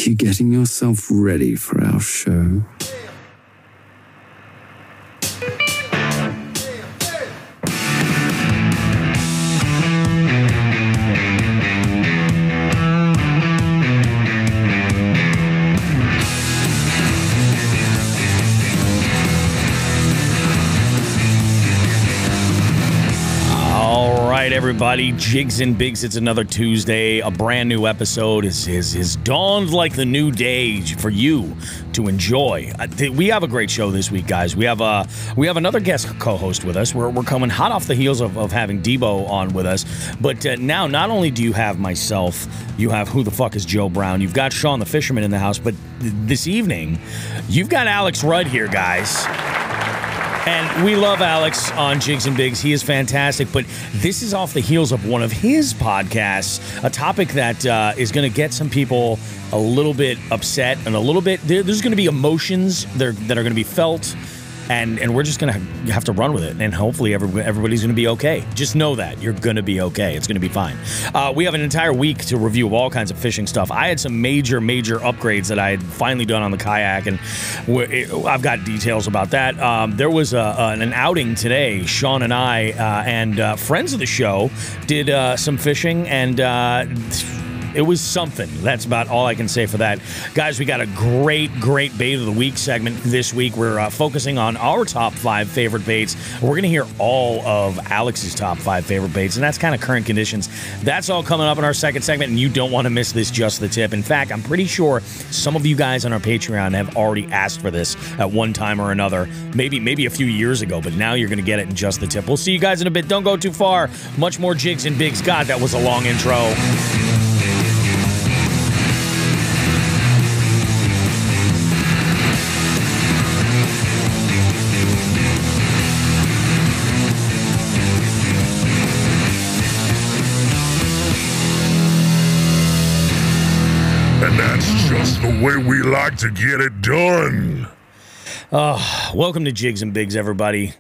you getting yourself ready for our show? Everybody, Jigs and Bigs, it's another Tuesday. A brand new episode is dawned like the new day for you to enjoy. We have a great show this week, guys. We have another guest co-host with us. We're coming hot off the heels of having Debo on with us. But now, not only do you have myself, you have Who the Fuck is Joe Brown, you've got Sean the Fisherman in the house, but this evening, you've got Alex Rudd here, guys. And we love Alex on Jigs and Bigs. He is fantastic. But this is off the heels of one of his podcasts, a topic that is going to get some people a little bit upset and a little bit... There's going to be emotions that are going to be felt. And we're just going to have to run with it. And hopefully everybody's going to be okay. Just know that. You're going to be okay. It's going to be fine. We have an entire week to review all kinds of fishing stuff. I had some major upgrades that I had finally done on the kayak. And I've got details about that. There was an outing today. Sean and I and friends of the show did some fishing. And... it was something. That's about all I can say for that. Guys, we got a great bait of the week segment this week. We're focusing on our top 5 favorite baits. We're going to hear all of Alex's top 5 favorite baits, and that's kind of current conditions. That's all coming up in our second segment, and you don't want to miss this Just the Tip. In fact, I'm pretty sure some of you guys on our Patreon have already asked for this at one time or another, maybe a few years ago, but now you're going to get it in Just the Tip. We'll see you guys in a bit. Don't go too far. Much more Jigs and Bigs. God, that was a long intro. The way we like to get it done. Welcome to Jigs and Bigs, everybody.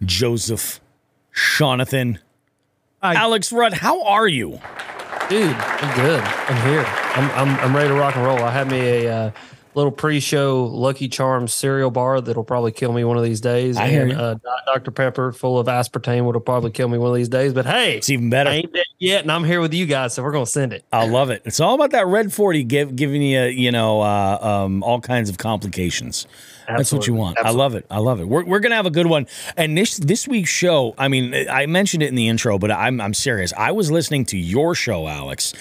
Joseph, Jonathan, Alex Rudd, how are you? Dude, I'm good. I'm here. I'm ready to rock and roll. I had me a little pre-show Lucky Charms cereal bar that'll probably kill me one of these days. I hear you. Dr. Pepper full of aspartame will probably kill me one of these days. But hey, it's even better. I ain't dead yet, and I'm here with you guys, so we're gonna send it. I love it. It's all about that red 40 giving you, all kinds of complications. Absolutely. That's what you want. Absolutely. I love it. We're gonna have a good one. And this week's show, I mean, I mentioned it in the intro, but I'm serious. I was listening to your show, Alex,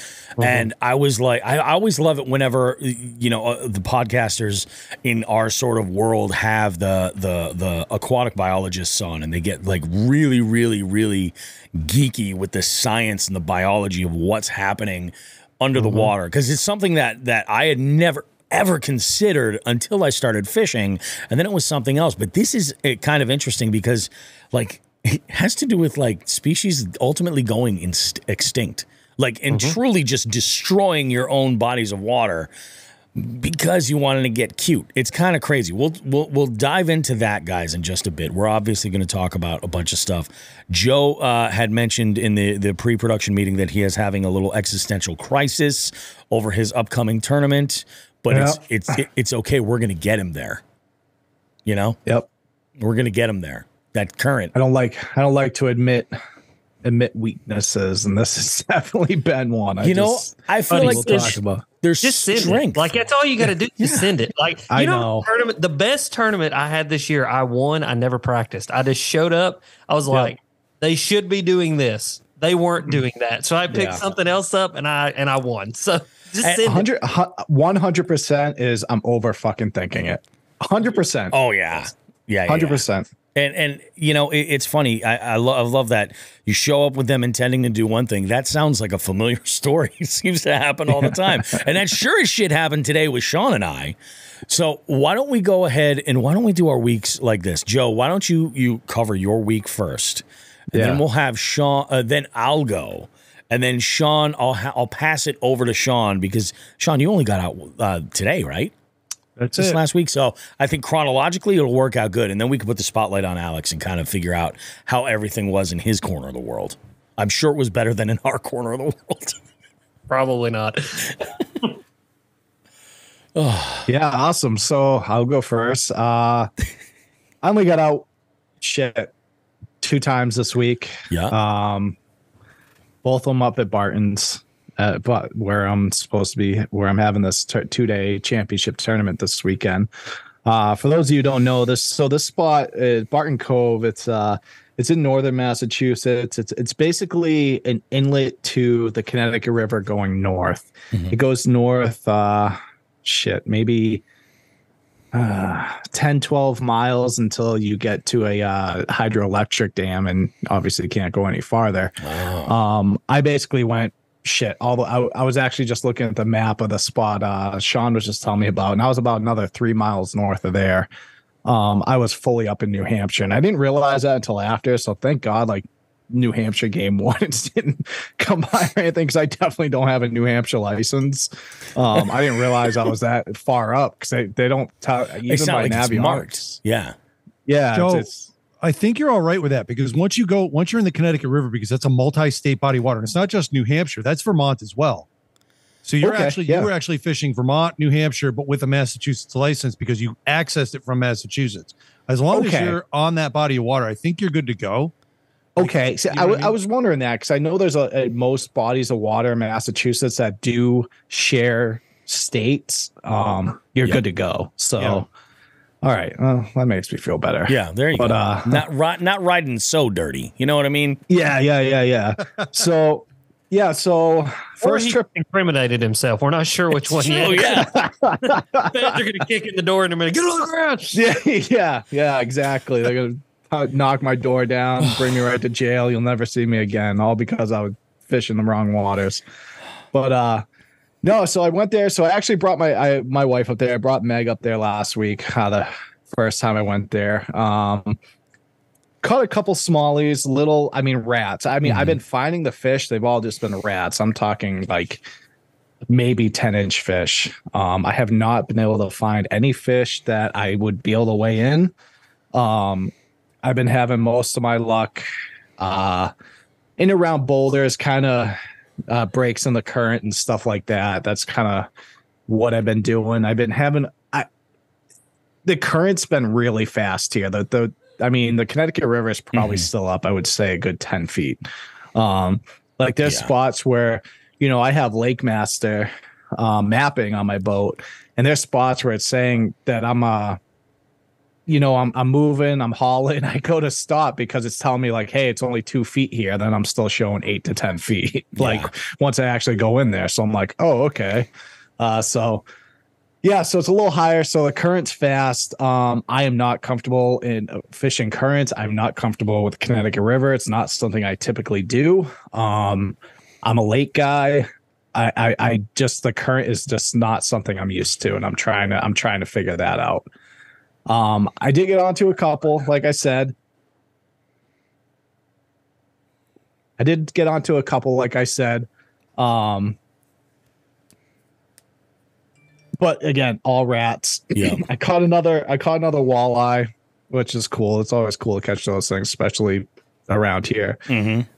and I was like, I always love it whenever the podcasters in our sort of world have the aquatic biologists on, and they get like really geeky with the science and the biology of what's happening under the water, because it's something that I had never ever considered until I started fishing, and then it was something else. But this is kind of interesting because, like, it has to do with like species ultimately going extinct, like, and truly just destroying your own bodies of water because you wanted to get cute. It's kind of crazy. We'll dive into that, guys, in just a bit. We're obviously going to talk about a bunch of stuff. Joe had mentioned in the pre-production meeting that he is having a little existential crisis over his upcoming tournament. But it's okay. We're going to get him there. You know? Yep. We're going to get him there. That current. I don't like to admit weaknesses, and this has definitely been one. I feel like there's just strength. Send it. Like, that's all you got to do. Just send it. Like, I know. The best tournament I had this year, I won. I never practiced. I just showed up. I was like, they should be doing this. They weren't doing that. So I picked something else up, and I won. So just 100% is I'm over fucking thinking it. 100%. Oh yeah. 100%. And it's funny. I love that you show up with them intending to do one thing. That sounds like a familiar story. It seems to happen all the time. And that sure as shit happened today with Sean and I. So why don't we go ahead and why don't we do our weeks like this? Joe, why don't you cover your week first? And then we'll have Sean, then I'll go. And then Sean, I'll pass it over to Sean because, Sean, you only got out today, right? That's just it. Last week. So I think chronologically it'll work out good. And then we can put the spotlight on Alex and kind of figure out how everything was in his corner of the world. I'm sure it was better than in our corner of the world. Probably not. Yeah, awesome. So I'll go first. I only got out 2 times this week. Yeah. Both of them up at Barton's, but where I'm supposed to be, where I'm having this 2-day championship tournament this weekend. For those of you who don't know this, so this spot is Barton Cove. It's in northern Massachusetts. It's basically an inlet to the Connecticut River going north. It goes north, maybe 10, 12 miles until you get to a hydroelectric dam, and obviously can't go any farther. Wow. I basically went although I was actually just looking at the map of the spot Sean was just telling me about, and I was about another 3 miles north of there. I was fully up in New Hampshire, and I didn't realize that until after. So thank God, like New Hampshire game 1 didn't come by or anything, because I definitely don't have a New Hampshire license. I didn't realize I was that far up, because they don't tell even by Navionics. Yeah. So It's I think you're all right with that, because once you're in the Connecticut River, because that's a multi-state body of water, and it's not just New Hampshire, that's Vermont as well. So you were actually fishing Vermont, New Hampshire, but with a Massachusetts license, because you accessed it from Massachusetts. As long as you're on that body of water, I think you're good to go. Okay. So I was wondering that, because I know there's most bodies of water in Massachusetts that do share states. You're good to go. So, all right. Well, that makes me feel better. Yeah, there you go. Not riding so dirty. You know what I mean? Yeah. So, first trip incriminated himself. We're not sure which one yet. Yeah. They're going to kick in the door in a minute. Get on the ground. Yeah, exactly. They're going to knock my door down, bring me right to jail. You'll never see me again, all because I was fishing the wrong waters. But no, so I went there. So I actually brought my wife up there. I brought Meg up there last week. The first time I went there, caught a couple smallies, rats. I've been finding the fish. They've all just been rats. I'm talking like maybe 10-inch fish. I have not been able to find any fish that I would be able to weigh in. I've been having most of my luck in around boulders, kind of breaks in the current and stuff like that. That's kind of what I've been doing. I've been having the current's been really fast here. The Connecticut River is probably still up, I would say, a good 10 feet. There's spots where, I have Lake Master mapping on my boat, and there's spots where it's saying that I'm moving, I'm hauling. I go to stop because it's telling me like, hey, it's only 2 feet here. Then I'm still showing 8 to 10 feet. Once I actually go in there. So I'm like, oh, okay. So it's a little higher. So the current's fast. I am not comfortable in fishing currents. I'm not comfortable with the Connecticut River. It's not something I typically do. I'm a lake guy. I just, the current is just not something I'm used to, and I'm trying to figure that out. I did get onto a couple, like I said. But again, all rats. Yeah. I caught another walleye, which is cool. It's always cool to catch those things, especially around here.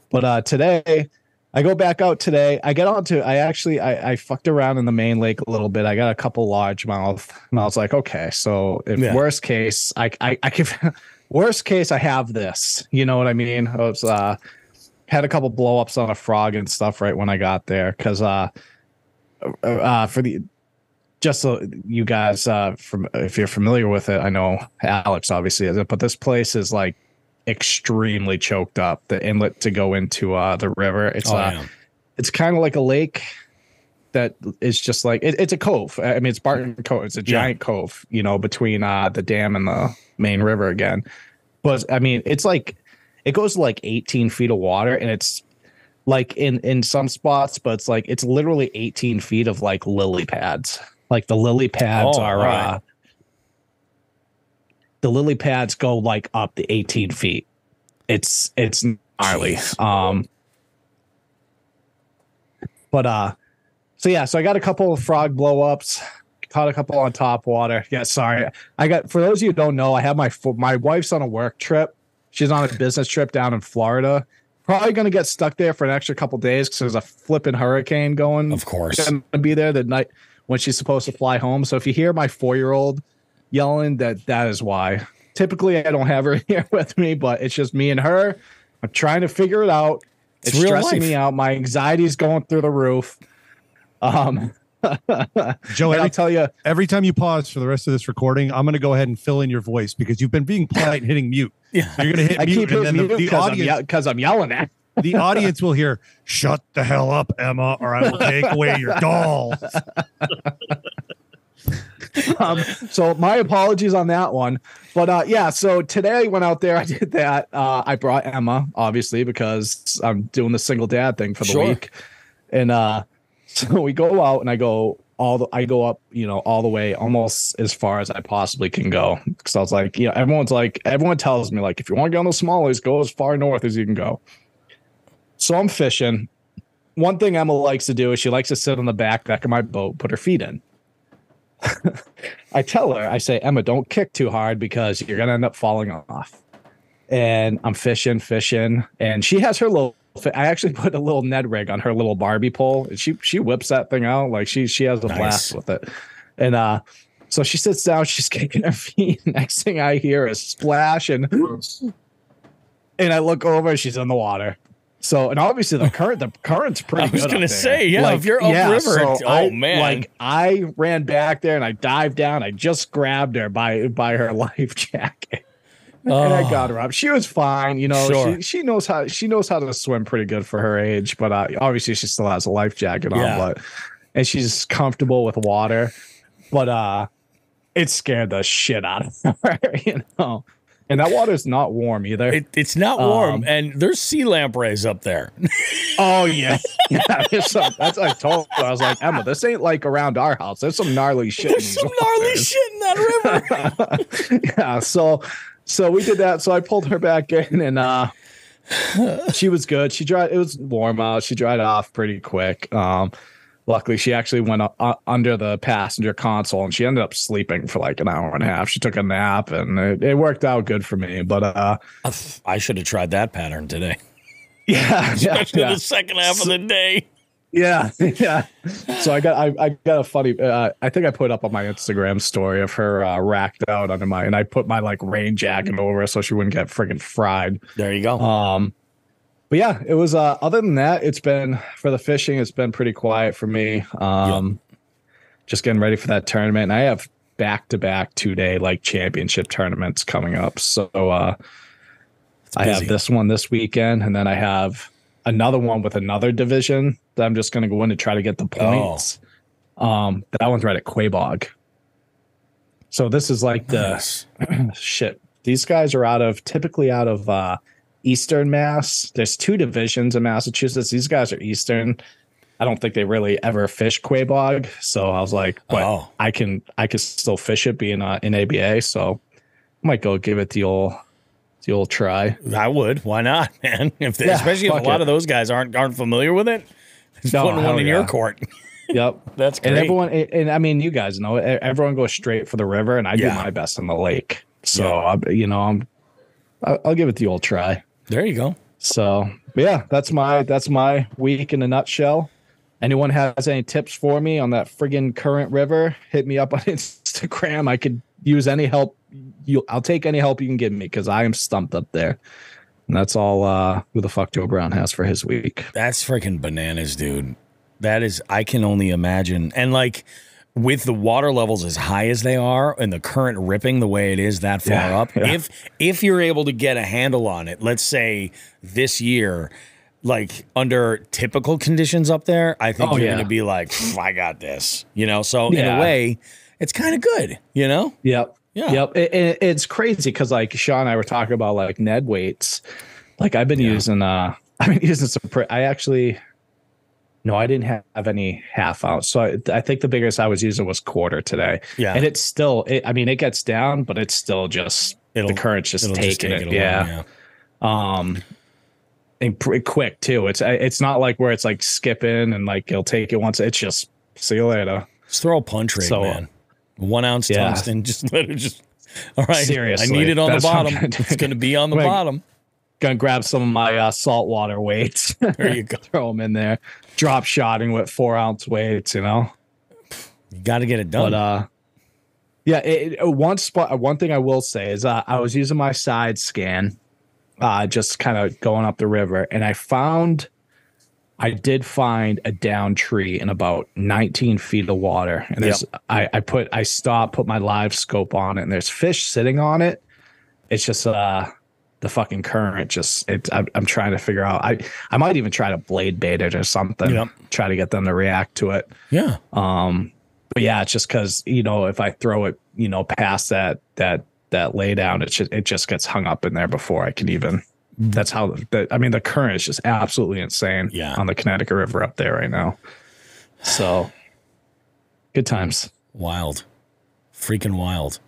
But today, I go back out today. I get onto. I fucked around in the main lake a little bit. I got a couple largemouth, and I was like, okay, so if worst case, I can. Worst case, I have this. You know what I mean? I was had a couple blow ups on a frog and stuff right when I got there, because just so you guys, if you're familiar with it, I know Alex obviously is it, but this place is like extremely choked up. The inlet to go into the river, it's kind of like a lake that is just like it's a cove. I mean, it's Barton Cove. It's a giant cove, between the dam and the main river again. But I mean, it's like it goes to like 18 feet of water, and it's like in some spots, but it's literally 18 feet of like lily pads. Like the lily pads the lily pads go like up to 18 feet. It's gnarly. So I got a couple of frog blow ups, caught a couple on top water. Yeah, sorry. For those of you who don't know, I have my wife's on a work trip. She's on a business trip down in Florida. Probably going to get stuck there for an extra couple days because there's a flipping hurricane going. Of course. Going to be there the night. when she's supposed to fly home. So if you hear my 4-year-old yelling, that is why. Typically, I don't have her here with me, but it's just me and her. I'm trying to figure it out. It's stressing me out. My anxiety is going through the roof. Joe, I'll tell you, every time you pause for the rest of this recording, I'm going to go ahead and fill in your voice because you've been being polite and hitting mute. Yeah. You're going to hit mute, and then the audience, because I'm yelling at. The audience will hear, "Shut the hell up, Emma, or I will take away your dolls." So my apologies on that one, but yeah. So today I went out there. I did that. I brought Emma, obviously, because I'm doing the single dad thing for the week, and so we go out, and I go up, all the way, almost as far as I possibly can go, because I was like, everyone tells me, like, if you want to go on the smallies, go as far north as you can go. So I'm fishing. One thing Emma likes to do is she likes to sit on the back deck of my boat, put her feet in. I tell her, I say, Emma, don't kick too hard because you're going to end up falling off. And I'm fishing. And she has her little, I actually put a little Ned rig on her little Barbie pole. And she whips that thing out. Like she has a blast with it. And so she sits down, she's kicking her feet. Next thing I hear is splash. And I look over and she's in the water. So, and obviously the current's pretty good. I was going to say, if you're upriver, so man. I ran back there and I dived down. I just grabbed her by her life jacket. And I got her up. She was fine, Sure. She knows how to swim pretty good for her age, but obviously she still has a life jacket on, and she's comfortable with water. But it scared the shit out of her, And that water's not warm either. It's not warm, and there's sea lampreys up there. Oh, yeah. That's what I told her. I was like, Emma, this ain't like around our house. There's some gnarly shit. There's some gnarly shit in that river. Yeah, so we did that. So I pulled her back in, and she was good. She dried. It was warm out. She dried off pretty quick. Luckily, she actually went under the passenger console, and she ended up sleeping for like an hour and a half. She took a nap, and it worked out good for me. But I should have tried that pattern today. Yeah, especially the second half of the day. Yeah. So I got a funny. I think I put up on my Instagram story of her racked out under and I put my like rain jacket over her so she wouldn't get friggin' fried. There you go. But yeah, it was other than that, it's been for the fishing, it's been pretty quiet for me. Just getting ready for that tournament. And I have back-to-back 2-day like championship tournaments coming up. So I have this one this weekend, and then I have another one with another division that I'm just gonna go in and try to get the points. That one's right at Quabog. So this is like the shit. These guys are typically out of Eastern Mass. There's 2 divisions in Massachusetts. These guys are Eastern. I don't think they really ever fish Quabog. So I was like, but I can still fish it being in ABA. So I might go give it the old try. I would. Why not, man? Especially if a lot of those guys aren't familiar with it. Just putting one in your court. Yep. That's great. And everyone, and I mean, you guys know, everyone goes straight for the river, and I do my best in the lake. So, I'll give it the old try. There you go. So, yeah, that's my week in a nutshell. Anyone has any tips for me on that friggin' current river, hit me up on Instagram. I could use any help. I'll take any help you can give me, because I am stumped up there. And that's all who the fuck Joe Brown has for his week. That's freaking bananas, dude. That is, I can only imagine. And like with the water levels as high as they are and the current ripping the way it is that far up, if you're able to get a handle on it, let's say this year, like under typical conditions up there, I think you're going to be like, I got this, So in a way, it's kind of good, Yep. Yeah. Yep. It's crazy because like Sean and I were talking about like Ned weights. Like I've been using some. I didn't have any half ounce. So I think the biggest I was using was quarter today. Yeah. And it's still, it gets down, but it's still just, the current's just taking it. Yeah. And pretty quick too. It's not like where it's like skipping and like it'll take it once. It's just see you later. Just throw a punch rig, man. 1 ounce tungsten. Just let it all right. Seriously. I need it on the bottom. It's going to be on the bottom. Gonna grab some of my saltwater weights. There you go. Throw them in there. Drop shotting with 4 ounce weights, You got to get it done. But yeah, one thing I will say is I was using my side scan, just kind of going up the river, and I did find a downed tree in about 19 feet of water. And I stopped, put my live scope on it, and there's fish sitting on it. It's just the fucking current. I'm trying to figure out. I might even try to blade bait it or something. Try to get them to react to it. Yeah. But yeah, it's just because, if I throw it, past that lay down, it just gets hung up in there before I can even. That's how the current is just absolutely insane on the Connecticut River up there right now. So good times. Wild. Freaking wild.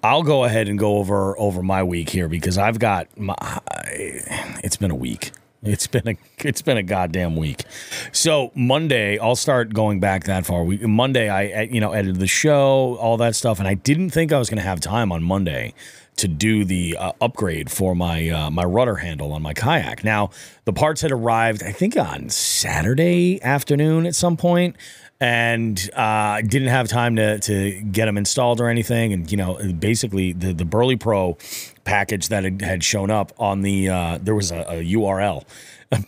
I'll go ahead and go over my week here because I've got it's been a week. It's been a goddamn week. So Monday, I'll start going back that far. Monday, I edited the show, all that stuff, and I didn't think I was going to have time on Monday to do the upgrade for my my rudder handle on my kayak. Now, the parts had arrived, I think, on Saturday afternoon at some point, and I didn't have time to get them installed or anything. And, basically, the Burley Pro package that had shown up on the there was a URL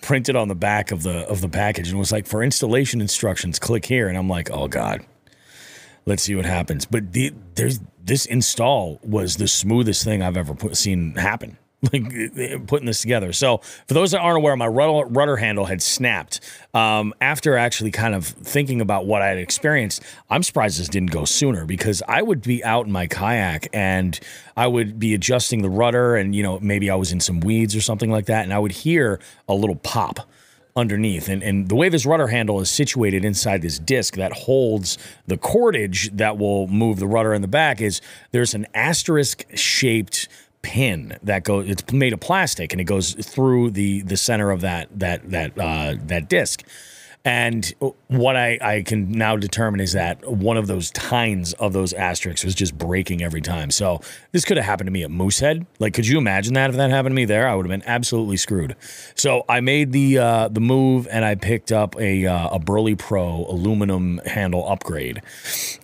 printed on the back of the package, and it was like, for installation instructions, click here. And I'm like, oh, God. Let's see what happens. But this install was the smoothest thing I've ever seen happen, like putting this together. So for those that aren't aware, my rudder handle had snapped. After actually kind of thinking about what I had experienced, I'm surprised this didn't go sooner, because I would be out in my kayak and I would be adjusting the rudder, and maybe I was in some weeds or something like that, and I would hear a little pop underneath. And the way this rudder handle is situated inside this disc that holds the cordage that will move the rudder in the back is there's an asterisk shaped pin that goes, it's made of plastic, and it goes through the center of that disc. And what I can now determine is that one of those tines of those asterisks was just breaking every time. So this could have happened to me at Moosehead. Like, could you imagine that if that happened to me there? I would have been absolutely screwed. So I made the move, and I picked up a Burley Pro aluminum handle upgrade,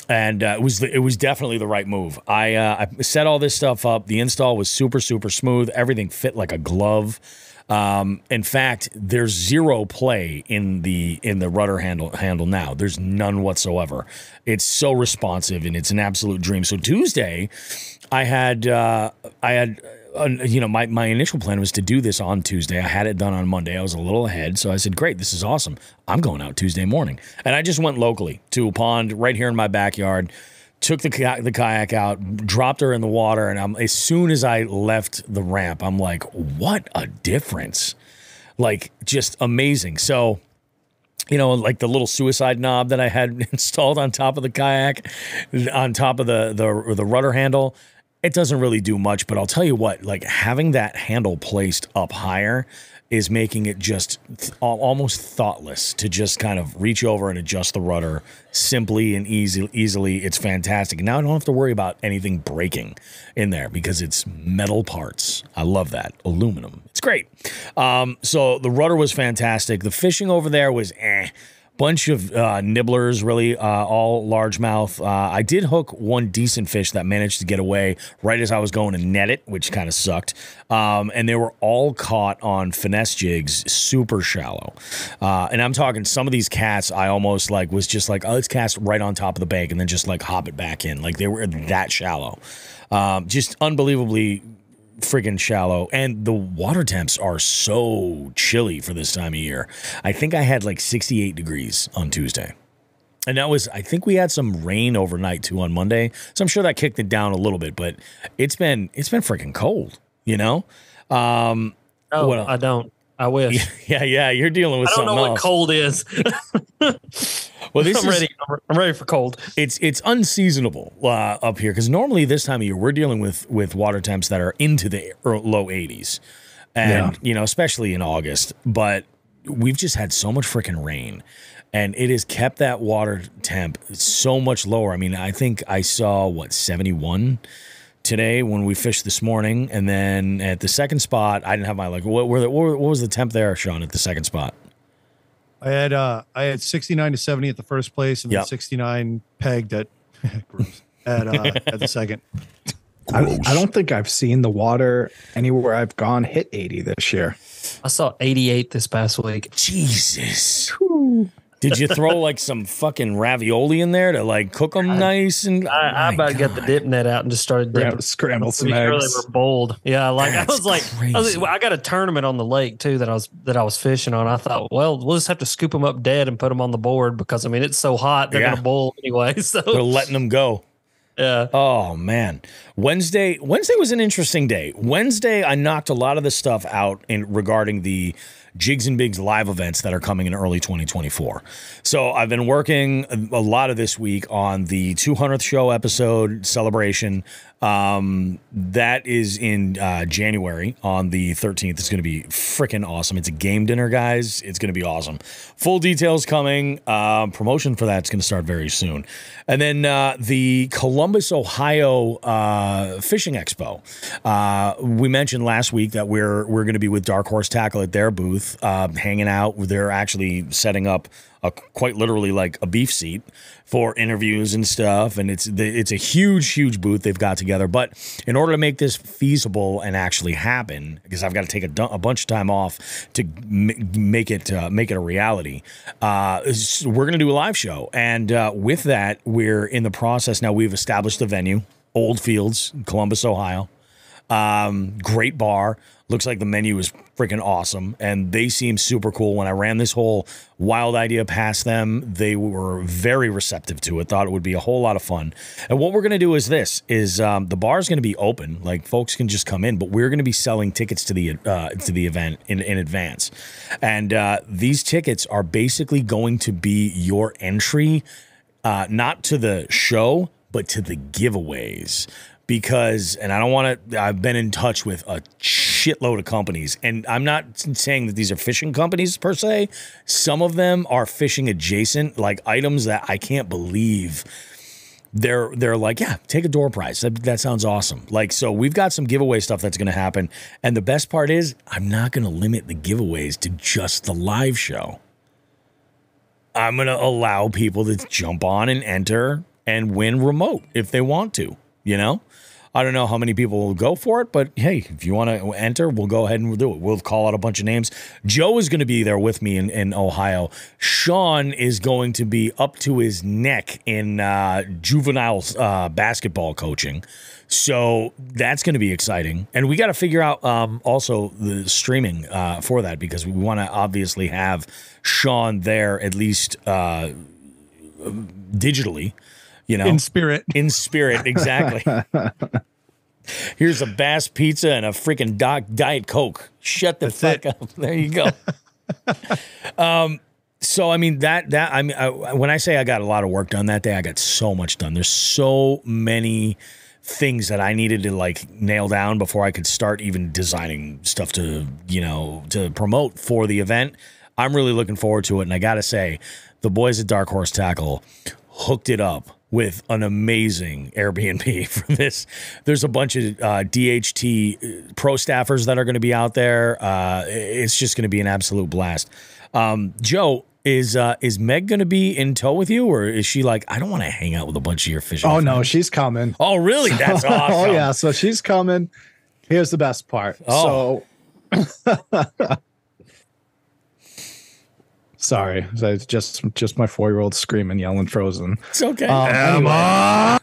and it was definitely the right move. I set all this stuff up. The install was super smooth. Everything fit like a glove. In fact, there's zero play in the rudder handle now. There's none whatsoever. It's so responsive, and it's an absolute dream. So Tuesday, I had my initial plan was to do this on Tuesday. I had it done on Monday. I was a little ahead, so I said, great, this is awesome. I'm going out Tuesday morning. And I just went locally to a pond right here in my backyard. Took the kayak out, dropped her in the water, and as soon as I left the ramp, I'm like, what a difference. Like, just amazing. So, like the little suicide knob that I had installed on top of the kayak, on top of the rudder handle, it doesn't really do much, but I'll tell you what, like, having that handle placed up higher is making it just almost thoughtless to just kind of reach over and adjust the rudder simply and easily. It's fantastic. Now I don't have to worry about anything breaking in there because it's metal parts. I love that. Aluminum. It's great. So the rudder was fantastic. The fishing over there was bunch of nibblers, really, all largemouth. I did hook one decent fish that managed to get away right as I was going to net it, which kind of sucked. And they were all caught on finesse jigs, super shallow. And I'm talking some of these cats, I almost was just like, oh, let's cast right on top of the bank and then just hop it back in. Like, they were that shallow. Just unbelievably friggin' shallow, and the water temps are so chilly for this time of year. I think I had 68 degrees on Tuesday, and I think we had some rain overnight too on Monday, so I'm sure that kicked it down a little bit, but it's been freaking cold, I don't. I wish. Yeah, you're dealing with something else. I don't know what cold is. Well, I'm ready for cold. It's unseasonable up here, because normally this time of year we're dealing with water temps that are into the low 80s, and especially in August. But we've just had so much freaking rain, and it has kept that water temp so much lower. I mean, I think I saw 71 today when we fished this morning, and then at the second spot, I didn't have my what was the temp there, Sean, at the second spot? I had 69 to 70 at the first place, and then 69 pegged at gross, at the second. I don't think I've seen the water anywhere I've gone hit 80 this year. I saw 88 this past week. Jesus. Did you throw like some fucking ravioli in there to like cook them nice? And I about got the dip net out and just started dipping. Scrambled some sure eggs. they were bold. Yeah, like That's I was like, I got a tournament on the lake too that I was fishing on. I thought, well, we'll just have to scoop them up dead and put them on the board because I mean it's so hot they're gonna boil anyway. So they're letting them go. Yeah. Oh man, Wednesday was an interesting day. Wednesday, I knocked a lot of the stuff out regarding the Jigs and Bigs live events that are coming in early 2024. So I've been working a lot of this week on the 200th show episode celebration. That is in January on the 13th. It's going to be freaking awesome. It's a game dinner, guys. It's going to be awesome. Full details coming. Promotion for that's going to start very soon. And then the Columbus, Ohio Fishing Expo. We mentioned last week that we're going to be with Dark Horse Tackle at their booth, hanging out. They're actually setting up quite literally like a beef seat for interviews and stuff, and it's a huge booth they've got together. But in order to make this feasible and actually happen, because I've got to take a bunch of time off to make it a reality, we're going to do a live show, and with that, we're in the process now. We've established the venue, Old Fields, Columbus, Ohio. Great bar. Looks like the menu is freaking awesome, and they seem super cool. When I ran this whole wild idea past them, they were very receptive to it, thought it would be a whole lot of fun. And what we're going to do is the bar is going to be open, like folks can just come in, but we're going to be selling tickets to the event in advance. And these tickets are basically going to be your entry, not to the show, but to the giveaways. Because, and I don't want to, I've been in touch with a shitload of companies, and I'm not saying that these are fishing companies per se. Some of them are fishing adjacent, like items that I can't believe. They're like, yeah, take a door prize. That sounds awesome. Like, so we've got some giveaway stuff that's going to happen. And the best part is I'm not going to limit the giveaways to just the live show. I'm going to allow people to jump on and enter and win remote if they want to, you know? I don't know how many people will go for it, but hey, if you want to enter, we'll go ahead and we'll do it. We'll call out a bunch of names. Joe is going to be there with me in Ohio. Sean is going to be up to his neck in juvenile basketball coaching. So that's going to be exciting. And we got to figure out also the streaming for that, because we want to obviously have Sean there at least digitally. You know, in spirit, exactly. Here's a Bass pizza and a freaking Diet Coke. Shut the fuck up. There you go. So I mean when I say I got a lot of work done that day, I got so much done. There's so many things that I needed to like nail down before I could start even designing stuff to promote for the event. I'm really looking forward to it, and I gotta say, the boys at Dark Horse Tackle hooked it up with an amazing Airbnb for this. There's a bunch of DHT pro staffers that are going to be out there. It's just going to be an absolute blast. Joe, is Meg going to be in tow with you, or is she like, I don't want to hang out with a bunch of your fishing friends? No, she's coming. Oh, really? That's awesome. Oh, yeah. So she's coming. Here's the best part. Oh. So sorry, it's just my 4-year-old screaming, yelling, frozen. It's okay. Anyway.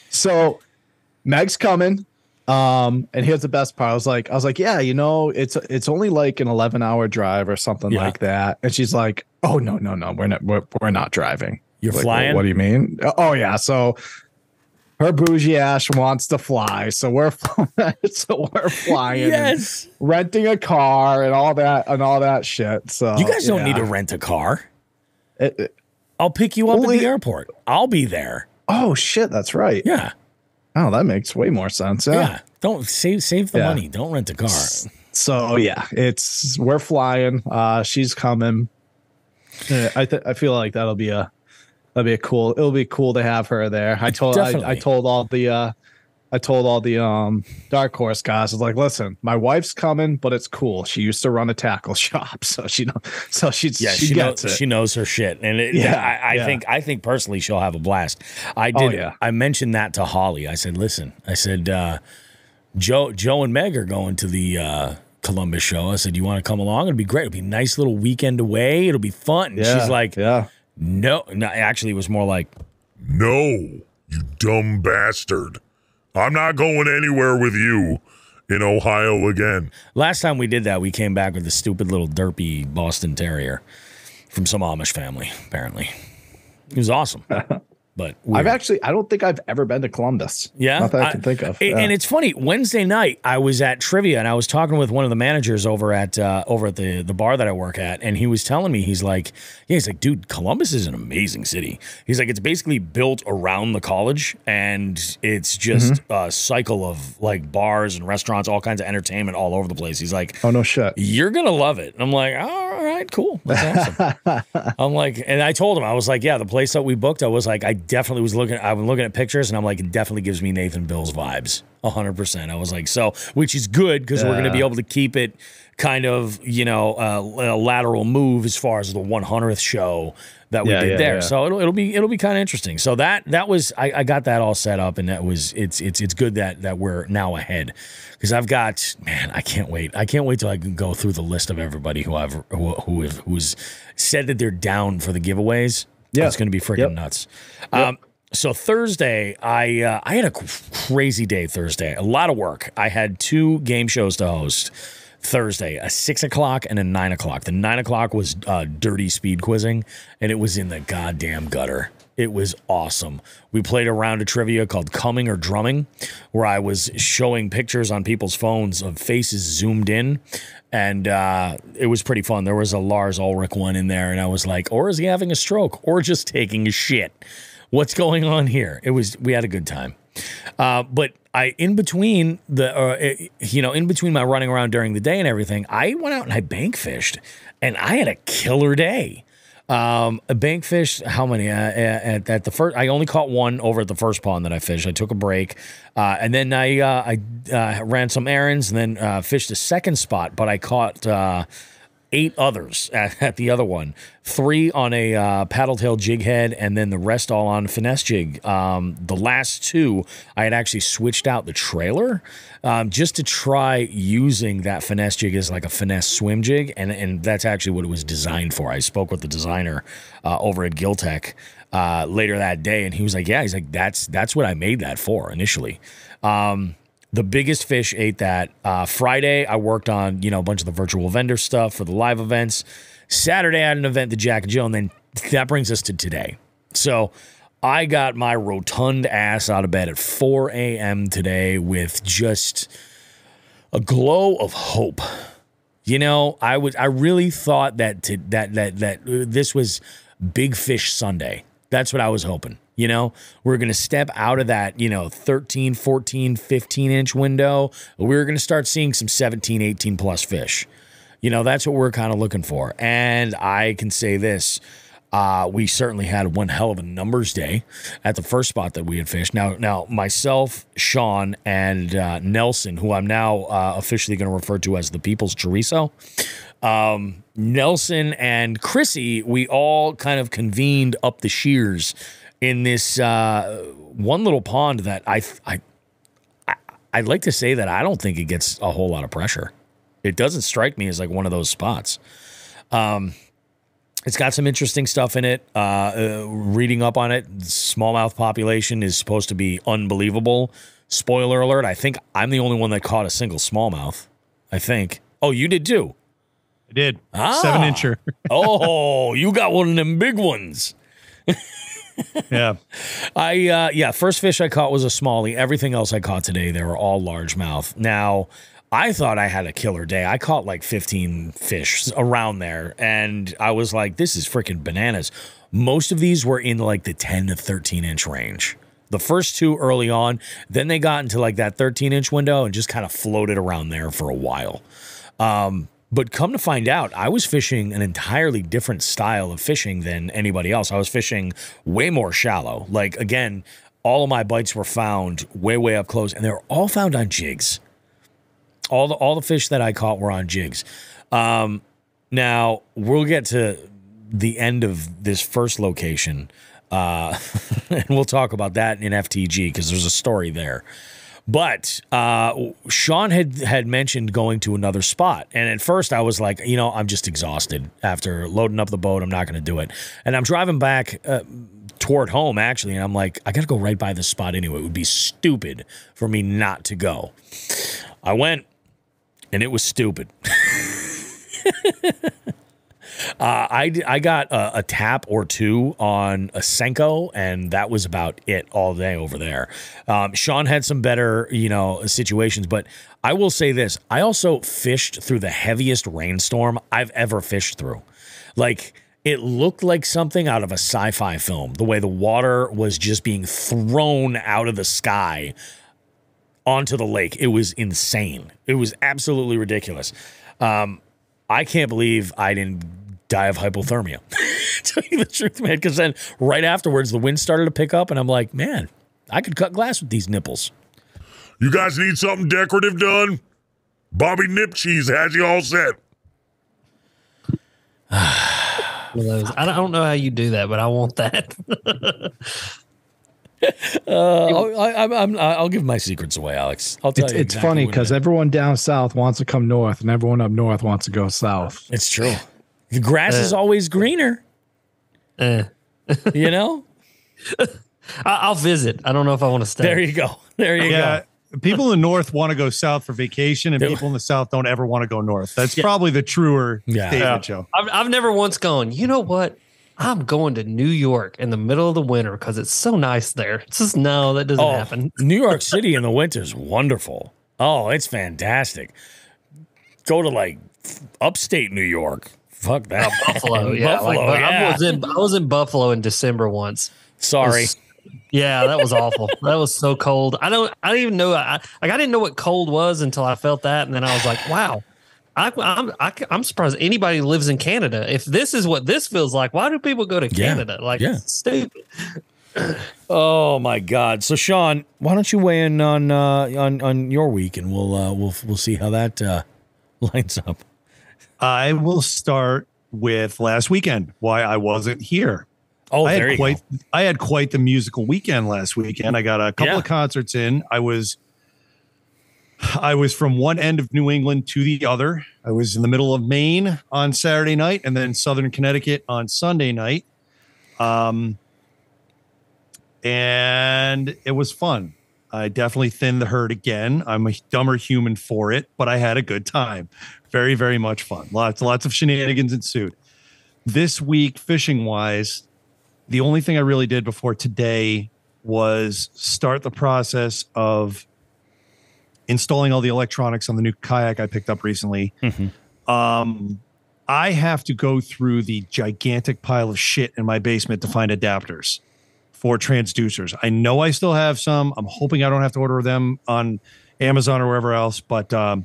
So Meg's coming. And here's the best part. I was like, yeah, it's only like an 11-hour drive or something like that. And she's like, oh no, we're not driving. You're like, flying? What do you mean? Oh yeah. So her bougie ass wants to fly, so we're flying. Yes, renting a car and all that shit. So you guys don't need to rent a car. I'll pick you up at the airport. I'll be there. Oh shit, that's right. Yeah. Oh, that makes way more sense. Yeah. Don't save the money. Don't rent a car. So yeah, we're flying. She's coming. I feel like it'll be cool to have her there. I told all the I told all the dark horse guys, I was like, listen, my wife's coming, but it's cool. She used to run a tackle shop, so she gets it. She knows her shit, and I think personally she'll have a blast. I mentioned that to Holly. I said, listen, Joe and Meg are going to the Columbus show. I said, you want to come along? It'd be great. It'll be a nice little weekend away. It'll be fun. And she's like, no. Actually, it was more like, no, you dumb bastard. I'm not going anywhere with you in Ohio again. Last time we did that, we came back with a stupid little derpy Boston Terrier from some Amish family, apparently. It was awesome. But I don't think I've ever been to Columbus. Yeah. Not that I can think of. And it's funny, Wednesday night I was at trivia and I was talking with one of the managers over at the bar that I work at, and he was telling me, he's like, dude, Columbus is an amazing city. He's like, it's basically built around the college, and it's just a cycle of like bars and restaurants, all kinds of entertainment all over the place. He's like, oh no shit. You're gonna love it. And I'm like, all right, cool. That's awesome. I'm like, and I told him, I was like, yeah, the place that we booked, I was like, I've been looking at pictures, and I'm like, it definitely gives me Nathan Bill's vibes, 100%. I was like, so, which is good because we're going to be able to keep it kind of, a lateral move as far as the 100th show that we did there. So it'll be kind of interesting. So that was, I got that all set up, and that was, it's good that we're now ahead, because I've got, man, I can't wait till I can go through the list of everybody who's said that they're down for the giveaways. Yeah, it's going to be freaking nuts. So Thursday, I had a crazy day Thursday. A lot of work. I had 2 game shows to host Thursday, a 6 o'clock and a 9 o'clock. The 9 o'clock was dirty speed quizzing, and it was in the goddamn gutter. It was awesome. We played a round of trivia called Coming or Drumming, where I was showing pictures on people's phones of faces zoomed in, and it was pretty fun. There was a Lars Ulrich one in there, and I was like, or is he having a stroke, or just taking a shit? What's going on here? We had a good time. But in between my running around during the day and everything, I went out and I bank fished, and I had a killer day. A bank fish, how many? At the first, I only caught one over at the first pond that I fished. I took a break, and then I ran some errands, and then fished a second spot. But I caught 8 others at the other one. 3 on a paddle tail jig head, and then the rest all on finesse jig. The last 2, I had actually switched out the trailer just to try using that finesse jig as like a finesse swim jig, and that's actually what it was designed for. I spoke with the designer over at Giltech later that day, and he was like, yeah, he's like, that's what I made that for initially. The biggest fish ate that. Friday, I worked on, a bunch of the virtual vendor stuff for the live events. Saturday, I had an event to Jack and Jill, and then that brings us to today. So I got my rotund ass out of bed at 4 a.m. today with just a glow of hope. I really thought that this was Big Fish Sunday. That's what I was hoping. We're going to step out of that, 13, 14, 15-inch window. We're going to start seeing some 17, 18-plus fish. That's what we're kind of looking for. And I can say this. We certainly had one hell of a numbers day at the first spot that we had fished. Now myself, Sean, and Nelson, who I'm now officially going to refer to as the People's Chorizo, Nelson and Chrissy, we all kind of convened up the shears in this one little pond that I'd like to say that I don't think it gets a whole lot of pressure. It doesn't strike me as like one of those spots. It's got some interesting stuff in it. Reading up on it, smallmouth population is supposed to be unbelievable. Spoiler alert, I think I'm the only one that caught a single smallmouth. I think. Oh, you did too? I did. 7-incher. Oh, you got one of them big ones. Yeah. First fish I caught was a smallie. Everything else I caught today, they were all largemouth. Now, I thought I had a killer day. I caught like 15 fish around there, and I was like, this is freaking bananas. Most of these were in like the 10 to 13-inch range. The first 2 early on, then they got into like that 13-inch window and just kind of floated around there for a while. But come to find out, I was fishing an entirely different style of fishing than anybody else. I was fishing way more shallow. Like, again, all of my bites were found way up close, and they were all found on jigs. All the fish that I caught were on jigs. Now we'll get to the end of this first location, and we'll talk about that in FTG because there's a story there. But Sean had mentioned going to another spot. And at first I was like, I'm just exhausted after loading up the boat. I'm not going to do it. And I'm driving back toward home, actually. And I'm like, I got to go right by this spot anyway. It would be stupid for me not to go. I went, and it was stupid. I got a tap or two on a Senko, and that was about it all day over there. Sean had some better, situations, but I will say this. I also fished through the heaviest rainstorm I've ever fished through. Like, it looked like something out of a sci-fi film, the way the water was just being thrown out of the sky onto the lake. It was insane. It was absolutely ridiculous. I can't believe I didn't die of hypothermia. Tell you the truth, man, because then right afterwards the wind started to pick up and I'm like, man, I could cut glass with these nipples. You guys need something decorative done? Bobby Nip Cheese has you all set. I don't know how you do that, but I want that. I'll give my secrets away, Alex. I'll tell you. It's funny because everyone down south wants to come north, and everyone up north wants to go south. It's true. The grass is always greener. I'll visit. I don't know if I want to stay. There you go. Go. People in the north want to go south for vacation, and people in the south don't ever want to go north. That's probably the truer statement, Joe. I've never once gone, you know what? I'm going to New York in the middle of the winter because it's so nice there. It's just, no, that doesn't happen. New York City in the winter is wonderful. Oh, it's fantastic. Go to like upstate New York. Fuck that. Buffalo, yeah. Buffalo, I was in Buffalo in December once. Sorry. That was awful. That was so cold. I didn't even know. I didn't know what cold was until I felt that, and then I was like, wow. I'm surprised anybody lives in Canada. If this is what this feels like, why do people go to Canada? It's stupid. Oh my God! So Sean, why don't you weigh in on your week, and we'll see how that lines up. I will start with last weekend. Why I wasn't here. Oh, I had quite the musical weekend last weekend. I got a couple of concerts in. I was from one end of New England to the other. I was in the middle of Maine on Saturday night and then Southern Connecticut on Sunday night. And it was fun. I definitely thinned the herd again. I'm a dumber human for it, but I had a good time. Very, very much fun. Lots of shenanigans ensued. This week, fishing wise, the only thing I really did before today was start the process of installing all the electronics on the new kayak I picked up recently. Mm-hmm. I have to go through the gigantic pile of shit in my basement to find adapters for transducers. I know I still have some. I'm hoping I don't have to order them on Amazon or wherever else, but I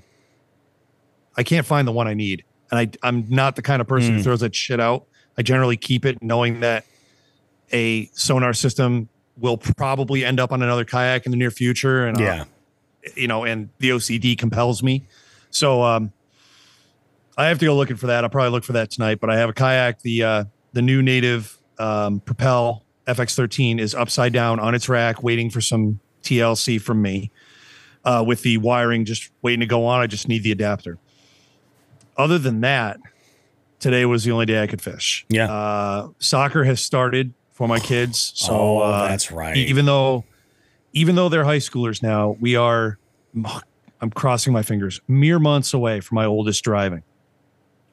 can't find the one I need. And I'm not the kind of person who throws that shit out. I generally keep it knowing that a sonar system will probably end up on another kayak in the near future. And, and the OCD compels me. So I have to go looking for that. I'll probably look for that tonight, but I have a kayak. The new native Propel FX13 is upside down on its rack, waiting for some TLC from me with the wiring just waiting to go on. I just need the adapter. Other than that, today was the only day I could fish. Soccer has started for my kids. So that's right. Even though they're high schoolers now, I'm crossing my fingers, mere months away from my oldest driving,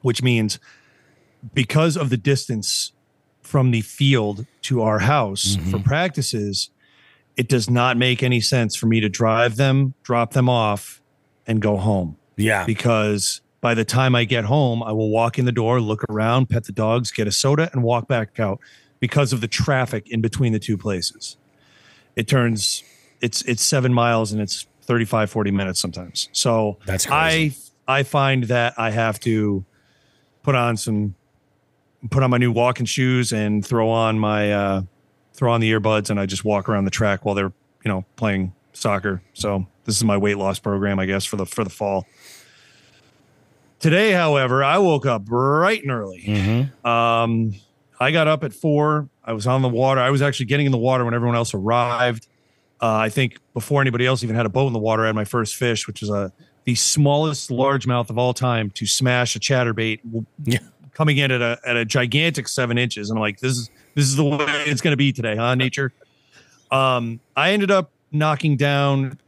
which means because of the distance from the field to our house for practices, it does not make any sense for me to drive them, drop them off, and go home. Yeah. Because by the time I get home, I will walk in the door, look around, pet the dogs, get a soda, and walk back out because of the traffic in between the two places. It's 7 miles and it's 35, 40 minutes sometimes. So that's crazy. I find that I have to put on my new walking shoes and throw on my throw on the earbuds, and I just walk around the track while they're, playing soccer. So this is my weight loss program, I guess, for the fall. Today, however, I woke up bright and early. Mm-hmm. I got up at 4. I was on the water. I was actually getting in the water when everyone else arrived. I think before anybody else even had a boat in the water, I had my first fish, which is the smallest largemouth of all time to smash a chatterbait, coming in at a gigantic 7 inches. And I'm like, this is the way it's going to be today, huh, nature? I ended up knocking down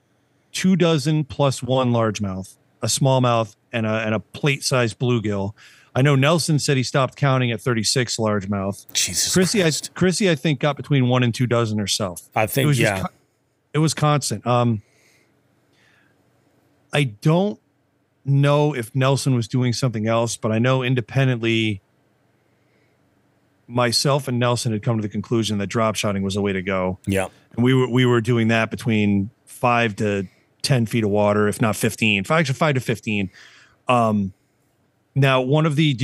2 dozen plus 1 largemouth, a smallmouth, and a plate-sized bluegill. I know Nelson said he stopped counting at 36 largemouth. Jesus Chrissy, Christ. I think, got between 1 and 2 dozen herself. I think, it was constant. I don't know if Nelson was doing something else, but I know independently, myself and Nelson had come to the conclusion that drop shotting was the way to go. Yeah. And we were doing that between 5 to 10 feet of water, if not 15, 5 to 15. Now, one of the,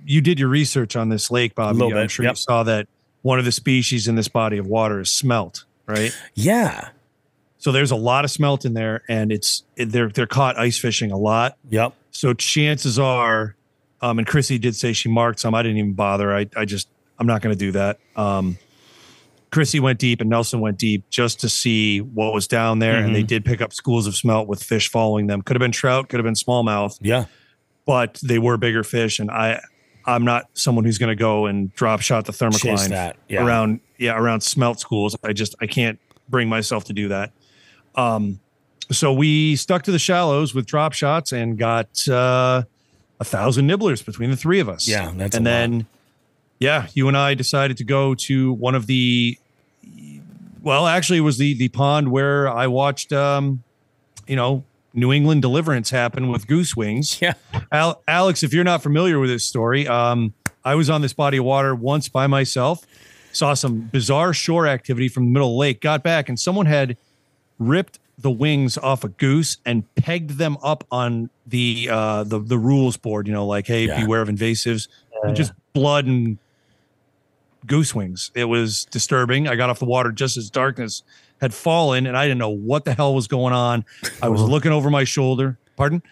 you did your research on this lake, Bobby? I'm sure you saw that one of the species in this body of water is smelt, right? Yeah. So there's a lot of smelt in there, and they're caught ice fishing a lot. Yep. So chances are, and Chrissy did say she marked some. I didn't even bother. I'm not going to do that. Chrissy went deep and Nelson went deep just to see what was down there, and they did pick up schools of smelt with fish following them. Could have been trout, could have been smallmouth. Yeah. But they were bigger fish, and I'm not someone who's going to go and drop shot the thermocline around smelt schools. I can't bring myself to do that. So we stuck to the shallows with drop shots and got 1,000 nibblers between the 3 of us. Yeah, that's and a then lot. Yeah, you and I decided to go to one of the, well, actually it was the pond where I watched New England Deliverance happen with goose wings. Yeah. Alex, if you're not familiar with this story, I was on this body of water once by myself, saw some bizarre shore activity from the middle of the lake, got back, and someone had ripped the wings off a goose and pegged them up on the rules board, beware of invasives, and just blood and goose wings. It was disturbing. I got off the water just as darkness had fallen, and I didn't know what the hell was going on. I was looking over my shoulder. Pardon?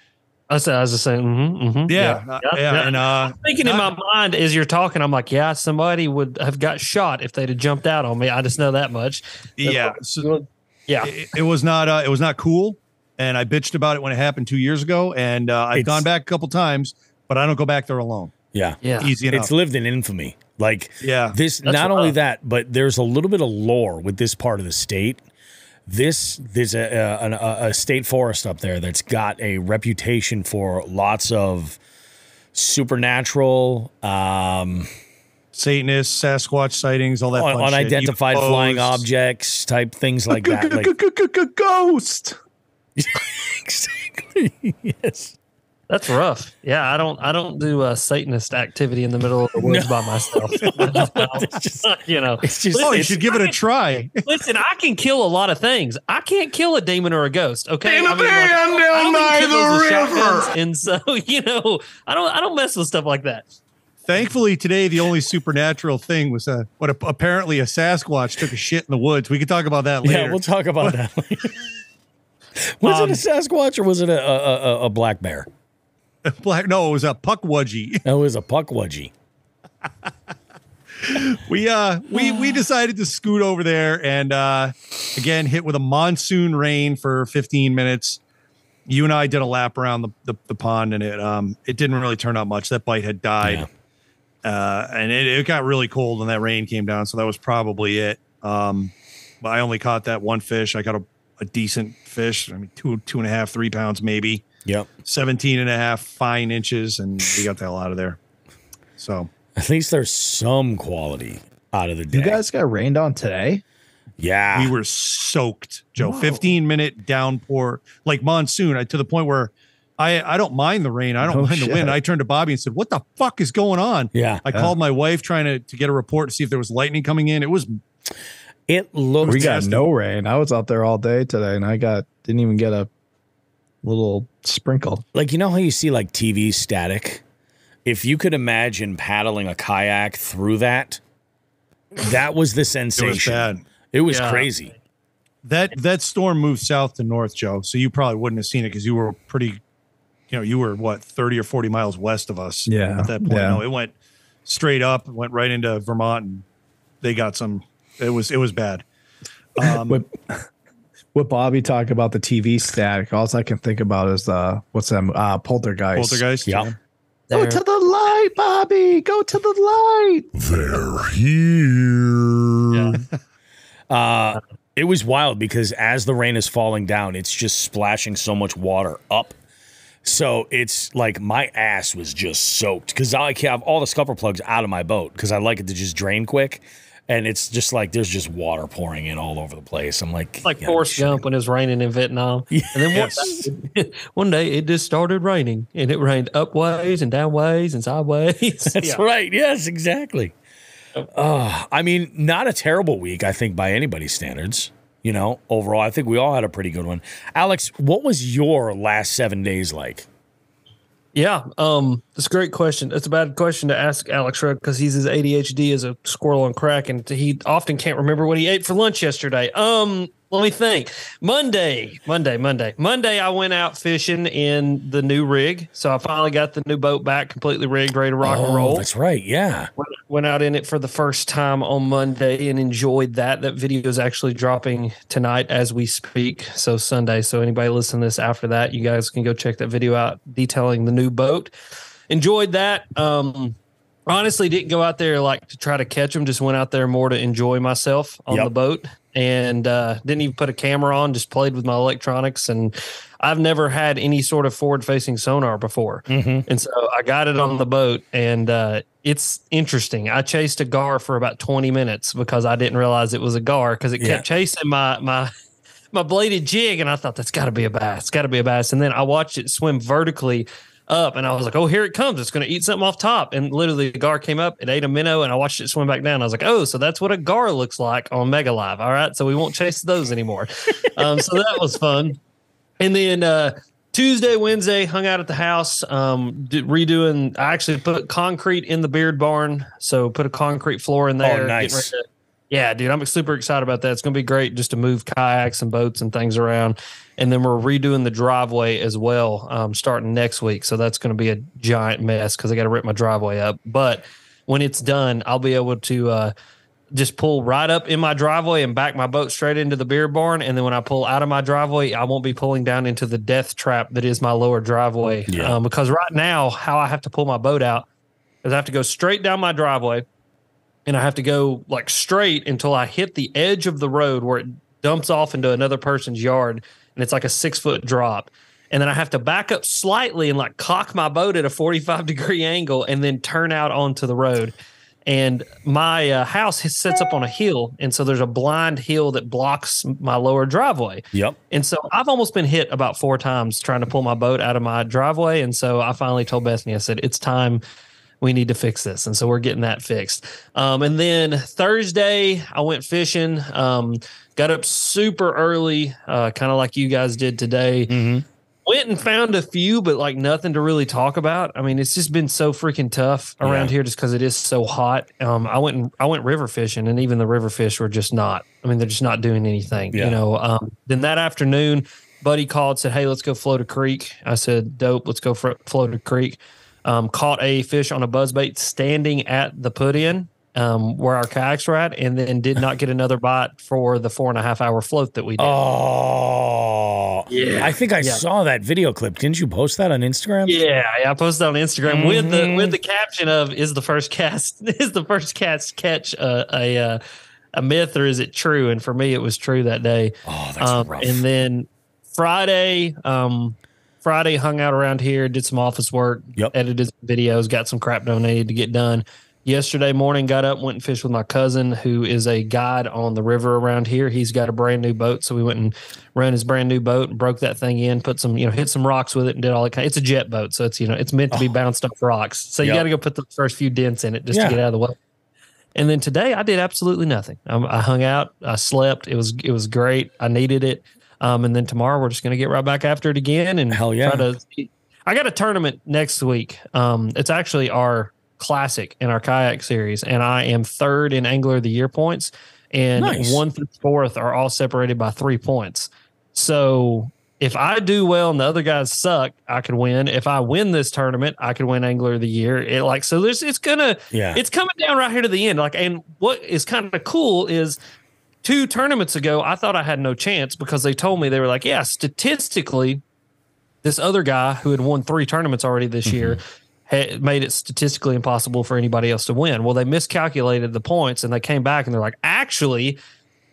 I was just saying, yeah. And I'm thinking in my mind as you're talking, I'm like, yeah, somebody would have got shot if they'd have jumped out on me. I just know that much. Yeah. So, yeah. It was not cool. And I bitched about it when it happened 2 years ago. And I've gone back a couple times, but I don't go back there alone. Yeah. Yeah. Easy enough. It's lived in infamy. This not only that, but there's a little bit of lore with this part of the state. There's a state forest up there that's got a reputation for lots of supernatural, Satanists, Sasquatch sightings, all that fun unidentified shit. flying objects type things like that. Ghost. Exactly. Yes. That's rough. Yeah, I don't do Satanist activity in the middle of the woods by myself. It's just, you should give it a try. Listen, I can kill a lot of things. I can't kill a demon or a ghost. Okay, Down by the river. And so I don't mess with stuff like that. Thankfully, today the only supernatural thing was apparently a Sasquatch took a shit in the woods. We can talk about that later. Yeah, we'll talk about that later. Was it a Sasquatch or was it a black bear? No, it was a puckwudgie. It was a puckwudgie. We decided to scoot over there and again hit with a monsoon rain for 15 minutes. You and I did a lap around the pond, and it didn't really turn out much. That bite had died, and it got really cold when that rain came down. So that was probably it. But I only caught that one fish. I got a decent fish. I mean, 2.5, 3 pounds maybe. Yep. 17.5 fine inches, and we got the hell out of there. So at least there's some quality out of the day. You guys got rained on today? Yeah. We were soaked, Joe. 15-minute downpour, like monsoon, to the point where I don't mind the rain. I don't mind the wind. I turned to Bobby and said, what the fuck is going on? Yeah. I called my wife trying to get a report to see if there was lightning coming in. It looked. We got no rain. I was out there all day today, and I didn't even get a little sprinkle. Like, how you see like TV static? If you could imagine paddling a kayak through that, That was the sensation. It was bad. It was crazy. That storm moved south to north, Joe. So you probably wouldn't have seen it because you were pretty, you were what, 30 or 40 miles west of us. Yeah. At that point. Yeah. No, it went straight up, went right into Vermont, and they got some. It was bad. What Bobby talked about the TV static, all I can think about is what's that? Poltergeist. Poltergeist. Yeah. Go to the light, Bobby. Go to the light. They're here. Yeah. It was wild because as the rain is falling down, it's just splashing so much water up. So it's like my ass was just soaked because I have all the scupper plugs out of my boat because I like it to just drain quick. And it's just like there's just water pouring in all over the place. I'm like, it's like Forrest Gump when it was raining in Vietnam. Yes. And then one day it just started raining, and it rained up ways and down ways and sideways. That's right. Yes, exactly. I mean, not a terrible week, I think, by anybody's standards. Overall, I think we all had a pretty good one. Alex, what was your last 7 days like? Yeah, that's a great question. It's a bad question to ask Alex Rudd because he's as ADHD as a squirrel on crack, and he often can't remember what he ate for lunch yesterday. Let me think. Monday, I went out fishing in the new rig, so I finally got the new boat back, completely rigged, ready to rock and roll. That's right, yeah. Went out in it for the first time on Monday and enjoyed that. That video is actually dropping tonight as we speak, so Sunday. So anybody listening to this after that, you guys can go check that video out detailing the new boat. Enjoyed that. Honestly, didn't go out there like to try to catch them. Just went out there more to enjoy myself on the boat, and didn't even put a camera on. Just played with my electronics, and I've never had any sort of forward-facing sonar before, and so I got it on the boat, and it's interesting. I chased a gar for about 20 minutes because I didn't realize it was a gar because it kept chasing my bladed jig, and I thought that's got to be a bass. It's got to be a bass, and then I watched it swim vertically up, and I was like, oh, here it comes. It's going to eat something off top. And literally the gar came up, it ate a minnow, and I watched it swim back down. I was like, oh, so that's what a gar looks like on Mega Live. All right, so we won't chase those anymore. So that was fun. And then Tuesday, Wednesday, hung out at the house, redoing. I actually put concrete in the beard barn, so put a concrete floor in there. Oh, nice. Yeah, dude, I'm super excited about that. It's going to be great just to move kayaks and boats and things around. And then we're redoing the driveway as well, starting next week. So that's going to be a giant mess because I got to rip my driveway up. But when it's done, I'll be able to just pull right up in my driveway and back my boat straight into the beer barn. And then when I pull out of my driveway, I won't be pulling down into the death trap that is my lower driveway. Yeah. Because right now, how I have to pull my boat out is I have to go straight down my driveway. And I have to go like straight until I hit the edge of the road where it dumps off into another person's yard. And it's like a 6-foot drop. And then I have to back up slightly and like cock my boat at a 45-degree angle and then turn out onto the road. And my house sits up on a hill. And so there's a blind hill that blocks my lower driveway. Yep. And so I've almost been hit about 4 times trying to pull my boat out of my driveway. And so I finally told Bethany, I said, it's time. We need to fix this. And so we're getting that fixed. And then Thursday, I went fishing, got up super early, kind of like you guys did today. Went and found a few, but like nothing to really talk about. I mean, it's just been so freaking tough around here just because it is so hot. I went river fishing, and even the river fish were just not. I mean, they're just not doing anything. Yeah. Then that afternoon, buddy called, said, hey, let's go float a creek. I said, dope, let's go float a creek. Caught a fish on a buzzbait standing at the put-in where our kayaks were at, and then did not get another bite for the 4.5-hour float that we did. Oh, yeah! I think I saw that video clip. Didn't you post that on Instagram? Yeah, I posted on Instagram with the caption of "Is the first cast catch a myth, or is it true?" And for me, it was true that day. Oh, that's rough. And then Friday hung out around here, did some office work, edited some videos, got some crap donated to get done. Yesterday morning, got up, went and fished with my cousin, who is a guide on the river around here. He's got a brand new boat, so we went and ran his brand new boat and broke that thing in, put some, hit some rocks with it, and did all that kind. It's a jet boat, so it's it's meant to be bounced off rocks. So you got to go put the first few dents in it just to get out of the way. And then today, I did absolutely nothing. I hung out, I slept. It was great. I needed it. And then tomorrow we're just going to get right back after it again and hell yeah. I got a tournament next week. It's actually our Classic in our kayak series, and I am third in Angler of the Year points, and 1 through 4th are all separated by 3 points. So if I do well and the other guys suck, I could win. If I win this tournament, I could win Angler of the Year. It's coming down right here to the end. And what is kind of cool is 2 tournaments ago, I thought I had no chance because they told me, they were like, yeah, statistically, this other guy who had won 3 tournaments already this year had made it statistically impossible for anybody else to win. Well, they miscalculated the points and they came back and they're like, actually,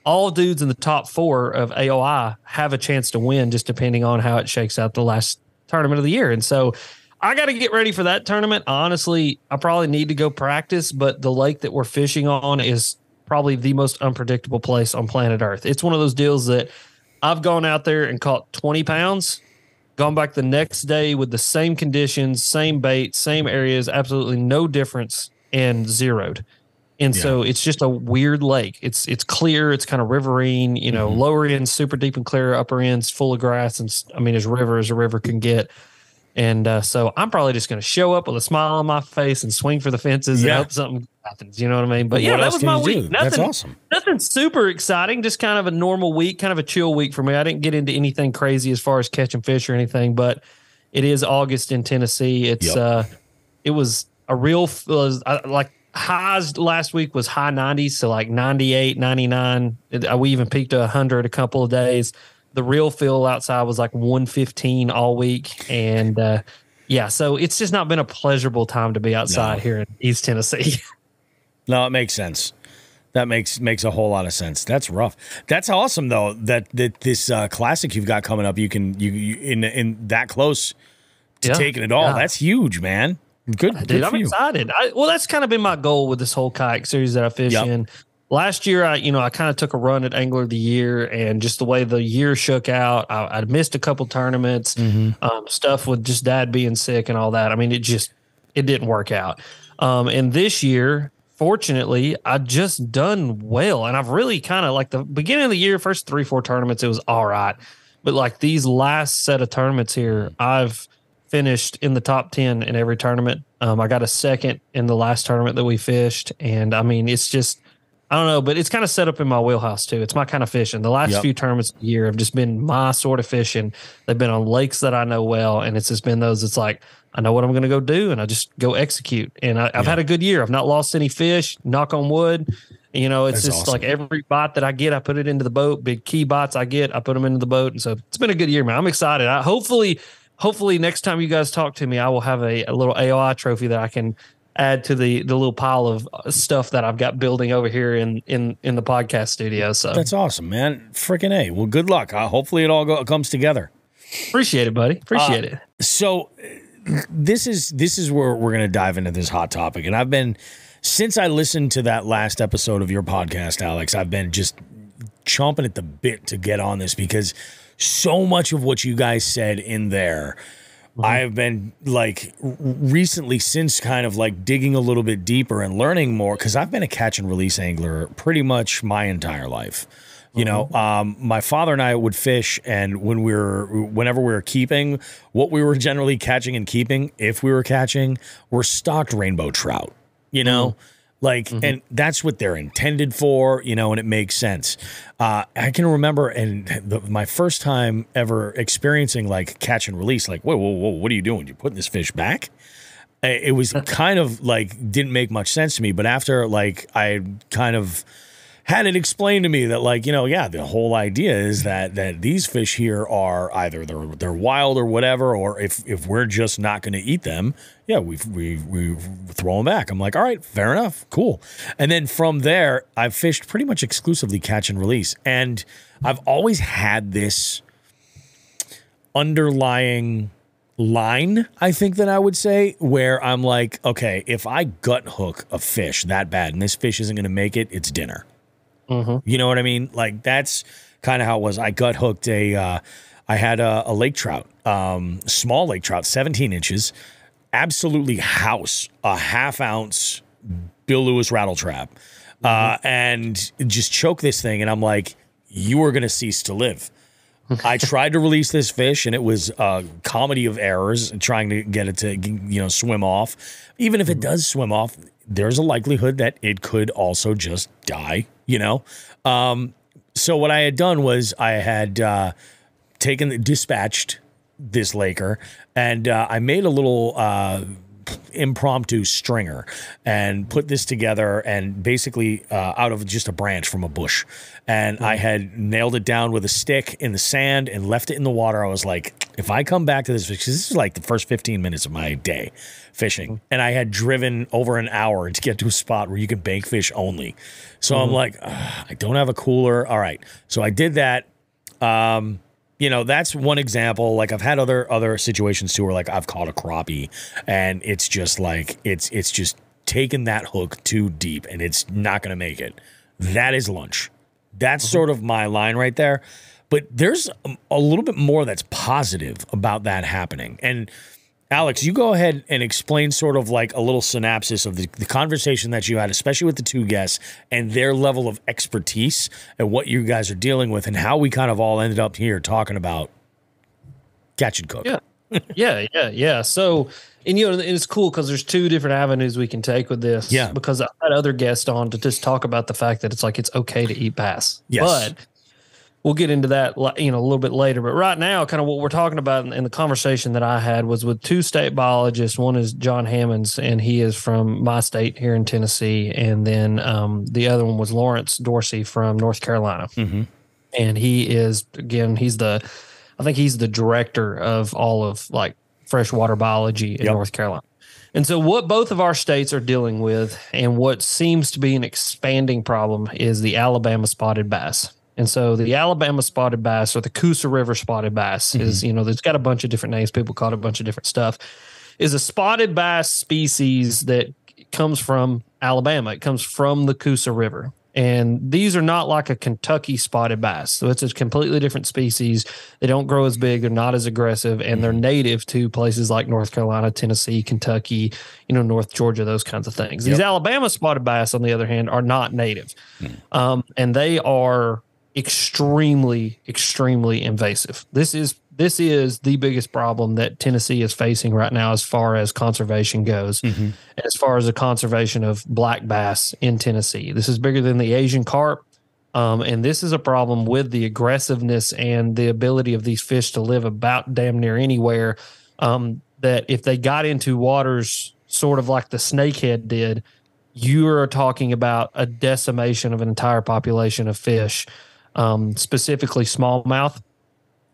all dudes in the top 4 of AOI have a chance to win, just depending on how it shakes out the last tournament of the year. And so I got to get ready for that tournament. Honestly, I probably need to go practice, but the lake that we're fishing on is probably the most unpredictable place on planet Earth. It's one of those deals that I've gone out there and caught 20 pounds, gone back the next day with the same conditions, same bait, same areas, absolutely no difference, and zeroed. And so it's just a weird lake. It's clear. It's kind of riverine, lower end, super deep and clear, upper end's full of grass. And as a river can get. And so I'm probably just going to show up with a smile on my face and swing for the fences and hope something happens. You know what I mean? But yeah, that was my week. That's awesome. Nothing super exciting. Just kind of a normal week, kind of a chill week for me. I didn't get into anything crazy as far as catching fish or anything, but it is August in Tennessee. It's it was a real highs last week was high 90s, so like 98, 99. We even peaked to 100 a couple of days. The real feel outside was like 115 all week. And so it's just not been a pleasurable time to be outside here in East Tennessee. No, it makes sense. That makes a whole lot of sense. That's rough. That's awesome though, that this classic you've got coming up, you in that close to taking it all. Yeah. That's huge, man. Good, dude. I'm excited. That's kind of been my goal with this whole kayak series that I fish in. Last year, I kind of took a run at Angler of the Year, and just the way the year shook out, I missed a couple tournaments, stuff with just Dad being sick and all that. I mean, it didn't work out. And this year, fortunately, I just done well, and I've really kind of like the beginning of the year, first 3-4 tournaments, it was all right, but like these last set of tournaments here, I've finished in the top 10 in every tournament. I got a second in the last tournament that we fished, and I mean, it's just. I don't know, but it's kind of set up in my wheelhouse too. It's my kind of fishing. The last few tournaments of the year have just been my sort of fishing. They've been on lakes that I know well, and it's just been those. It's like I know what I'm going to go do, and I just go execute. And I've had a good year. I've not lost any fish. Knock on wood. It's just awesome. Like every bite that I get, I put it into the boat. Big key bites I get, I put them into the boat, and so it's been a good year, man. I'm excited. Hopefully next time you guys talk to me, I will have a little AOI trophy that I can add to the little pile of stuff that I've got building over here in the podcast studio. So that's awesome, man. Freaking A. Well, good luck. Hopefully it all comes together. Appreciate it, buddy. Appreciate it. So this is where we're going to dive into this hot topic. And since I listened to that last episode of your podcast, Alex, I've been just chomping at the bit to get on this because so much of what you guys said in there, I have been like recently since kind of like digging a little bit deeper and learning more because I've been a catch and release angler pretty much my entire life. My father and I would fish, and whenever we were keeping, what we were generally catching and keeping, if we were catching, were stocked rainbow trout. And that's what they're intended for, and it makes sense. I can remember, my first time ever experiencing like catch and release, like, whoa, what are you doing? You're putting this fish back? It was kind of like, didn't make much sense to me. But after like, I kind of had it explained to me that like, the whole idea is that these fish here are either they're wild or whatever, or if we're just not going to eat them, we throw them back. I'm like, all right, fair enough, cool. And then from there, I've fished pretty much exclusively catch and release, and I've always had this underlying line, I think that I would say, where I'm like, okay, if I gut hook a fish that bad and this fish isn't going to make it, it's dinner. You know what I mean? Like that's kind of how it was. I gut hooked I had a lake trout, small lake trout, 17 inches, absolutely house, a half-ounce Bill Lewis rattle trap, and just choke this thing. And I'm like, you are going to cease to live. I tried to release this fish, and it was a comedy of errors trying to get it to, swim off. Even if it does swim off, there's a likelihood that it could also just die, So what I had done was I had dispatched this laker, and I made a little impromptu stringer and put this together, and basically out of just a branch from a bush. And I had nailed it down with a stick in the sand and left it in the water. I was like, if I come back to this fish, 'cause this is like the first 15 minutes of my day fishing, and I had driven over an hour to get to a spot where you can bank fish only. So I'm like, I don't have a cooler. All right. So I did that. That's one example. Like, I've had other situations too, where like I've caught a crappie, and it's just like it's just taken that hook too deep, and it's not going to make it. That is lunch. That's sort of my line right there. But there's a little bit more that's positive about that happening. And Alex, you go ahead and explain sort of like a little synopsis of the conversation that you had, especially with the two guests and their level of expertise and what you guys are dealing with, and how we kind of all ended up here talking about catch and cook. Yeah. So, and it's cool because there's two different avenues we can take with this. Yeah. Because I had other guests on to just talk about the fact that it's okay to eat bass. Yes. But we'll get into that, a little bit later. But right now, kind of what we're talking about in the conversation that I had was with two state biologists. One is John Hammonds, and he is from my state here in Tennessee. And then the other one was Lawrence Dorsey from North Carolina. Mm-hmm. And he is, again, I think he's the director of all of like freshwater biology in North Carolina. And so what both of our states are dealing with, and what seems to be an expanding problem, is the Alabama spotted bass. And so the Alabama spotted bass, or the Coosa River spotted bass, is, there's got a bunch of different names. People call it a bunch of different stuff. Is a spotted bass species that comes from Alabama. It comes from the Coosa River. And these are not like a Kentucky spotted bass. So it's a completely different species. They don't grow as big. They're not as aggressive. And they're native to places like North Carolina, Tennessee, Kentucky, North Georgia, those kinds of things. These Alabama spotted bass, on the other hand, are not native. And they are extremely, extremely invasive. This is the biggest problem that Tennessee is facing right now as far as conservation goes, and as far as the conservation of black bass in Tennessee. This is bigger than the Asian carp, and this is a problem with the aggressiveness and the ability of these fish to live about damn near anywhere, that if they got into waters sort of like the snakehead did, you are talking about a decimation of an entire population of fish, specifically smallmouth,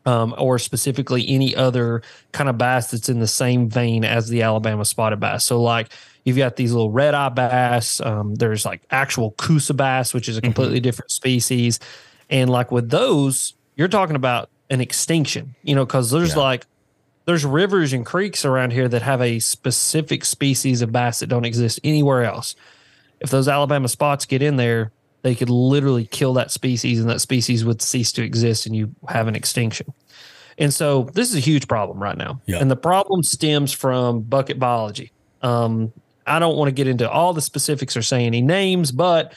or specifically any other kind of bass that's in the same vein as the Alabama spotted bass. So like you've got these little red-eye bass. There's like actual Coosa bass, which is a completely different species. And like with those, you're talking about an extinction, because there's rivers and creeks around here that have a specific species of bass that don't exist anywhere else. If those Alabama spots get in there, they could literally kill that species, and that species would cease to exist, and you have an extinction. And so this is a huge problem right now. Yep. And the problem stems from bucket biology. I don't want to get into all the specifics or say any names, but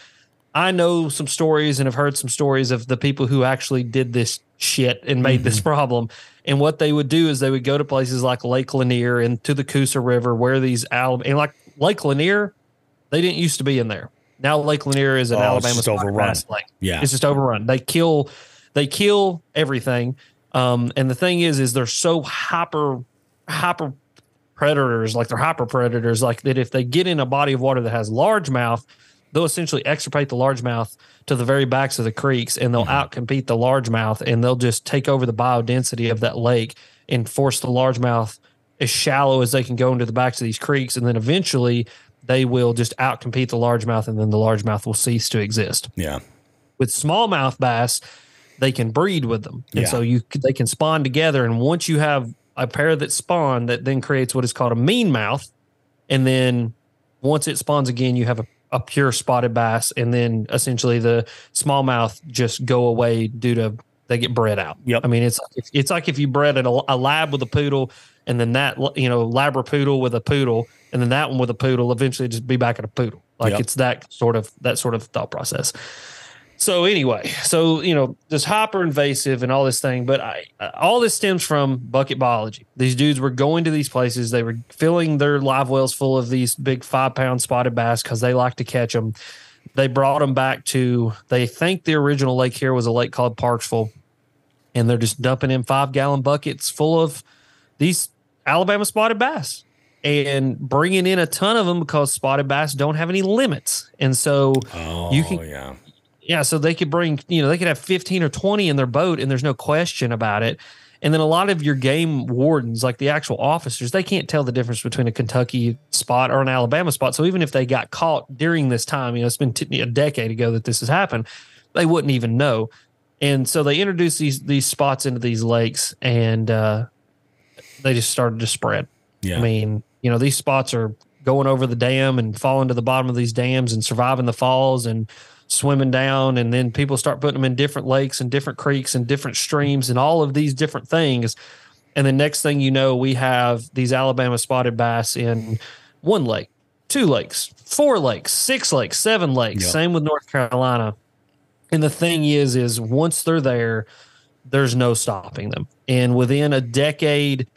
I know some stories and have heard some stories of the people who actually did this shit and made this problem. And what they would do is they would go to places like Lake Lanier and to the Coosa River, where these and like Lake Lanier, they didn't used to be in there. Now Lake Lanier is an Alabama overrun lake. Yeah, it's just overrun. They kill everything. And the thing is they're so hyper predators, like they're hyper predators, like that if they get in a body of water that has largemouth, they'll essentially extirpate the largemouth to the very backs of the creeks, and they'll outcompete the largemouth, and they'll just take over the biodensity of that lake and force the largemouth as shallow as they can go into the backs of these creeks, and then eventually they will just outcompete the largemouth, and then the largemouth will cease to exist. Yeah. With smallmouth bass, they can breed with them. And so they can spawn together. And once you have a pair that spawn, that then creates what is called a mean mouth. And then once it spawns again, you have a pure spotted bass. And then essentially the smallmouth just go away due to they get bred out. Yep. I mean, it's like if you bred a lab with a poodle, and then that, labrapoodle with a poodle, and then that one with a poodle, eventually just be back at a poodle. Like it's that sort of thought process. So anyway, this hyper invasive and all this thing, but all this stems from bucket biology. These dudes were going to these places. They were filling their live wells full of these big 5-pound spotted bass because they like to catch them. They brought them back to, they think the original lake here was a lake called Parksville, and they're just dumping in 5-gallon buckets full of these Alabama spotted bass and bringing in a ton of them because spotted bass don't have any limits. And so so they could bring, they could have 15 or 20 in their boat and there's no question about it. And then a lot of your game wardens, like the actual officers, they can't tell the difference between a Kentucky spot or an Alabama spot. So even if they got caught during this time, it's been a decade ago that this has happened, they wouldn't even know. And so they introduced these spots into these lakes, and they just started to spread. Yeah. I mean, these spots are going over the dam and falling to the bottom of these dams and surviving the falls and swimming down, and then people start putting them in different lakes and different creeks and different streams and all of these different things. And the next thing you know, we have these Alabama spotted bass in 1 lake, 2 lakes, 4 lakes, 6 lakes, 7 lakes. Yep. Same with North Carolina. And the thing is once they're there, there's no stopping them. And within a decade,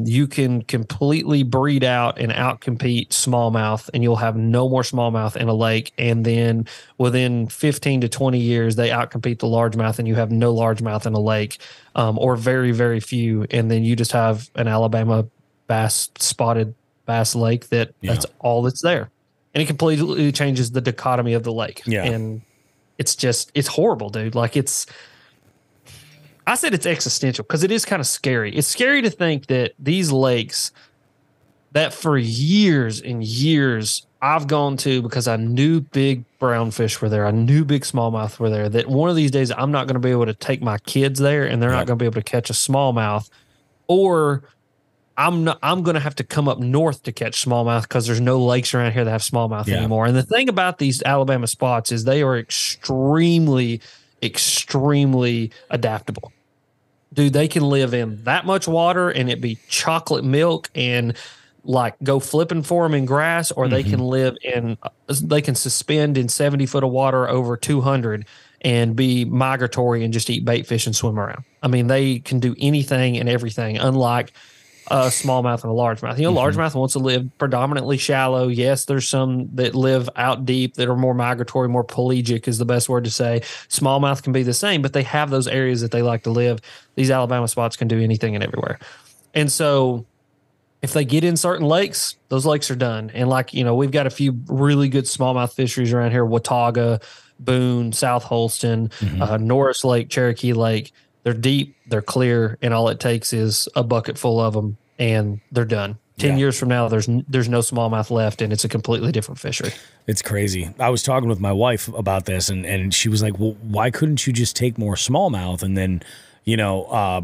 you can completely breed out and outcompete smallmouth, and you'll have no more smallmouth in a lake. And then within 15 to 20 years, they outcompete the largemouth, and you have no largemouth in a lake, or very, very few. And then you just have an Alabama spotted bass lake that's all that's there. And it completely changes the dichotomy of the lake. Yeah. And it's horrible, dude. Like I said it's existential because it is kind of scary. It's scary to think that these lakes that for years and years I've gone to because I knew big brown fish were there. I knew big smallmouth were there, that one of these days I'm not going to be able to take my kids there and they're not going to be able to catch a smallmouth, or I'm going to have to come up north to catch smallmouth because there's no lakes around here that have smallmouth anymore. And the thing about these Alabama spots is they are extremely adaptable. Dude, they can live in that much water and it be chocolate milk and like go flipping for them in grass, or they can live they can suspend in 70 foot of water over 200 and be migratory and just eat bait fish and swim around. I mean, they can do anything and everything, unlike a smallmouth and a largemouth. Largemouth wants to live predominantly shallow. Yes, there's some that live out deep that are more migratory, more pelagic is the best word to say. Smallmouth can be the same, but they have those areas that they like to live. These Alabama spots can do anything and everywhere. And so if they get in certain lakes, those lakes are done. And we've got a few really good smallmouth fisheries around here, Watauga, Boone, South Holston, Norris Lake, Cherokee Lake. They're deep, they're clear, and all it takes is a bucket full of them, and they're done. 10 years from now, there's no smallmouth left, and it's a completely different fishery. It's crazy. I was talking with my wife about this, and she was like, well, why couldn't you just take more smallmouth and then,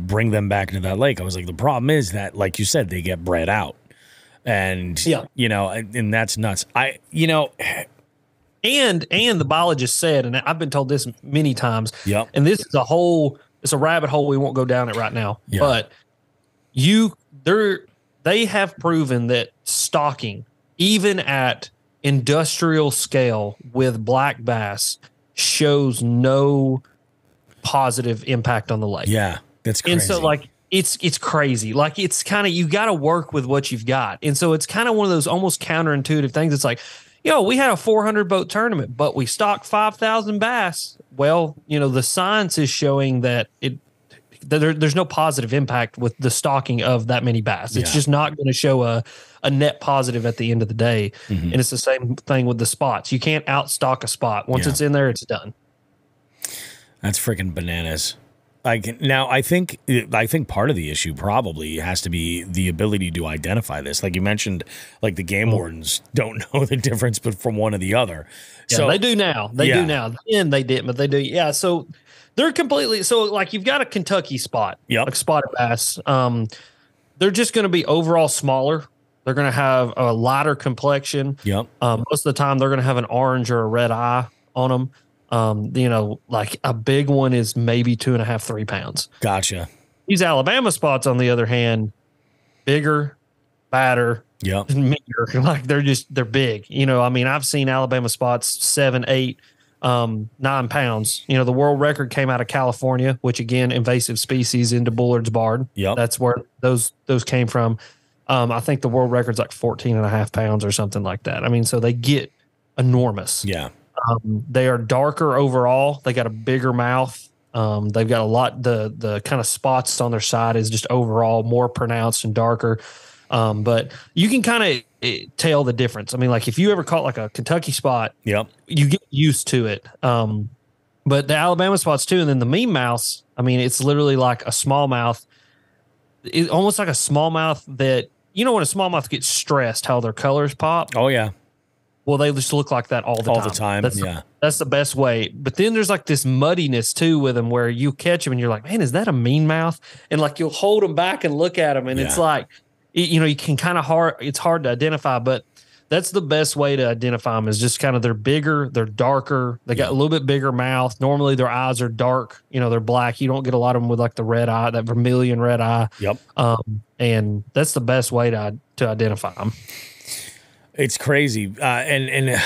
bring them back into that lake? I was like, the problem is that, like you said, they get bred out. And, and that's nuts. And the biologist said, and I've been told this many times, and this is it's a rabbit hole we won't go down it right now. Yeah. But they have proven that stocking, even at industrial scale with black bass, shows no positive impact on the lake. Yeah, that's crazy. And so it's crazy. Like it's kind of, you got to work with what you've got. And so it's kind of one of those almost counterintuitive things. It's like, we had a 400 boat tournament, but we stocked 5,000 bass. Well, the science is showing that there's no positive impact with the stocking of that many bass. It's just not going to show a net positive at the end of the day. And it's the same thing with the spots. You can't outstock a spot. Once it's in there, it's done. That's freaking bananas. I think part of the issue probably has to be the ability to identify this. Like you mentioned, like the game wardens don't know the difference from one to the other. Yeah, so they do now. They do now. Then they didn't, but they do. Yeah. So they're completely. So like you've got a Kentucky spot, like spotted bass. They're just going to be overall smaller. They're going to have a lighter complexion. Most of the time they're going to have an orange or a red eye on them. Like a big one is maybe 2.5, 3 pounds. Gotcha. These Alabama spots, on the other hand, bigger, fatter, meatier. Like they're big. I've seen Alabama spots 7, 8, 9 pounds. You know, the world record came out of California, which again, invasive species into Bullard's Barred. Yep. That's where those came from. I think the world record's like 14.5 pounds or something like that. I mean, so they get enormous. Yeah. They are darker overall. They got a bigger mouth. They've got a lot, the kind of spots on their side is just overall more pronounced and darker. But you can kind of tell the difference. I mean, like if you ever caught like a Kentucky spot, yep, you get used to it. But the Alabama spots too. And then the mean mouse, I mean, it's literally like a smallmouth. It's almost like a smallmouth that, you know, when a smallmouth gets stressed, how their colors pop. Oh yeah. Well, they just look like that all the time. That's the best way. But then there's like this muddiness too with them where you catch them and you're like, man, is that a mean mouth? And like you'll hold them back and look at them and it's like, you know, you can kind of it's hard to identify, but that's the best way to identify them is just kind of they're bigger, they're darker, they got a little bit bigger mouth. Normally their eyes are dark, you know, they're black. You don't get a lot of them with like the red eye, that vermilion red eye. Yep. And that's the best way to identify them. It's crazy. And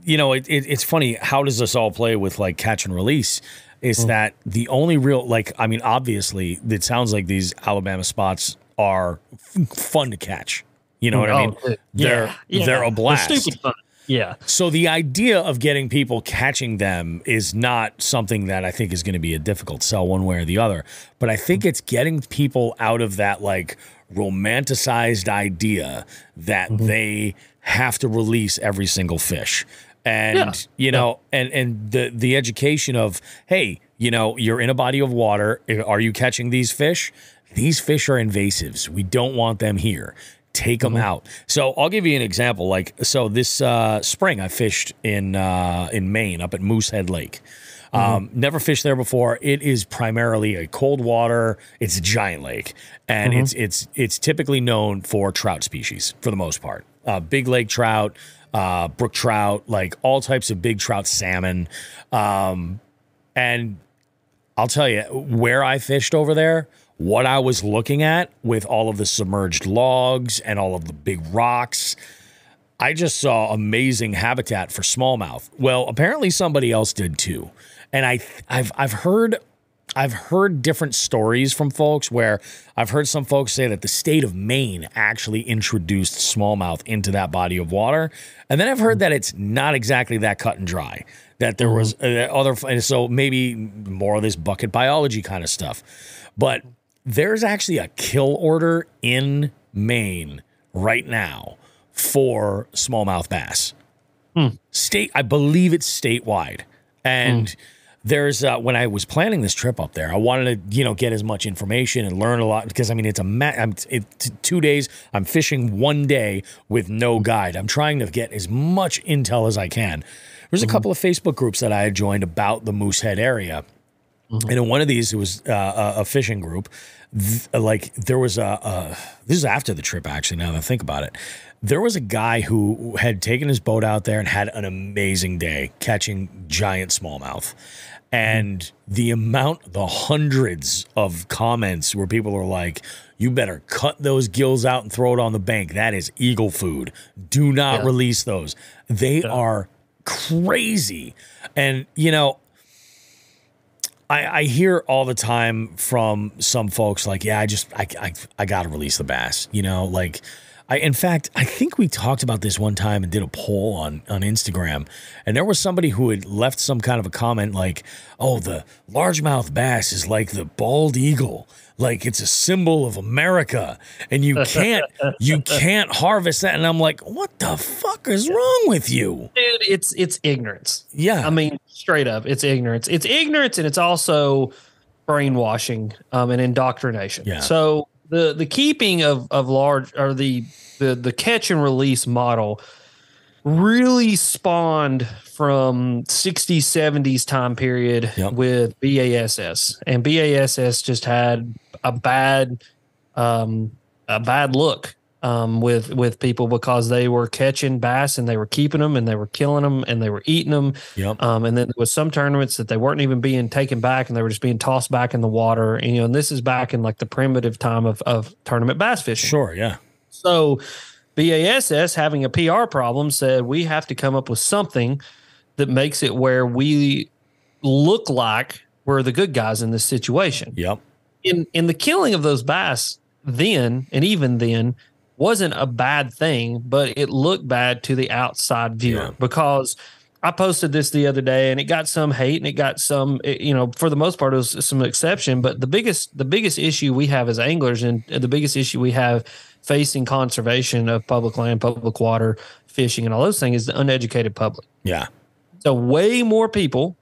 you know, it's funny. How does this all play with like catch and release? Is that the only real, like, I mean, obviously it sounds like these Alabama spots are fun to catch. You know what I mean? They're a blast. They're stupid fun. Yeah. So the idea of getting people catching them is not something that I think is going to be a difficult sell one way or the other. But I think it's getting people out of that like romanticized idea that they have to release every single fish. And, you know, and the education of, hey, you know, you're in a body of water. Are you catching these fish? These fish are invasives. We don't want them here. Take them out. So I'll give you an example. Like, so this spring I fished in Maine up at Moosehead Lake. Never fished there before. It is primarily a cold water. It's a giant lake, and it's typically known for trout species for the most part. Big lake trout, brook trout, like all types of big trout, salmon. And I'll tell you, where I fished over there, what I was looking at with all of the submerged logs and all of the big rocks, I just saw amazing habitat for smallmouth. Well, apparently somebody else did too. And I've heard different stories from folks where I've heard some folks say that the state of Maine actually introduced smallmouth into that body of water. And then I've heard that it's not exactly that cut and dry, that there was so maybe more of this bucket biology kind of stuff. But there's actually a kill order in Maine right now for smallmouth bass. I believe it's statewide. And there's when I was planning this trip up there, I wanted to, you know, get as much information and learn a lot because I mean it's 2 days. I'm fishing 1 day with no guide. I'm trying to get as much intel as I can. There's a couple of Facebook groups that I had joined about the Moosehead area. And in one of these, it was a fishing group. Like there was this is after the trip, actually, now that I think about it. There was a guy who had taken his boat out there and had an amazing day catching giant smallmouth. And the hundreds of comments where people are like, you better cut those gills out and throw it on the bank. That is eagle food. Do not release those. They are crazy. And, you know, I hear all the time from some folks like, yeah, I got to release the bass, you know, like in fact, I think we talked about this one time and did a poll on Instagram, and there was somebody who had left some kind of a comment like, oh, the largemouth bass is like the bald eagle. Like it's a symbol of America and you can't harvest that. And I'm like, what the fuck is wrong with you? Dude, it's ignorance. Yeah. I mean, straight up, it's ignorance. It's ignorance and it's also brainwashing and indoctrination. Yeah. So the keeping of large or the catch and release model really spawned from 60s, 70s time period with BASS. And BASS just had a bad look with people because they were catching bass and they were keeping them and they were killing them and they were eating them. And then there was some tournaments that they weren't even being taken back and they were just being tossed back in the water. And, you know, and this is back in like the primitive time of tournament bass fishing. Sure. Yeah. So BASS, having a PR problem, said we have to come up with something that makes it where we look like we're the good guys in this situation. Yep. In the killing of those bass then, and even then, wasn't a bad thing, but it looked bad to the outside viewer because I posted this the other day and it got some hate and it got some, for the most part, it was some exception. But the biggest issue we have as anglers and the biggest issue we have facing conservation of public land, public water, fishing, and all those things is the uneducated public. Yeah. So way more people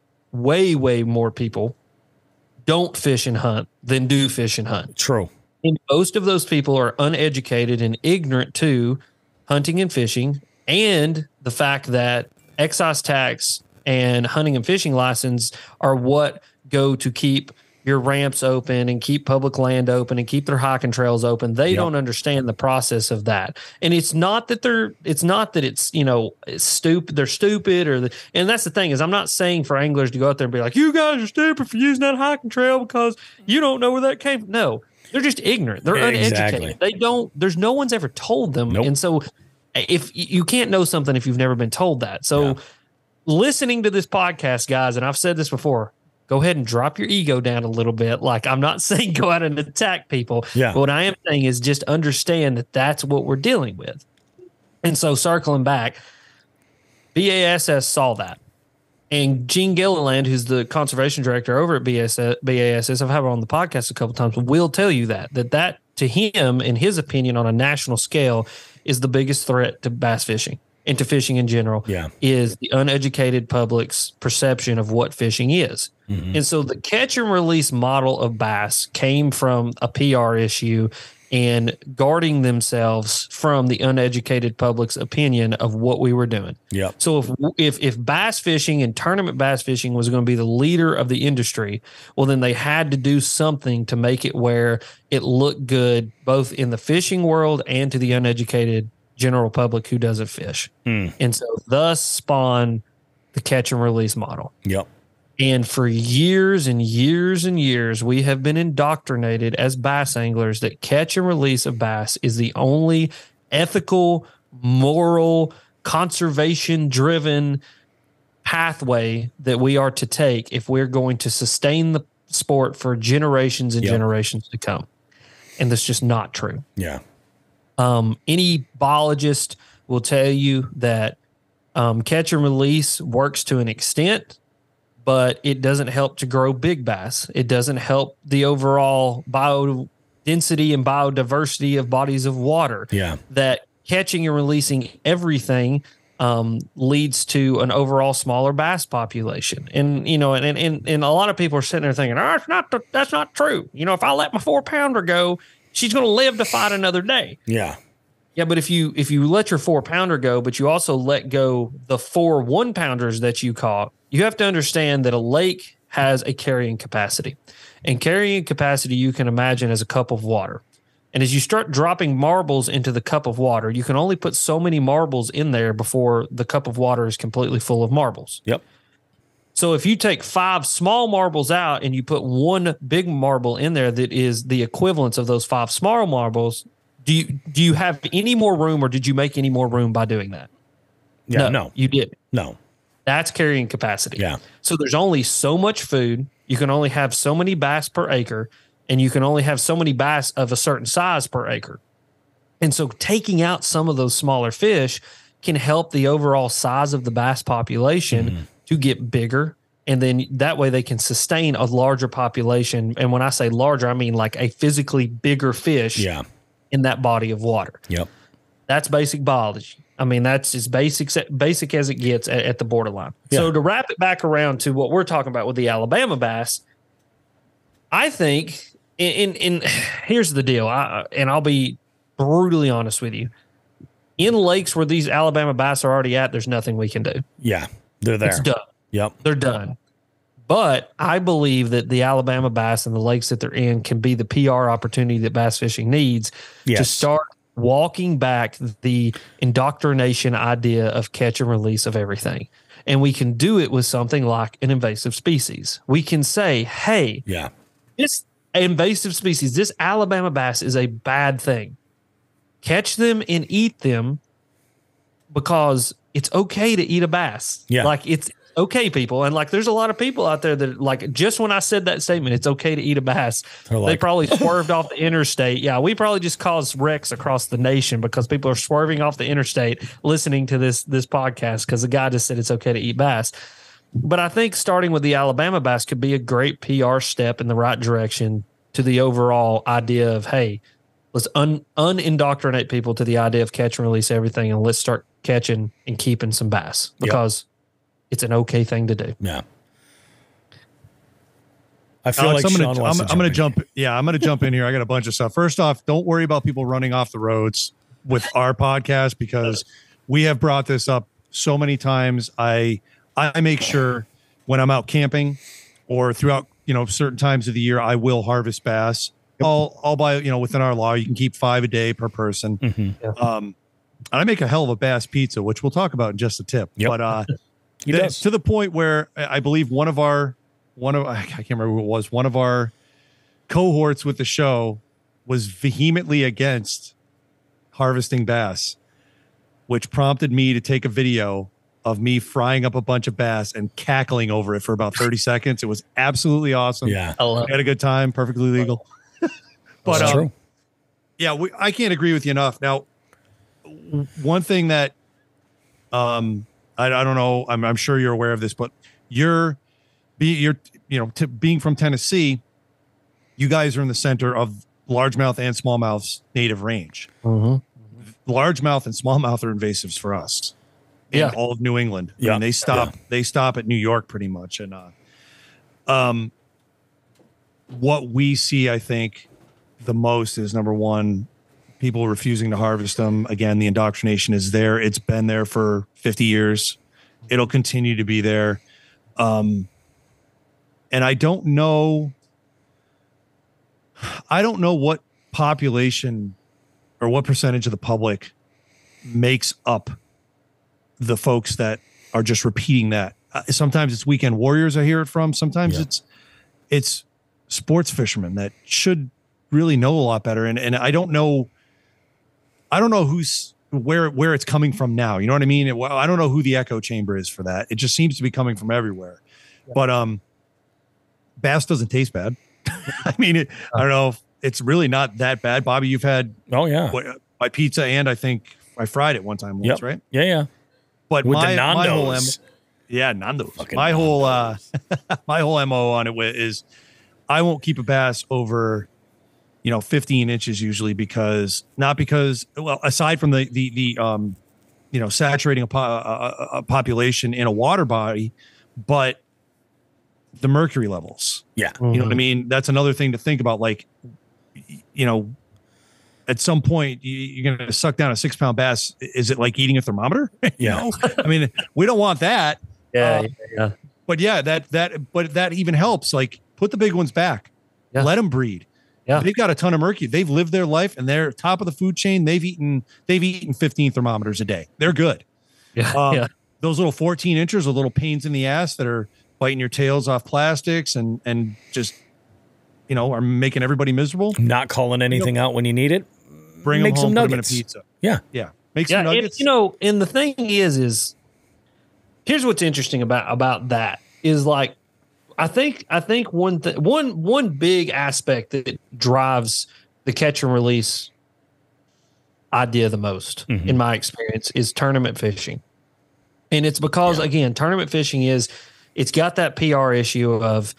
don't fish and hunt than do fish and hunt. True. And most of those people are uneducated and ignorant to hunting and fishing and the fact that excise tax and hunting and fishing license are what go to keep your ramps open and keep public land open and keep their hiking trails open. They don't understand the process of that. And it's not that it's stupid. They're stupid and that's the thing is I'm not saying for anglers to go out there and be like, you guys are stupid for using that hiking trail because you don't know where that came from. No, they're just ignorant. They're uneducated. There's no one's ever told them. Nope. And so if you can't know something if you've never been told that. So listening to this podcast, guys, and I've said this before, go ahead and drop your ego down a little bit. Like, I'm not saying go out and attack people. Yeah. But what I am saying is just understand that that's what we're dealing with. And so circling back, BASS saw that. And Gene Gilliland, who's the conservation director over at BASS, I've had her on the podcast a couple times, will tell you that to him, in his opinion, on a national scale, is the biggest threat to bass fishing and to fishing in general, is the uneducated public's perception of what fishing is. Mm-hmm. And so the catch and release model of bass came from a PR issue and guarding themselves from the uneducated public's opinion of what we were doing. Yeah. So if bass fishing and tournament bass fishing was going to be the leader of the industry, well, then they had to do something to make it where it looked good, both in the fishing world and to the uneducated general public who doesn't fish. And so thus spawned the catch and release model. Yep. And for years and years and years, we have been indoctrinated as bass anglers that catch and release of bass is the only ethical, moral, conservation-driven pathway that we are to take if we're going to sustain the sport for generations and generations to come. And that's just not true. Yeah. Any biologist will tell you that catch and release works to an extent, but it doesn't help to grow big bass. It doesn't help the overall biodensity and biodiversity of bodies of water. Yeah. That catching and releasing everything leads to an overall smaller bass population. And, and a lot of people are sitting there thinking, that's not true. If I let my 4-pounder go, she's going to live to fight another day. Yeah. Yeah, but if you let your 4-pounder go, but you also let go the 4 1-pounders that you caught, you have to understand that a lake has a carrying capacity. And carrying capacity you can imagine as a cup of water. And as you start dropping marbles into the cup of water, you can only put so many marbles in there before the cup of water is completely full of marbles. Yep. So if you take 5 small marbles out and you put 1 big marble in there that is the equivalence of those 5 small marbles, do you have any more room, or did you make any more room by doing that? Yeah, no. You didn't. No. That's carrying capacity. Yeah. So there's only so much food. You can only have so many bass per acre, and you can only have so many bass of a certain size per acre. And so taking out some of those smaller fish can help the overall size of the bass population to get bigger. And then that way they can sustain a larger population. And when I say larger, I mean like a physically bigger fish in that body of water. Yep. That's basic biology. I mean, that's as basic as it gets at the borderline. Yeah. So to wrap it back around to what we're talking about with the Alabama bass, I think, and here's the deal, I'll be brutally honest with you. In lakes where these Alabama bass are already at, there's nothing we can do. Yeah, they're there. It's done. Yep. They're done. But I believe that the Alabama bass and the lakes that they're in can be the PR opportunity that bass fishing needs to start walking back the indoctrination idea of catch and release of everything. And we can do it with something like an invasive species. We can say, hey, this invasive species, this Alabama bass is a bad thing. Catch them and eat them because it's okay to eat a bass. Yeah. Like it's okay, people. And like, there's a lot of people out there that like, just when I said that statement, it's okay to eat a bass, they probably swerved off the interstate. Yeah. We probably just caused wrecks across the nation because people are swerving off the interstate listening to this podcast because the guy just said it's okay to eat bass. But I think starting with the Alabama bass could be a great PR step in the right direction to the overall idea of, hey, let's unindoctrinate people to the idea of catch and release everything, and let's start catching and keeping some bass because it's an okay thing to do. Yeah. I feel Alex, like I'm going to jump. Yeah, I'm going to jump in here. I got a bunch of stuff. First off, don't worry about people running off the roads with our podcast because we have brought this up so many times. I make sure when I'm out camping or throughout, certain times of the year, I will harvest bass. I'll buy, within our law, you can keep 5 a day per person. And I make a hell of a bass pizza, which we'll talk about in just a tip. But to the point where I believe one of I can't remember who it was, one of our cohorts with the show was vehemently against harvesting bass, which prompted me to take a video of me frying up a bunch of bass and cackling over it for about 30 seconds. It was absolutely awesome. Yeah. We had a good time, perfectly legal. But true. Yeah, I can't agree with you enough. Now, one thing that I don't know, I'm sure you're aware of this, but being from Tennessee, you guys are in the center of largemouth and smallmouth's native range. Largemouth and smallmouth are invasives for us. In all of New England. Yeah. And they stop at New York pretty much. And what we see, I think, the most is, number one, people refusing to harvest them. Again, the indoctrination is there. It's been there for 50 years. It'll continue to be there. And I don't know what population or what percentage of the public makes up the folks that are just repeating that. Sometimes it's weekend warriors I hear it from. Sometimes it's sports fishermen that should really know a lot better. And I don't know who's where it's coming from now. You know what I mean? I don't know who the echo chamber is for that. It just seems to be coming from everywhere. Yeah. But bass doesn't taste bad. I mean, I don't know. It's really not that bad. Bobby, you've had my pizza, and I think I fried it one time once, right? Yeah. But with my whole Nando's. Nando's. My whole my whole MO on it is I won't keep a bass over 15 inches usually because aside from the saturating a population in a water body, but the mercury levels. Yeah. You know what I mean? That's another thing to think about. Like, at some point you're going to suck down a 6-pound bass. Is it like eating a thermometer? I mean, we don't want that. Yeah. But that even helps. Like, put the big ones back, let them breed. Yeah. They've got a ton of mercury. They've lived their life and they're top of the food chain. They've eaten 15 thermometers a day. They're good. Yeah. Those little 14 inchers are little pains in the ass that are biting your tails off plastics and just, are making everybody miserable. Not calling anything out when you need it. Bring them home, put them in a pizza. Yeah. Make some nuggets. And the thing is here's what's interesting about that is, like, I think one big aspect that drives the catch and release idea the most, in my experience, is tournament fishing. And it's because, again, tournament fishing it's got that PR issue of,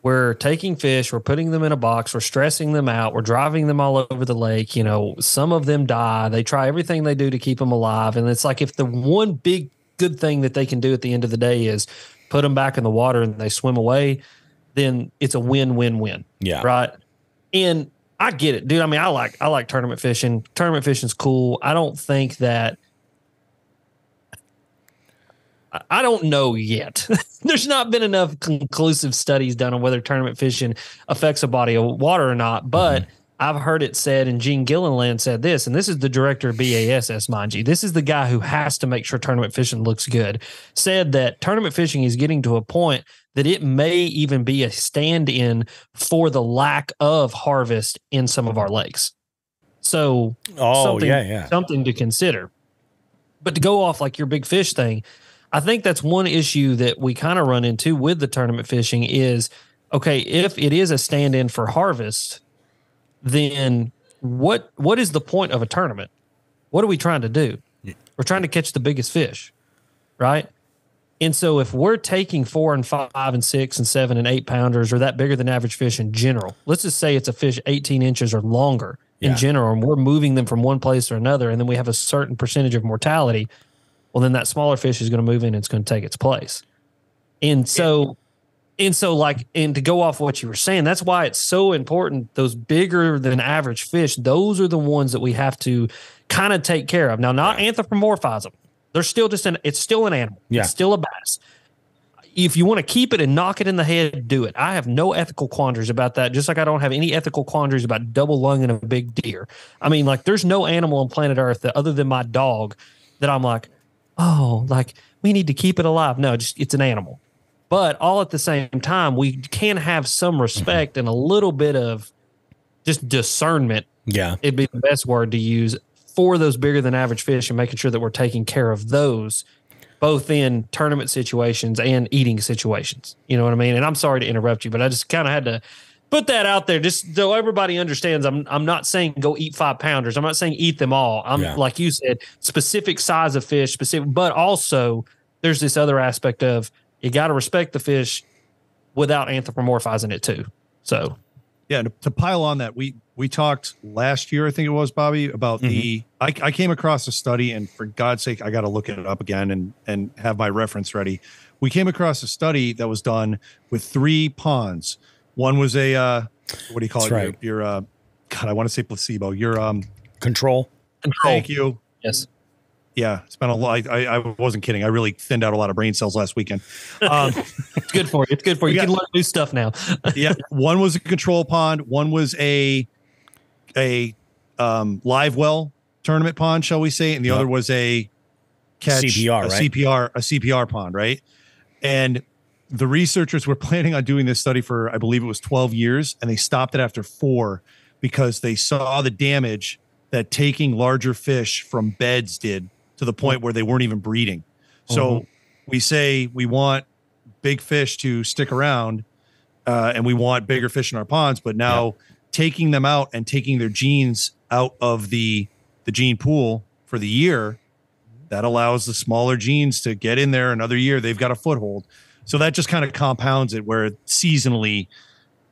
we're taking fish, we're putting them in a box, we're stressing them out, we're driving them all over the lake. Some of them die. They try everything they do to keep them alive. And it's like, if the one big good thing that they can do at the end of the day is put them back in the water and they swim away, then it's a win-win-win. Yeah. Right. And I get it, dude. I mean, I like tournament fishing. Tournament fishing's cool. I don't think that, I don't know yet. There's not been enough conclusive studies done on whether tournament fishing affects a body of water or not, but I've heard it said, and Gene Gilliland said this, and this is the director of BASS, mind you. This is the guy who has to make sure tournament fishing looks good. Said that tournament fishing is getting to a point that it may even be a stand-in for the lack of harvest in some of our lakes. So something to consider. But to go off like your big fish thing, I think that's one issue that we kind of run into with the tournament fishing is, okay, if it is a stand-in for harvest, then what is the point of a tournament? What are we trying to do? We're trying to catch the biggest fish, right? And so if we're taking 4 and 5 and 6 and 7 and 8 pounders or that bigger than average fish in general, let's just say it's a fish 18 inches or longer in general, and we're moving them from one place or another, and then we have a certain percentage of mortality, well, then that smaller fish is going to move in and it's going to take its place. And so to go off what you were saying, that's why it's so important. Those bigger than average fish, those are the ones that we have to kind of take care of. Now, not anthropomorphize them. They're still it's still an animal. Yeah. It's still a bass. If you want to keep it and knock it in the head, do it. I have no ethical quandaries about that, just like I don't have any ethical quandaries about double lunging a big deer. I mean, like, there's no animal on planet Earth that, other than my dog, that I'm like, oh, like, we need to keep it alive. No, just it's an animal. But all at the same time, we can have some respect and a little bit of just discernment. Yeah. It'd be the best word to use for those bigger than average fish and making sure that we're taking care of those, both in tournament situations and eating situations. You know what I mean? And I'm sorry to interrupt you, but I just kind of had to put that out there just so everybody understands. I'm not saying go eat 5 pounders. I'm not saying eat them all. Like you said, specific size of fish, specific, but also there's this other aspect of you got to respect the fish without anthropomorphizing it too. So, yeah, to pile on that, we talked last year, I think it was, Bobby, about I came across a study, and for God's sake, I got to look it up again and have my reference ready. We came across a study that was done with 3 ponds. One was a what do you call it? Right. Your God, I want to say placebo. Your control. Thank you. Yes. Yeah, it's been a lot. I wasn't kidding. I really thinned out a lot of brain cells last weweekend. It's good for you. It's good for you. You can learn new stuff now. Yeah, one was a control pond. One was a live well tournament pond, shall we say, and the other was a catch CPR, right? A CPR pond, right? And the researchers were planning on doing this study for, I believe it was 12 years, and they stopped it after 4 because they saw the damage that taking larger fish from beds did, to the point where they weren't even breeding. So we say we want big fish to stick around and we want bigger fish in our ponds, but now taking them out and taking their genes out of the gene pool for the year, that allows the smaller genes to get in there another year. They've got a foothold. So that just kind of compounds it, where seasonally,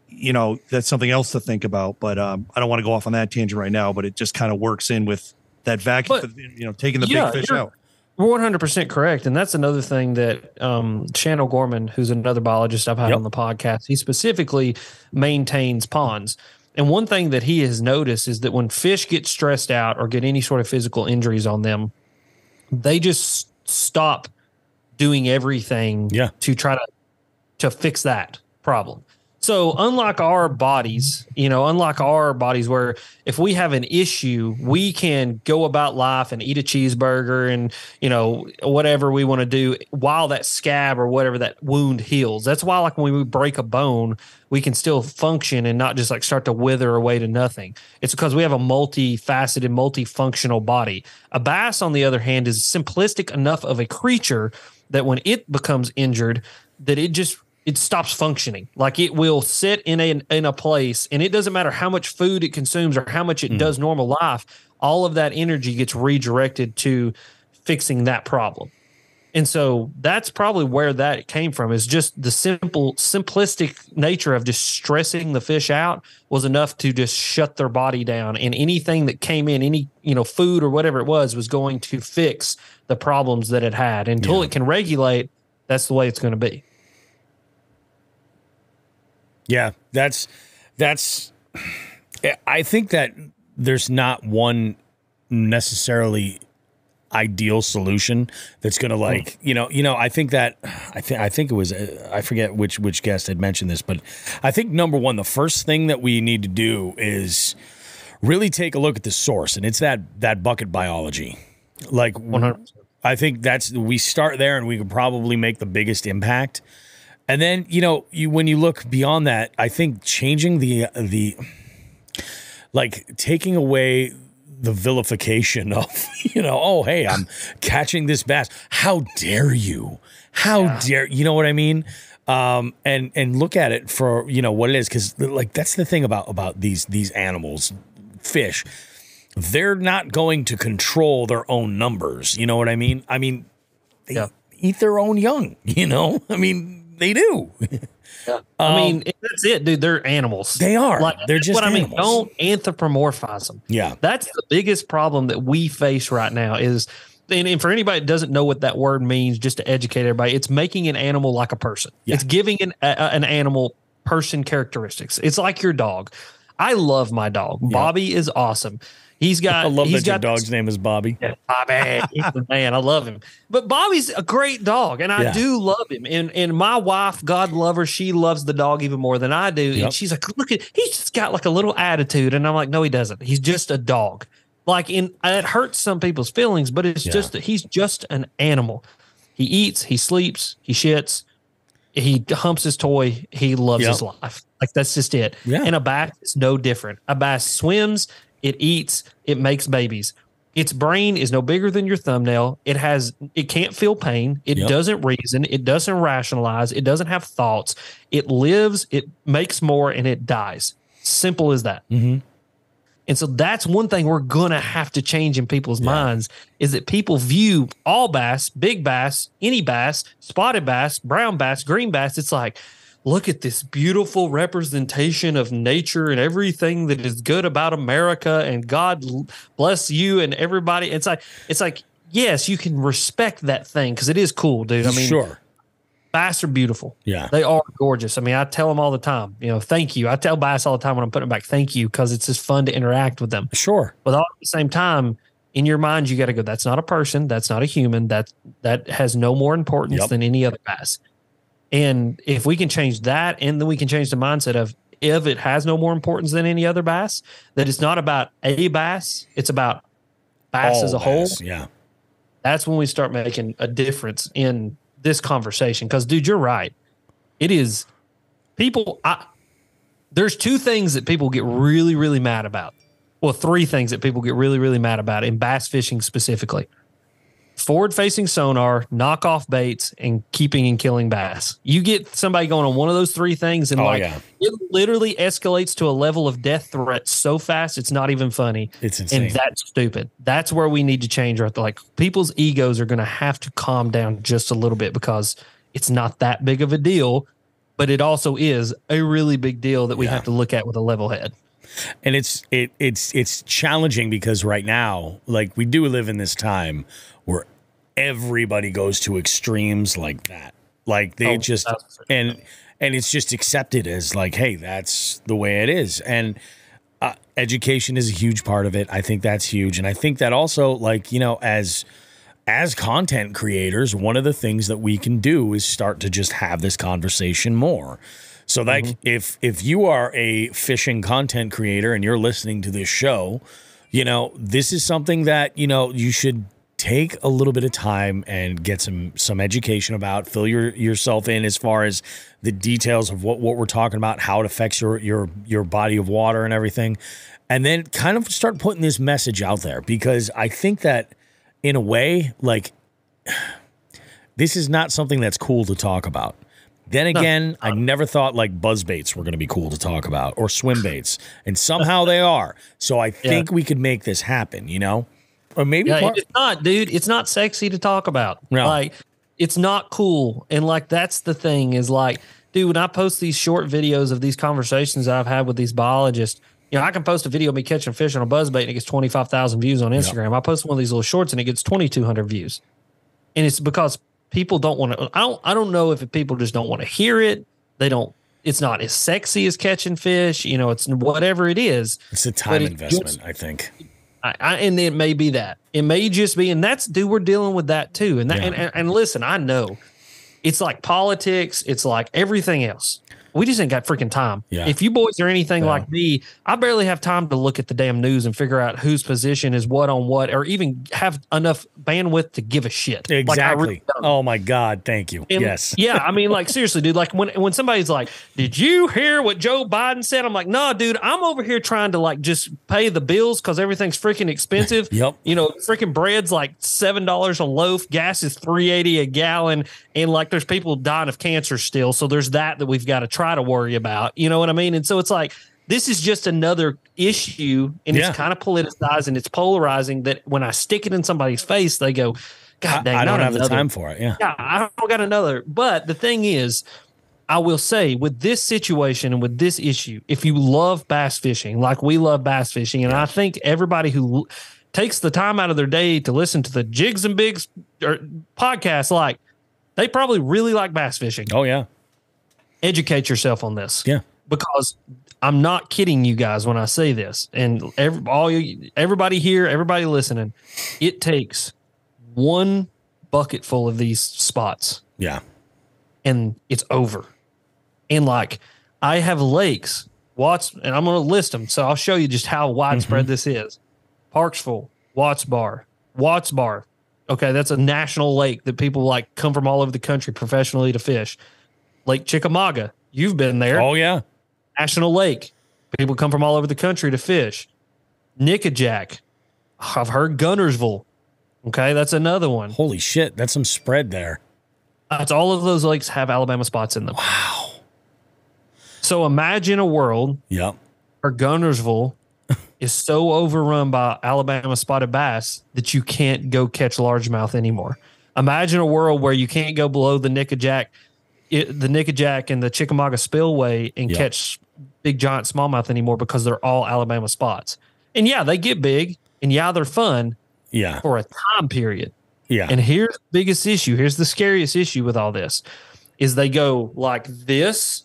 you know, that's something else to think about. But I don't want to go off on that tangent right now, but it just kind of works in with that vacuum, you know, taking the big fish out. We're 100% correct. And that's another thing that Shan O'Gorman, who's another biologist I've had on the podcast, he specifically maintains ponds. And one thing that he has noticed is that when fish get stressed out or get any sort of physical injuries on them, they just stop doing everything to try to fix that problem. So unlike our bodies, where if we have an issue, we can go about life and eat a cheeseburger and, you know, whatever we want to do while that scab or whatever that wound heals. That's why, like, when we break a bone, we can still function and not just like start to wither away to nothing. It's because we have a multifaceted, multifunctional body. A bass, on the other hand, is simplistic enough of a creature that when it becomes injured, that it stops functioning. Like, it will sit in a place, and it doesn't matter how much food it consumes or how much it does normal life. All of that energy gets redirected to fixing that problem. And so that's probably where that came from, is just the simplistic nature of just stressing the fish out was enough to just shut their body down. And anything that came in, any, you know, food or whatever it was going to fix the problems that it had. Until it can regulate, that's the way it's going to be. Yeah, that's. I think that there's not one necessarily ideal solution that's going to, like, you know. I think that I think it was I forget which guest had mentioned this, but I think number one, the first thing that we need to do is really take a look at the source, and it's that bucket biology. Like, 100%. I think we start there, and we can probably make the biggest impact. And then, you know, when you look beyond that, I think changing the like taking away the vilification of, oh, hey, I'm catching this bass. How dare you? How dare, you know what I mean? And look at it for, what it is. Cause like, that's the thing about these animals, fish, they're not going to control their own numbers. You know what I mean? I mean, they eat their own young, I mean, they do. Yeah. I mean, that's it, dude. They're animals. They are. Like, they're just animals. Don't anthropomorphize them. Yeah. That's the biggest problem that we face right now is, and for anybody that doesn't know what that word means, just to educate everybody, it's making an animal like a person. Yeah. It's giving an animal person characteristics. It's like your dog. I love my dog. Yeah. Bobby is awesome. I love that your dog's name is Bobby. Yeah, Bobby. He's the man. I love him. But Bobby's a great dog, and I do love him. And my wife, God love her, she loves the dog even more than I do. Yep. And she's like, look he's just got like a little attitude. And I'm like, no, he doesn't. He's just a dog. Like, it hurts some people's feelings, but it's just that he's just an animal. He eats, he sleeps, he shits, he humps his toy. He loves his life. Like, that's just it. Yeah. And a bass is no different. A bass swims, it eats, it makes babies. Its brain is no bigger than your thumbnail. It can't feel pain. It doesn't reason. It doesn't rationalize. It doesn't have thoughts. It lives, it makes more, and it dies. Simple as that. Mm-hmm. And so that's one thing we're going to have to change in people's minds is that people view all bass, big bass, any bass, spotted bass, brown bass, green bass. It's like, look at this beautiful representation of nature and everything that is good about America, and God bless you and everybody. It's like, yes, you can respect that thing because it is cool, dude. I mean, sure. Bass are beautiful. Yeah. They are gorgeous. I mean, I tell them all the time, thank you. I tell bass all the time when I'm putting them back, thank you, because it's just fun to interact with them. Sure. But all at the same time, in your mind, you got to go, that's not a person. That's not a human. That has no more importance than any other bass. And if we can change that, and then we can change the mindset of, if it has no more importance than any other bass, that it's not about a bass, it's about bass as a whole. Yeah. That's when we start making a difference in this conversation. Because, dude, you're right. It is people. There's two things that people get really, really mad about. Well, three things that people get really, really mad about in bass fishing specifically: forward-facing sonar, knockoff baits, and keeping and killing bass. You get somebody going on one of those three things, and it literally escalates to a level of death threat so fast it's not even funny. It's insane. And that's stupid. That's where we need to change. Right there. Like, people's egos are going to have to calm down just a little bit, because it's not that big of a deal, but it also is a really big deal that we have to look at with a level head. And it's challenging because right now, like, we do live in this time where everybody goes to extremes like that. Like, they and it's just accepted as like, hey, that's the way it is. And education is a huge part of it. I think that's huge. And I think that also, like, as content creators, one of the things that we can do is start to just have this conversation more. So, like, if you are a fishing content creator and you're listening to this show, this is something that, you should take a little bit of time and get some education about, fill yourself in as far as the details of what we're talking about, how it affects your body of water and everything. And then kind of start putting this message out there, because I think that in a way, like, this is not something that's cool to talk about. Then again, I never thought like buzz baits were going to be cool to talk about, or swim baits, and somehow they are. So I think we could make this happen, Or maybe it's not, dude. It's not sexy to talk about. No. Like, it's not cool. And like, that's the thing is, like, dude, when I post these short videos of these conversations that I've had with these biologists, I can post a video of me catching fish on a buzzbait and it gets 25,000 views on Instagram. Yep. I post one of these little shorts and it gets 2,200 views. And it's because people don't want to, I don't know if people just don't want to hear it. It's not as sexy as catching fish. It's whatever it is. It's a time investment, I think. And it may be that. It may just be, and we're dealing with that too. And that, and listen, I know it's like politics. It's like everything else. We just ain't got freaking time. Yeah. If you boys are anything like me, I barely have time to look at the damn news and figure out whose position is what on what, or even have enough bandwidth to give a shit. Exactly. Really oh my God. Thank you. and, yes. Yeah. I mean, like, seriously, dude, like when somebody's like, did you hear what Joe Biden said? I'm like, no, dude, I'm over here trying to like just pay the bills because everything's freaking expensive. Yep. You know, freaking bread's like $7 a loaf. Gas is $3.80 a gallon. And like, there's people dying of cancer still. So there's that we've got to try to worry about. You know what I mean? And so it's like, this is just another issue, and it's kind of politicized and it's polarizing that when I stick it in somebody's face, they go, God dang, I don't have the time for it. Yeah. I don't got another. But the thing is, I will say with this situation and with this issue, if you love bass fishing, like we love bass fishing, and I think everybody who takes the time out of their day to listen to the Jigs and Bigs podcast, like they probably really like bass fishing. Oh, yeah. Educate yourself on this. Yeah. Because I'm not kidding you guys when I say this. And everybody here, everybody listening, it takes one bucket full of these spots. Yeah. And it's over. And like, I have lakes, and I'm going to list them. So I'll show you just how widespread this is. Parksville, Watts Bar. Okay, that's a national lake that people like come from all over the country professionally to fish. Lake Chickamauga, you've been there. Oh, yeah. National lake. People come from all over the country to fish. Nickajack. I've heard Gunnersville. Okay, that's another one. Holy shit, that's some spread there. That's all of those lakes have Alabama spots in them. Wow. So imagine a world where Gunnersville is so overrun by Alabama spotted bass that you can't go catch largemouth anymore. Imagine a world where you can't go below the Nickajack and the Chickamauga Spillway and catch big giant smallmouth anymore because they're all Alabama spots. And yeah, they get big, and yeah, they're fun. Yeah. For a time period. Yeah. And here's the biggest issue. Here's the scariest issue with all this is they go like this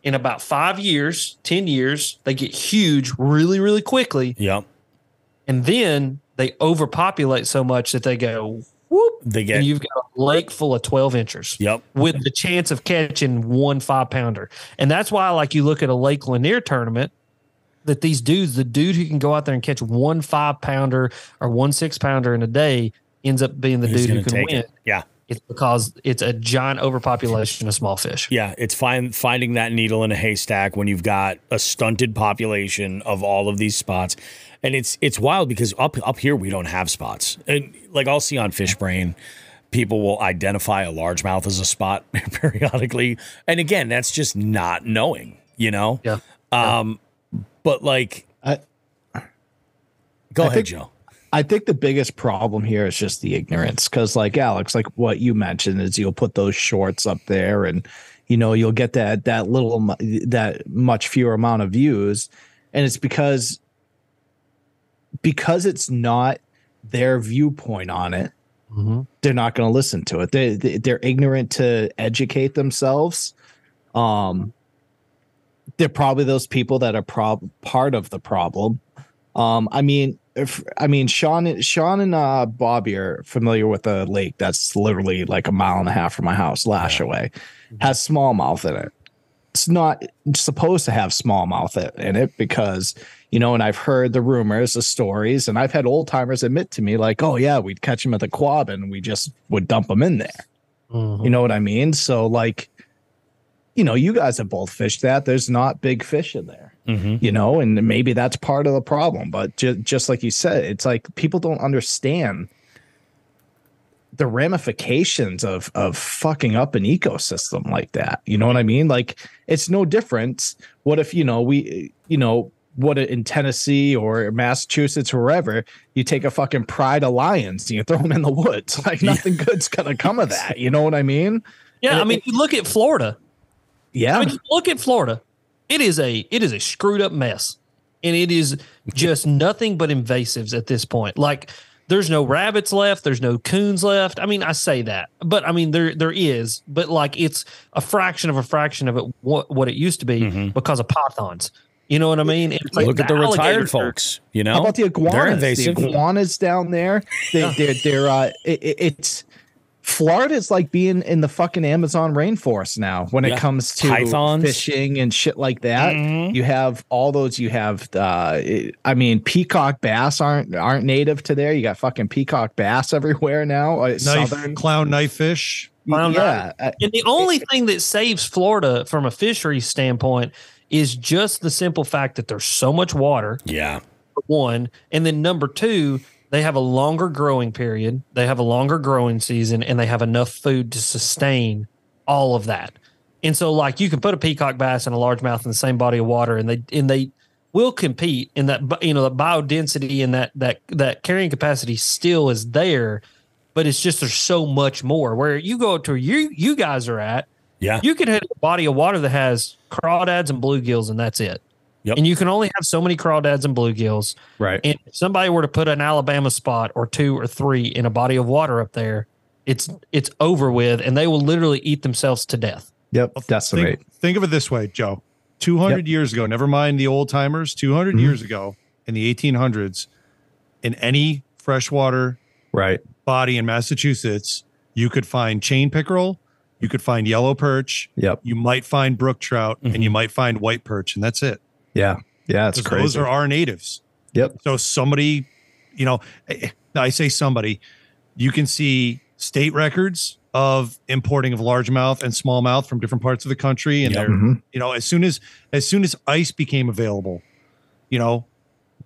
in about 5 years, 10 years, they get huge really, really quickly. Yep. And then they overpopulate so much that they go whoop. And you've got a lake full of 12 inchers. Yep. With the chance of catching 1 5-pounder. And that's why, like, you look at a Lake Lanier tournament, that these dudes, the dude who can go out there and catch 1 5-pounder or 1 6-pounder in a day ends up being the dude who can win. Yeah. It's because it's a giant overpopulation of small fish. Yeah. It's finding that needle in a haystack when you've got a stunted population of all of these spots. And it's wild because up here, we don't have spots. And like I'll see on Fish Brain, people will identify a largemouth as a spot periodically. And again, that's just not knowing, you know? Yeah. But like, go ahead, Joe. I think the biggest problem here is just the ignorance. Cause like Alex, like what you mentioned is you'll put those shorts up there and, you know, you'll get that much fewer amount of views. And it's because it's not their viewpoint on it. Mm-hmm. They're not going to listen to it. They're ignorant to educate themselves. They're probably those people that are part of the problem. I mean, Sean and Bobby are familiar with a lake that's literally like 1.5 miles from my house, Lashaway, has smallmouth in it. It's not supposed to have smallmouth in it because, you know, and I've heard the rumors, the stories, and I've had old timers admit to me like, oh yeah, we'd catch them at the Quab and we just would dump them in there. Mm-hmm. You know what I mean? So like, you know, you guys have both fished that. There's not big fish in there, you know, and maybe that's part of the problem. But just like you said, it's like people don't understand the ramifications of fucking up an ecosystem like that. You know what I mean? Like, it's no different. What if, you know, in Tennessee or Massachusetts or wherever, you take a fucking pride of lions and you throw them in the woods. Like, nothing good's going to come of that. You know what I mean? Yeah. I mean, you look at Florida. Yeah. I mean, look at Florida. It is a screwed up mess. And it is just nothing but invasives at this point. Like, there's no rabbits left. There's no coons left. I mean, I say that, but I mean, there is, but like, it's a fraction of it, what it used to be because of pythons. You know what I mean? It's like look at the retired folks, you know, how about the iguanas? They're invasive. The iguanas down there, Florida is like being in the fucking Amazon rainforest now when it comes to pythons, fishing and shit like that. You have all those. You have, I mean, peacock bass aren't native to there. You got fucking peacock bass everywhere now. Southern clown knife fish. And the only thing that saves Florida from a fishery standpoint is just the simple fact that there's so much water. Yeah. One, and then number two, they have a longer growing period. They have a longer growing season, and they have enough food to sustain all of that. And so, like, you can put a peacock bass and a largemouth in the same body of water, and they will compete in that. You know, the biodensity and that carrying capacity still is there, but it's just there's so much more. Where you go to you guys are at, you can hit a body of water that has crawdads and bluegills, and that's it. Yep. And you can only have so many crawdads and bluegills. Right. And if somebody were to put an Alabama spot or 2 or 3 in a body of water up there, it's over with, and they will literally eat themselves to death. Yep. Decimate. Think of it this way, Joe. 200 years ago, never mind the old timers, 200 years ago in the 1800s, in any freshwater body in Massachusetts, you could find chain pickerel, you could find yellow perch, you might find brook trout, and you might find white perch, and that's it. Yeah. It's crazy. Those are our natives. Yep. So somebody, you know, I say somebody, you can see state records of importing of largemouth and smallmouth from different parts of the country. And they're, you know, as soon as ice became available, you know,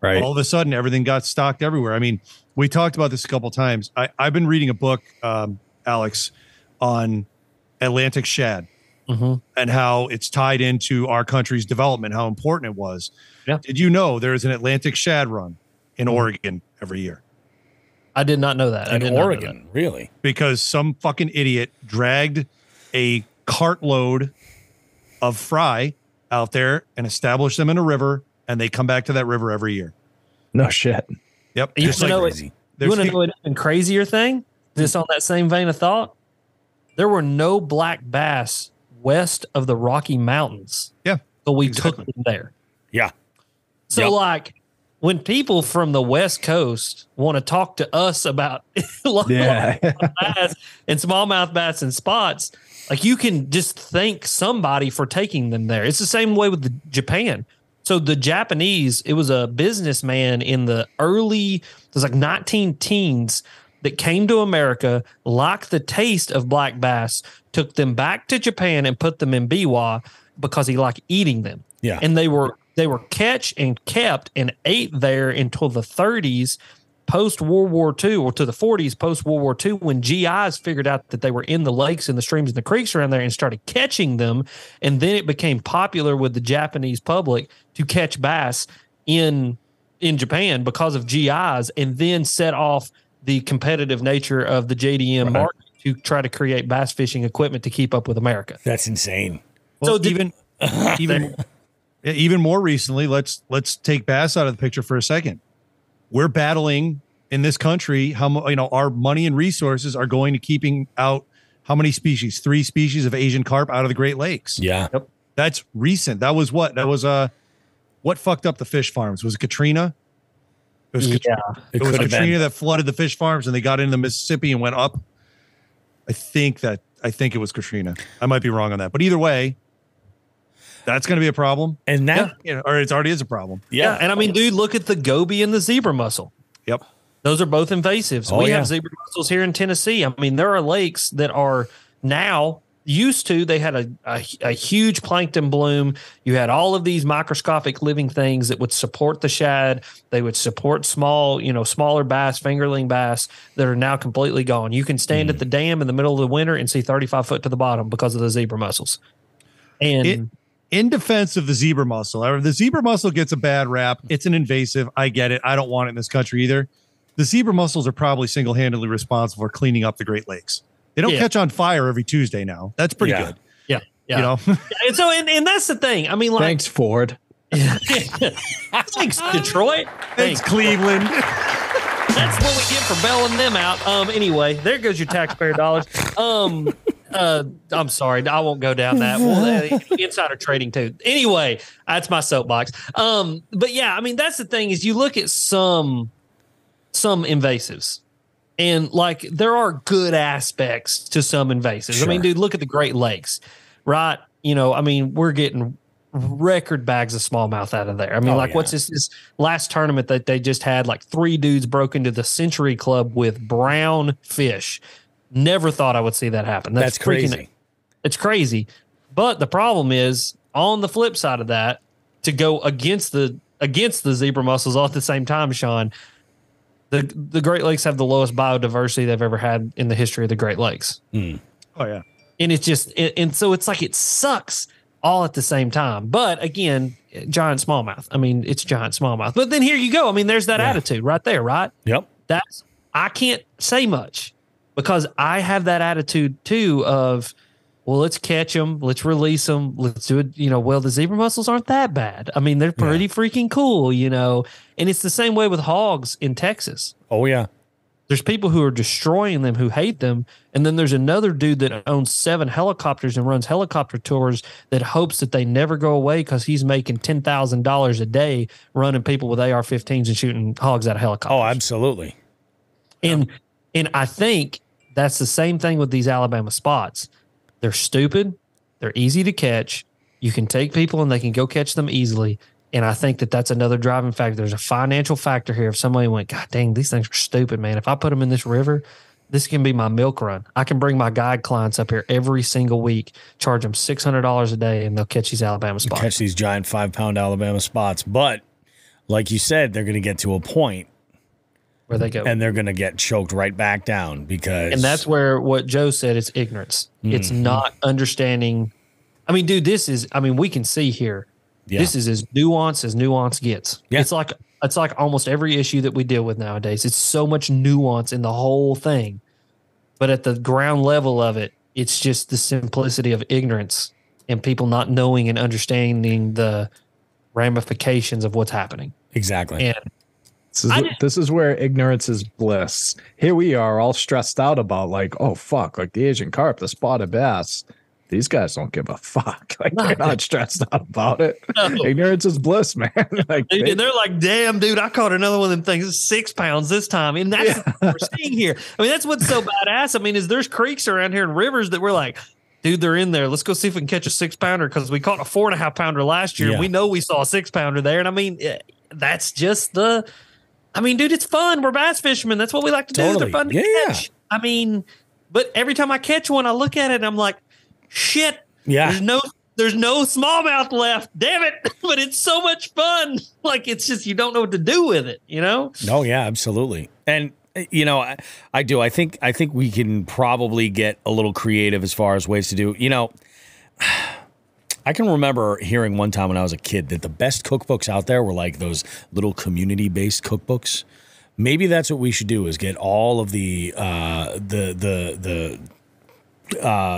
all of a sudden everything got stocked everywhere. I mean, we talked about this a couple of times. I've been reading a book, Alex, on Atlantic shad. And how it's tied into our country's development, how important it was. Yeah. Did you know there is an Atlantic shad run in Oregon every year? I did not know that. In Oregon, really? Because some fucking idiot dragged a cartload of fry out there and established them in a river, and they come back to that river every year. No shit. Yep. You want to know an even crazier thing? Just on that same vein of thought, there were no black bass west of the Rocky Mountains. Yeah. But we took them there. Yeah. So like when people from the West Coast want to talk to us about bass and smallmouth bass and spots, like you can just thank somebody for taking them there. It's the same way with Japan. So the Japanese, it was a businessman in the early, it was like 19 teens that came to America, liked the taste of black bass, took them back to Japan and put them in biwa because he liked eating them. Yeah. And they were catch and kept and ate there until the 30s post World War II, or to the 40s post World War II, when GIs figured out that they were in the lakes and the streams and the creeks around there and started catching them. And then it became popular with the Japanese public to catch bass in Japan because of GIs, and then set off the competitive nature of the JDM market to try to create bass fishing equipment to keep up with America. That's insane. Well, so even more recently, let's take bass out of the picture for a second. We're battling in this country how, you know, our money and resources are going to keeping out how many species? 3 species of Asian carp out of the Great Lakes. Yeah. Yep. That's recent. That was what fucked up the fish farms? Was it Katrina? It was Katrina that flooded the fish farms, and they got into the Mississippi and went up. I think it was Katrina. I might be wrong on that, but either way, that's going to be a problem. And that, or it already is a problem. Yeah. And I mean, dude, look at the goby and the zebra mussel. Yep. Those are both invasives. We have zebra mussels here in Tennessee. I mean, there are lakes that are now used to, they had a huge plankton bloom. You had all of these microscopic living things that would support the shad. They would support smaller bass, fingerling bass that are now completely gone. You can stand at the dam in the middle of the winter and see 35 foot to the bottom because of the zebra mussels. And in defense of the zebra mussel, the zebra mussel gets a bad rap. It's an invasive. I get it. I don't want it in this country either. The zebra mussels are probably single-handedly responsible for cleaning up the Great Lakes. They don't catch on fire every Tuesday now. That's pretty good. Yeah. You know? And so, and that's the thing. I mean, like, thanks, Ford. Thanks, Detroit. Thanks, Cleveland. That's what we get for bailing them out. Anyway, there goes your taxpayer dollars. I'm sorry, I won't go down that. Well, insider trading too. Anyway, that's my soapbox. But yeah, I mean, that's the thing is you look at some invasives, And like there are good aspects to some invasives. Sure. I mean, dude, look at the Great Lakes, right? You know, I mean, we're getting record bags of smallmouth out of there. I mean, what's this last tournament that they just had? Like 3 dudes broke into the Century Club with brown fish. Never thought I would see that happen. That's crazy. It's crazy. But the problem is, on the flip side of that, to go against the zebra mussels all at the same time, Sean, the Great Lakes have the lowest biodiversity they've ever had in the history of the Great Lakes. Mm. Oh yeah. And it's just, and so it's like it sucks all at the same time. But again, giant smallmouth. I mean, it's giant smallmouth. But then here you go. I mean, there's that attitude right there, right? Yep. I can't say much because I have that attitude too of, well, let's catch them, let's release them, let's do it. You know, well, the zebra mussels aren't that bad. I mean, they're pretty freaking cool, you know. And it's the same way with hogs in Texas. Oh yeah. There's people who are destroying them, who hate them. And then there's another dude that owns 7 helicopters and runs helicopter tours that hopes that they never go away because he's making $10,000 a day running people with AR-15s and shooting hogs out of helicopters. Oh, absolutely. And I think that's the same thing with these Alabama spots. They're stupid. They're easy to catch. You can take people and they can go catch them easily. And I think that that's another driving factor. There's a financial factor here. If somebody went, God dang, these things are stupid, man. If I put them in this river, this can be my milk run. I can bring my guide clients up here every single week, charge them $600 a day, and they'll catch these Alabama spots. Catch these giant 5-pound Alabama spots. But like you said, they're going to get to a point where they go. And they're going to get choked right back down because. And that's where what Joe said is ignorance. Mm-hmm. It's not understanding. I mean, dude, we can see here. Yeah. This is as nuance gets. Yeah. It's like almost every issue that we deal with nowadays. It's so much nuance in the whole thing. But at the ground level of it, it's just the simplicity of ignorance and people not knowing and understanding the ramifications of what's happening. Exactly. And this is where ignorance is bliss. Here we are all stressed out about like, oh, fuck, like the Asian carp, the spotted bass. These guys don't give a fuck. Like they're not stressed out about it. No. Ignorance is bliss, man. Like they're like, damn, dude, I caught another one of them things. It's 6 pounds this time. And that's what we're seeing here. I mean, that's what's so badass. I mean, is there's creeks around here and rivers that we're like, dude, they're in there. Let's go see if we can catch a 6-pounder because we caught a 4.5 pounder last year. Yeah. We know we saw a 6-pounder there. And I mean, that's just dude, it's fun. We're bass fishermen. That's what we like to do. They're fun to catch. I mean, but every time I catch one, I look at it and I'm like, shit. Yeah. There's no smallmouth left. Damn it. But it's so much fun. Like it's just you don't know what to do with it, you know? Oh yeah, absolutely. And you know, I do. I think we can probably get a little creative as far as ways to do. You know, I can remember hearing one time when I was a kid that the best cookbooks out there were like those little community-based cookbooks. Maybe that's what we should do is get all of the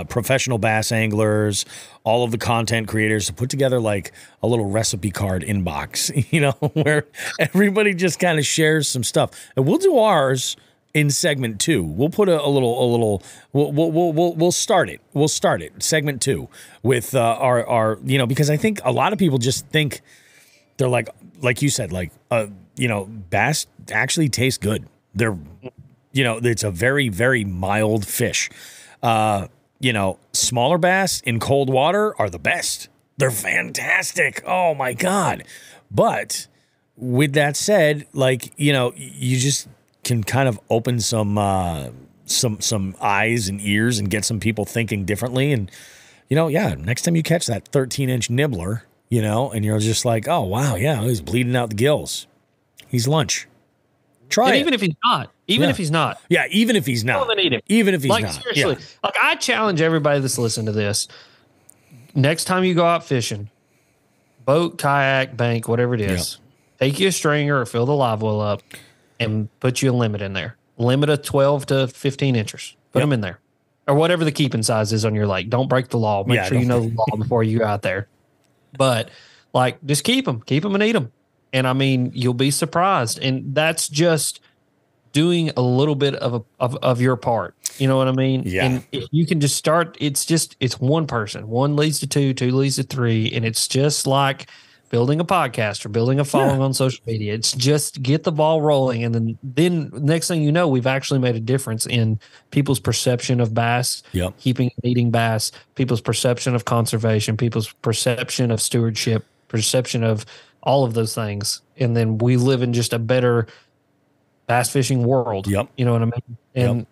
professional bass anglers, all of the content creators to put together like a little recipe card inbox, you know, where everybody just kind of shares some stuff. And we'll do ours in segment 2. We'll put we'll start it. We'll start it segment 2 with our you know, because I think a lot of people just think they're like you said, like you know, bass actually taste good. They're, you know, it's a very, very mild fish. You know, smaller bass in cold water are the best. They're fantastic. Oh my God. But with that said, like, you know, you just can kind of open some eyes and ears and get some people thinking differently. And, you know, yeah, next time you catch that 13-inch nibbler, you know, and you're just like, oh wow, yeah, he's bleeding out the gills. He's lunch. Try it. Even if he's not. Even if he's not. Yeah, even if he's not. Even if he's like, not. Seriously. Yeah. Like, I challenge everybody that's listening to this. Next time you go out fishing, boat, kayak, bank, whatever it is, take you a stringer or fill the live well up and put you a limit in there. Limit of 12 to 15 inches. Put them in there. Or whatever the keeping size is on your lake. Don't break the law. Make sure you know the law before you go out there. But, like, just keep them. Keep them and eat them. And, I mean, you'll be surprised. And that's just doing a little bit of your part. You know what I mean? Yeah. And if you can just start, it's one person. 1 leads to 2, 2 leads to 3. And it's just like building a podcast or building a following on social media. It's just get the ball rolling. And then next thing you know, we've actually made a difference in people's perception of bass, keeping and eating bass, people's perception of conservation, people's perception of stewardship, perception of all of those things. And then we live in just a better bass fishing world. You know what I mean? And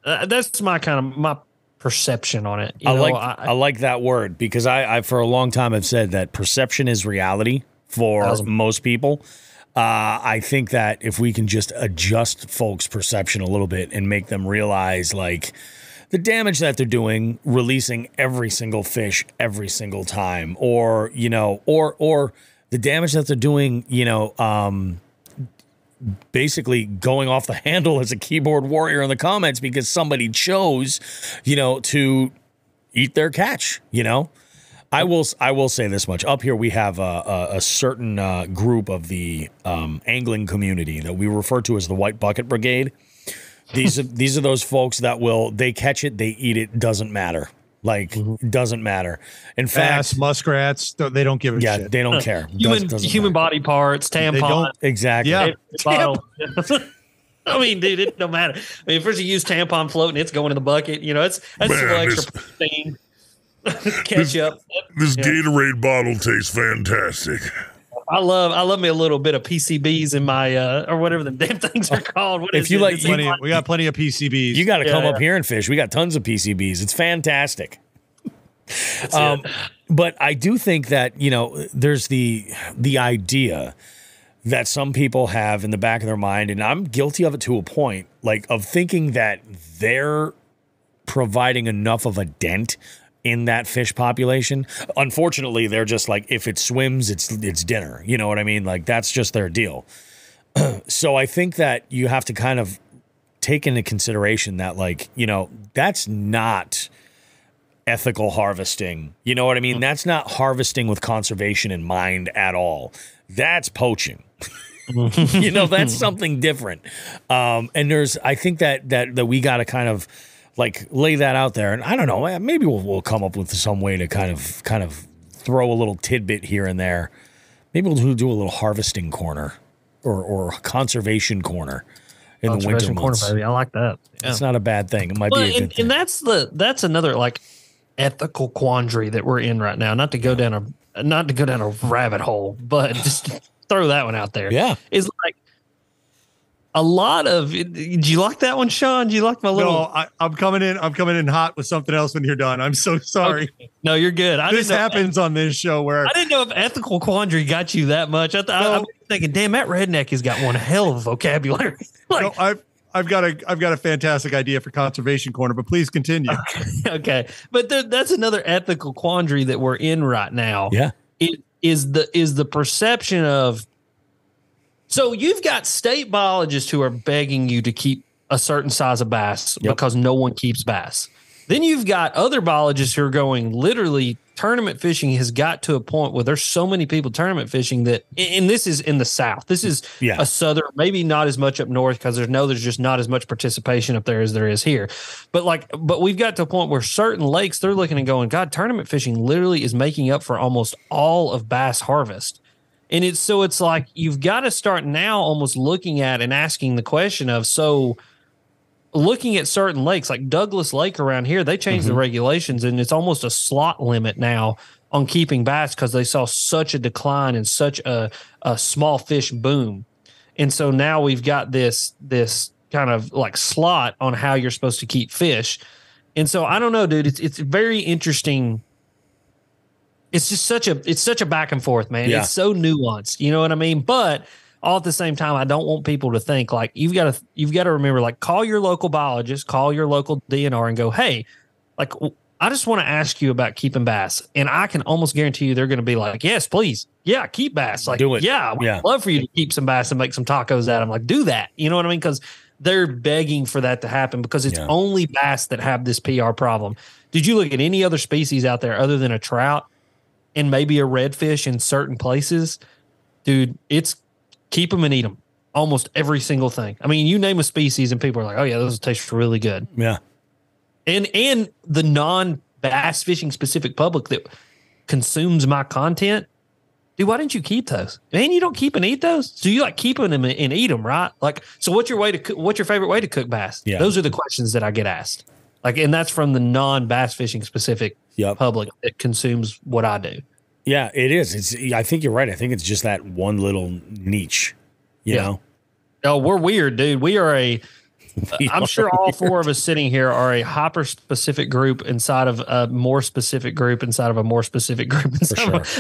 that's my my perception on it. I like that word, because I for a long time have said that perception is reality for most people. I think that if we can just adjust folks' perception a little bit and make them realize like the damage that they're doing, releasing every single fish every single time, or or the damage that they're doing, basically going off the handle as a keyboard warrior in the comments because somebody chose, to eat their catch. I will say this much. Up here we have a certain group of the angling community that we refer to as the White Bucket Brigade. These are those folks that they catch it, they eat it, doesn't matter. It doesn't matter. In fact, muskrats, they don't give a shit. Yeah, they don't care. Human body parts, tampons. Exactly. Yeah. I mean, dude, it don't matter. I mean, first you use tampon floating, it's going in the bucket. That's a little extra protein. Ketchup. This Gatorade bottle tastes fantastic. I love me a little bit of PCBs in my or whatever the damn things are called. What if you like, we got plenty of PCBs. You got to come up here and fish. We got tons of PCBs. It's fantastic. But I do think that there's the idea that some people have in the back of their mind, and I'm guilty of it to a point, of thinking that they're providing enough of a dent in that fish population. Unfortunately, they're just if it swims, it's dinner. You know what I mean? That's just their deal. So I think that you have to kind of take into consideration that that's not ethical harvesting. You know what I mean? That's not harvesting with conservation in mind at all. That's poaching. That's something different. And I think that we got to kind of lay that out there. And I don't know, maybe we'll come up with some way to kind of throw a little tidbit here and there. Maybe we'll do a little harvesting corner or conservation corner in the winter months. Corner, baby. I like that. Yeah. It's not a bad thing. It might be a good thing. And that's another ethical quandary that we're in right now. Not to go down a rabbit hole, but just throw that one out there. Yeah. Is a lot of. Did you like that one, Sean? Do you like my little? No, I'm coming in hot with something else when you're done. I'm so sorry. Okay. No, you're good. This happens on this show where I didn't know if ethical quandary got you that much. I'm thinking, damn, that redneck has got one hell of vocabulary. No, I've got a fantastic idea for conservation corner, but please continue. Okay. But that's another ethical quandary that we're in right now. Yeah. It is the perception of. So you've got state biologists who are begging you to keep a certain size of bass because no one keeps bass. Then you've got other biologists who are going, literally, tournament fishing has got to a point where there's so many people tournament fishing that, and this is in the South. This is a southern, maybe not as much up north because there's just not as much participation up there as there is here. But we've got to a point where certain lakes, they're looking and going, God, tournament fishing literally is making up for almost all of bass harvest. And it's you've got to start now almost looking at and asking the question of, looking at certain lakes like Douglas Lake around here, they changed the regulations and it's almost a slot limit now on keeping bass because they saw such a decline and such a small fish boom. And so now we've got this kind of slot on how you're supposed to keep fish. And so I don't know, dude, it's very interesting. It's just such a back and forth, man. Yeah. It's so nuanced. You know what I mean? But all at the same time, I don't want people to think you've got to remember, call your local biologist, call your local DNR and go, hey, I just want to ask you about keeping bass. And I can almost guarantee you they're going to be like, yes, please. Yeah, keep bass. Do it. Yeah, I'd love for you to keep some bass and make some tacos out of them. Do that. You know what I mean? Because they're begging for that to happen because it's only bass that have this PR problem. Did you look at any other species out there other than a trout and maybe a redfish in certain places? Dude, it's keep them and eat them. Almost every single thing. I mean, you name a species and people are like, oh yeah, those taste really good. Yeah. And the non-bass fishing specific public that consumes my content, dude, why didn't you keep those? Man, you don't keep and eat those. So you like keeping them and eat them, right? Like, so what's your favorite way to cook bass? Yeah. Those are the questions that I get asked. Like, and that's from the non-bass fishing specific public that consumes what I do. Yeah, it is. I think you're right. I think it's just that one little niche, you know? Oh, we're weird, dude. We are I'm sure all four of us sitting here are a hyper specific group inside of a more specific group inside of a more specific group.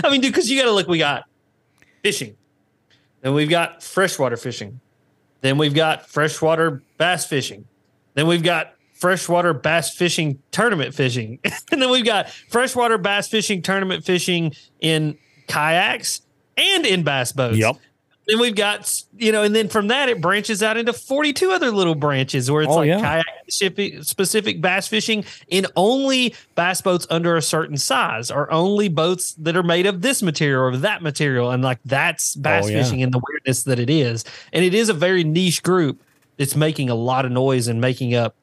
I mean, dude, because you got to look, we got fishing, then we've got freshwater fishing, then we've got freshwater bass fishing, then we've got freshwater bass fishing tournament fishing, and then we've got freshwater bass fishing tournament fishing in kayaks and in bass boats. Yep. Then we've got, and then from that, it branches out into 42 other little branches where it's kayak specific bass fishing in only bass boats under a certain size or only boats that are made of this material or that material. And like, that's bass fishing in the weirdness that it is. And it is a very niche group that's making a lot of noise and making up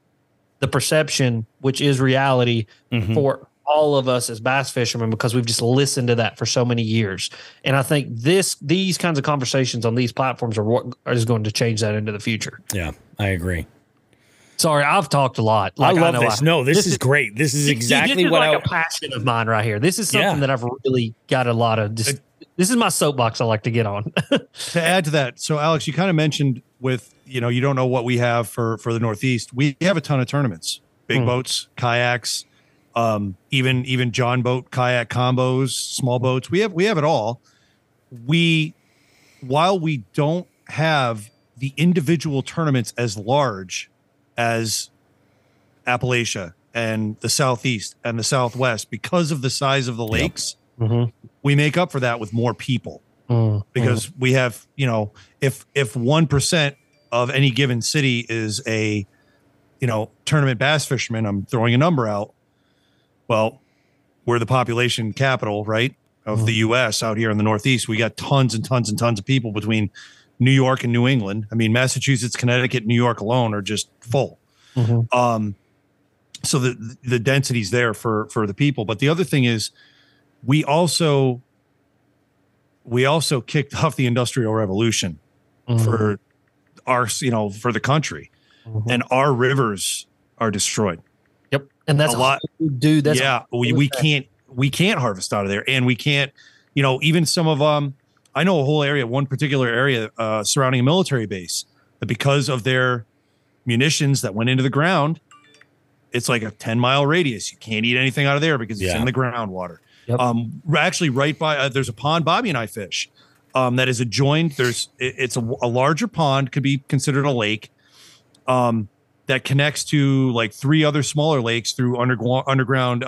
the perception, which is reality for all of us as bass fishermen, because we've just listened to that for so many years. And I think these kinds of conversations on these platforms are what is going to change that into the future. Yeah, I agree. Sorry, I've talked a lot. Like, I love this. This is great. This is exactly what a passion of mine right here. This is something that I've really got a lot of. This is my soapbox I like to get on. To add to that, so Alex, you kind of mentioned with you don't know what we have for the Northeast. We have a ton of tournaments, big boats, kayaks. Even John boat kayak combos, small boats. We have it all. While we don't have the individual tournaments as large as Appalachia and the Southeast and the Southwest, because of the size of the lakes, we make up for that with more people. Because we have, if 1% of any given city is a, tournament bass fisherman, I'm throwing a number out. Well, we're the population capital, right, of the U.S. out here in the Northeast. We got tons and tons and tons of people between New York and New England. I mean, Massachusetts, Connecticut, New York alone are just full. So the density's there for the people. But the other thing is, we also kicked off the Industrial Revolution for our, for the country, and our rivers are destroyed. And that's a lot, dude. That's we can't harvest out of there, and we can't, even some of I know a whole area, one particular area surrounding a military base, that because of their munitions that went into the ground, it's like a 10-mile radius. You can't eat anything out of there because it's in the groundwater. Actually, right by there's a pond Bobby and I fish that is adjoined. It's a larger pond, could be considered a lake. That connects to like 3 other smaller lakes through underground,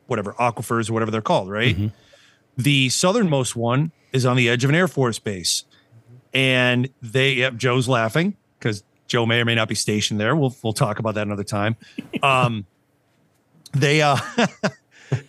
whatever, aquifers or whatever they're called, right? The southernmost one is on the edge of an Air Force base. And Joe's laughing because Joe may or may not be stationed there. We'll talk about that another time.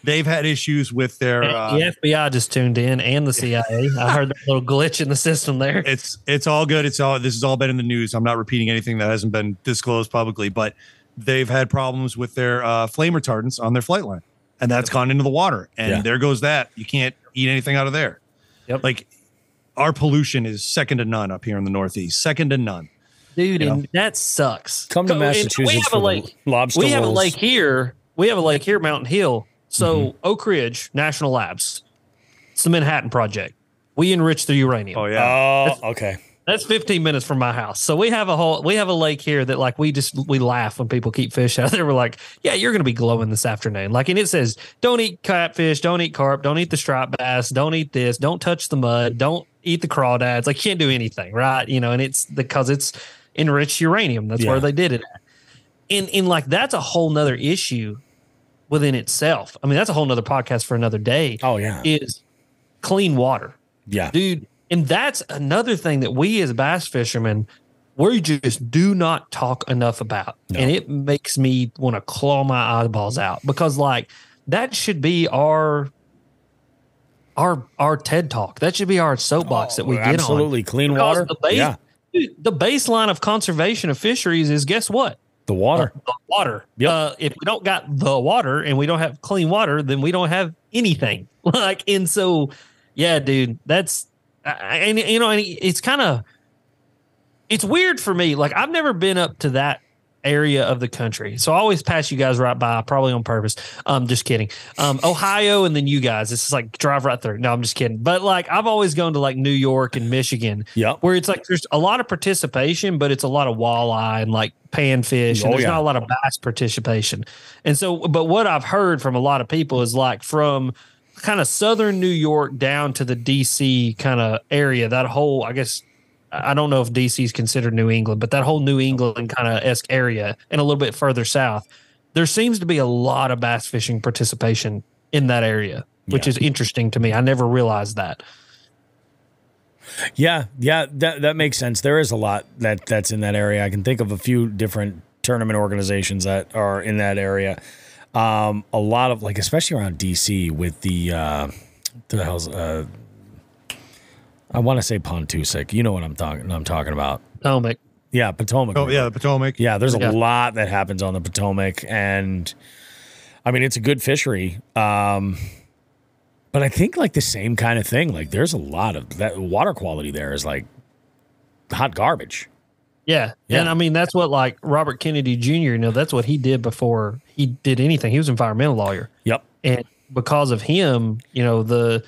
They've had issues with their the FBI just tuned in, and the CIA. I heard that little glitch in the system there. It's all good. This has all been in the news. I'm not repeating anything that hasn't been disclosed publicly, but they've had problems with their flame retardants on their flight line, and that's gone into the water. And there goes that. You can't eat anything out of there. Like, our pollution is second to none up here in the Northeast. Second to none, dude. And that sucks. Come to Massachusetts. We have a lake. Lobster we have rolls. a lake here. We have a lake here, Mountain Hill. So Oak Ridge National Labs, it's the Manhattan Project. We enrich the uranium. Oh yeah. Okay. That's 15 minutes from my house. So we have a lake here that like we laugh when people keep fish out there. We're like, yeah, you're going to be glowing this afternoon. Like, and it says, don't eat catfish, don't eat carp, don't eat the striped bass, don't eat this, don't touch the mud, don't eat the crawdads. Like, you can't do anything, right? And it's because it's enriched uranium. That's where they did it at. And like, that's a whole nother issue within itself. I mean, that's a whole nother podcast for another day. Oh yeah. Is clean water. Yeah. Dude. And that's another thing that we as bass fishermen, we just do not talk enough about. No. And it makes me want to claw my eyeballs out, because like that should be our TED talk. That should be our soapbox that we get on. Absolutely. Clean water. The baseline of conservation of fisheries is, guess what? The water. The water. Yep. If we don't got the water and we don't have clean water, then we don't have anything. And so Yeah, dude. That's and you know, and it's kind of it's weird for me. Like I've never been up to that area of the country, so I always pass you guys right by, probably on purpose. Just kidding. Ohio, and then you guys. It's just like drive right through. No, I'm just kidding. But like I've always gone to like New York and Michigan, where it's like there's a lot of participation, but it's a lot of walleye and like panfish, and there's not a lot of bass participation. And so, but what I've heard from a lot of people is like from kind of southern New York down to the DC kind of area, that whole, I guess, I don't know if DC is considered New England, but that whole New England kind of esque area and a little bit further south, there seems to be a lot of bass fishing participation in that area, which is interesting to me. I never realized that. Yeah, that makes sense. There is a lot that's in that area. I can think of a few different tournament organizations that are in that area. A lot of, like, especially around DC with the hell's I want to say Pontusic. You know what I'm talking about. Potomac. Yeah, Potomac. Oh, yeah, the Potomac. Yeah, there's a lot that happens on the Potomac, and I mean, it's a good fishery. But I think like the same kind of thing. Like, there's a lot of that water quality there is like hot garbage. Yeah. And I mean, that's what like Robert Kennedy Jr., you know, that's what he did before he did anything. He was an environmental lawyer. Yep. And because of him, you know, the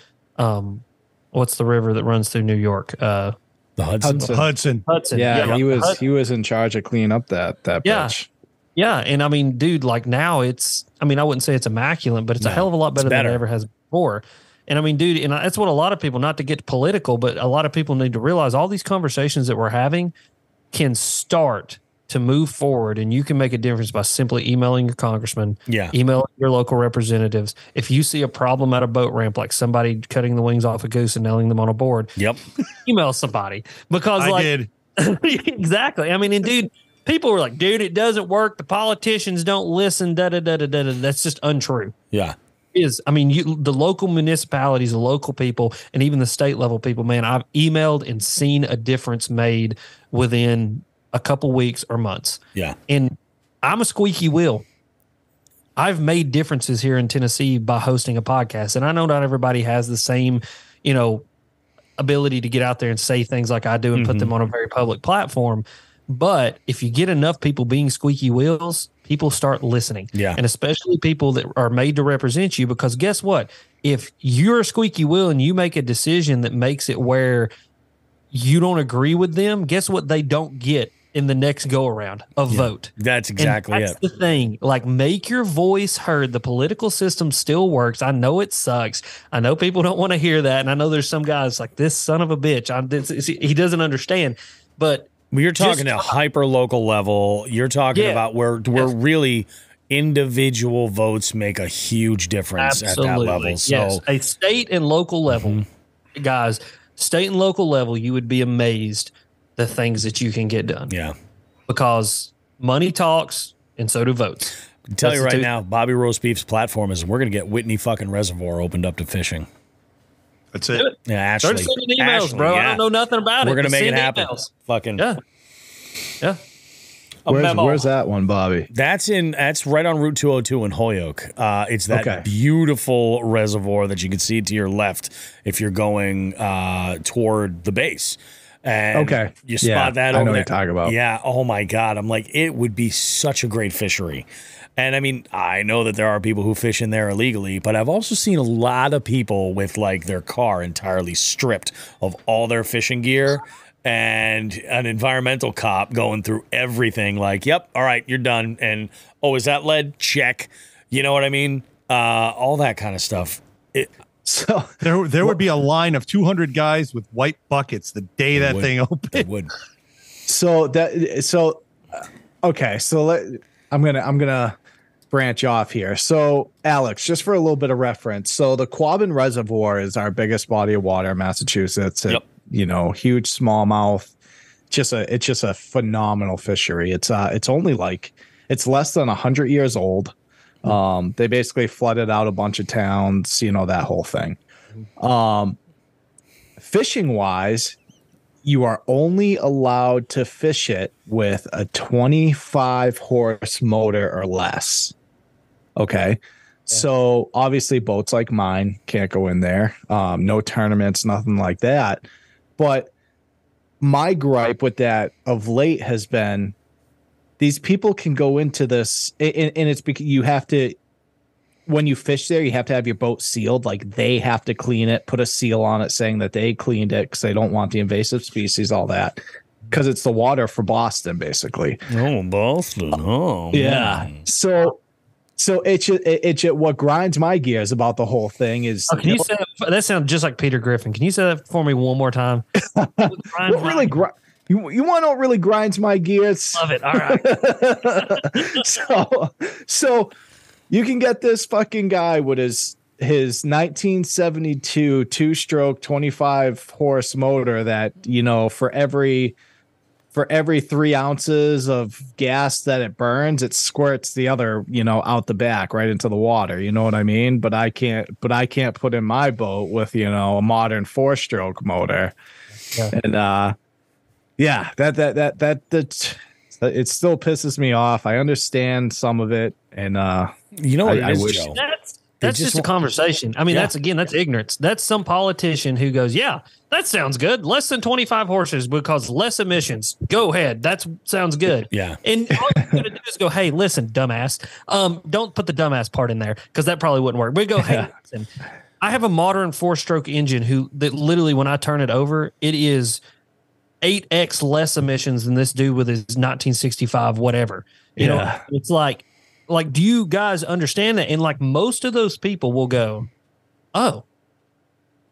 what's the river that runs through New York? The Hudson. Hudson. Yeah, he was in charge of cleaning up that bridge. Yeah. And I mean, dude, like now it's, I mean, I wouldn't say it's immaculate, but it's a hell of a lot better than it ever has before. And I mean, dude, and that's what a lot of people, not to get political, but a lot of people need to realize all these conversations that we're having can start to move forward, and you can make a difference by simply emailing your congressman, emailing your local representatives. If you see a problem at a boat ramp, like somebody cutting the wings off a goose and nailing them on a board, email somebody, because I did. Exactly. I mean, and dude, people were like, dude, it doesn't work. The politicians don't listen. That's just untrue. Yeah. I mean, the local municipalities, the local people, and even the state level people, man, I've emailed and seen a difference made within a couple weeks or months. Yeah. And I'm a squeaky wheel. I've made differences here in Tennessee by hosting a podcast. And I know not everybody has the same, you know, ability to get out there and say things like I do and put them on a very public platform. But if you get enough people being squeaky wheels, people start listening. Yeah. And especially people that are made to represent you, because guess what? If you're a squeaky wheel and you make a decision that makes it where you don't agree with them, guess what they don't get in the next go around? A vote. That's exactly that's the thing. Like, make your voice heard. The political system still works. I know it sucks. I know people don't want to hear that. And I know there's some guys like, this son of a bitch, he doesn't understand. But you're talking at hyper local level. You're talking about where really individual votes make a huge difference at that level. So a state and local level, guys, state and local level, you would be amazed the things that you can get done. Yeah. Because money talks and so do votes. I can tell you right now, Bobby Roast Beef's platform is we're going to get Whitney fucking Reservoir opened up to fishing. That's it. Yeah, Ashley. Start sending emails, bro. I don't know nothing about it. We're going to make it Send happen. emails. Fucking. Yeah. Where's that one, Bobby? That's right on Route 202 in Holyoke. It's that beautiful reservoir that you can see to your left if you're going toward the base. And you spot that over there. I know what you're talking about. Yeah. Oh my God. I'm like, it would be such a great fishery. And I mean, I know that there are people who fish in there illegally, but I've also seen a lot of people with like their car entirely stripped of all their fishing gear and an environmental cop going through everything like, yep, all right, you're done. And, oh, is that lead? Check. You know what I mean? All that kind of stuff. So there would be a line of 200 guys with white buckets the day that thing opened. It would. I'm gonna branch off here. So, Alex, just for a little bit of reference, so the Quabbin Reservoir is our biggest body of water in Massachusetts. You know, huge smallmouth. It's just a phenomenal fishery. It's only like, it's less than 100 years old. They basically flooded out a bunch of towns, you know, that whole thing. Fishing wise, you are only allowed to fish it with a 25 horse motor or less. Okay. So obviously boats like mine can't go in there. No tournaments, nothing like that. But my gripe with that of late has been these people can go into this, and it's because you have to, when you fish there, you have to have your boat sealed. Like they have to clean it, put a seal on it saying that they cleaned it because they don't want the invasive species, all that. Because it's the water for Boston, basically. Oh, Boston. Oh, yeah. Man. So it's what grinds my gears about the whole thing is. Can you say that sounds just like Peter Griffin? Can you say that for me one more time? What really you want to know what really grinds my gears? Love it. All right. So you can get this fucking guy with his 1972 two-stroke 25 horse motor that, you know, for every 3 ounces of gas that it burns, it squirts the other, you know, out the back right into the water. You know what I mean? But I can't put in my boat with, you know, a modern 4-stroke motor. Yeah. And that it still pisses me off. I understand some of it, and you know what I wish. Joe? That's just a conversation. I mean, that's ignorance. That's some politician who goes, yeah, that sounds good. Less than 25 horses because less emissions. Go ahead. That sounds good. Yeah. And all you're going to do is go, hey, listen, dumbass. Don't put the dumbass part in there because that probably wouldn't work. We go, hey, listen, I have a modern 4-stroke engine that literally when I turn it over, it is 8x less emissions than this dude with his 1965 whatever. You know, it's like, do you guys understand that? And like most of those people will go, oh,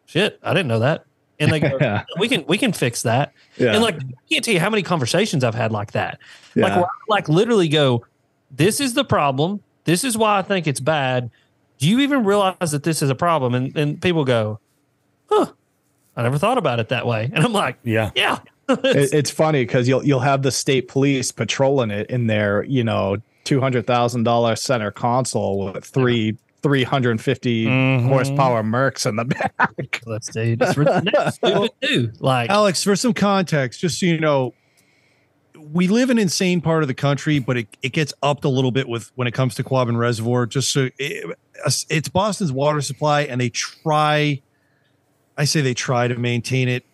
shit, I didn't know that. And they go, we can fix that. Yeah. And like, I can't tell you how many conversations I've had like that. Yeah. Like, where I like literally go, this is the problem. This is why I think it's bad. Do you even realize that this is a problem? And people go, huh, I never thought about it that way. And I'm like, yeah. It's funny because you'll have the state police patrolling it in their, you know, $200,000 center console with 350 horsepower Mercs in the back. That's stupid too. Like, Alex, for some context, just so you know, we live in an insane part of the country, but it gets upped a little bit when it comes to Quabbin Reservoir. Just so it's Boston's water supply, and they try to maintain it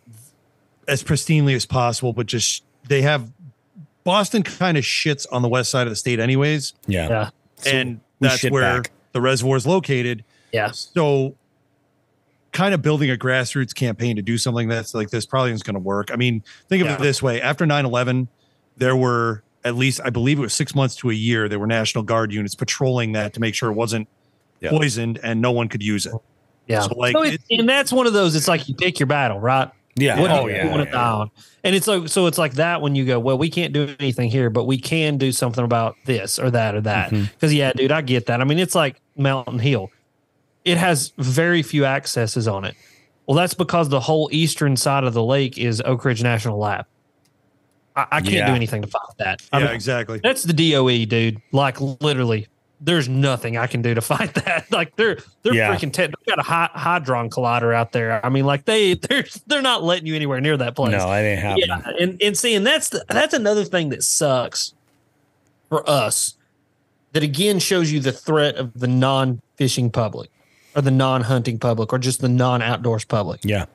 as pristinely as possible, but just they have Boston kind of shits on the west side of the state anyways. Yeah. And that's where the reservoir is located. Yeah. So kind of building a grassroots campaign to do something that's like this probably isn't going to work. I mean, think of it this way. After 9/11, there were at least, I believe it was 6 months to a year, there were National Guard units patrolling that to make sure it wasn't poisoned and no one could use it. Yeah. So like, and that's one of those, it's like you pick your battle, right? Yeah. What do you want to die on? And it's like, so it's like that when you go, well, we can't do anything here, but we can do something about this or that or that. Because dude, I get that. I mean, it's like Mountain Hill. It has very few accesses on it. Well, that's because the whole eastern side of the lake is Oak Ridge National Lab. I can't do anything to fight that. I mean, exactly. That's the DOE, dude. Like literally, there's nothing I can do to fight that. Like they're freaking they've got a hadron collider out there. I mean, like they're not letting you anywhere near that place. No, that ain't happening. Yeah, and seeing that's another thing that sucks for us. That again shows you the threat of the non-fishing public, or the non-hunting public, or just the non-outdoors public. Yeah,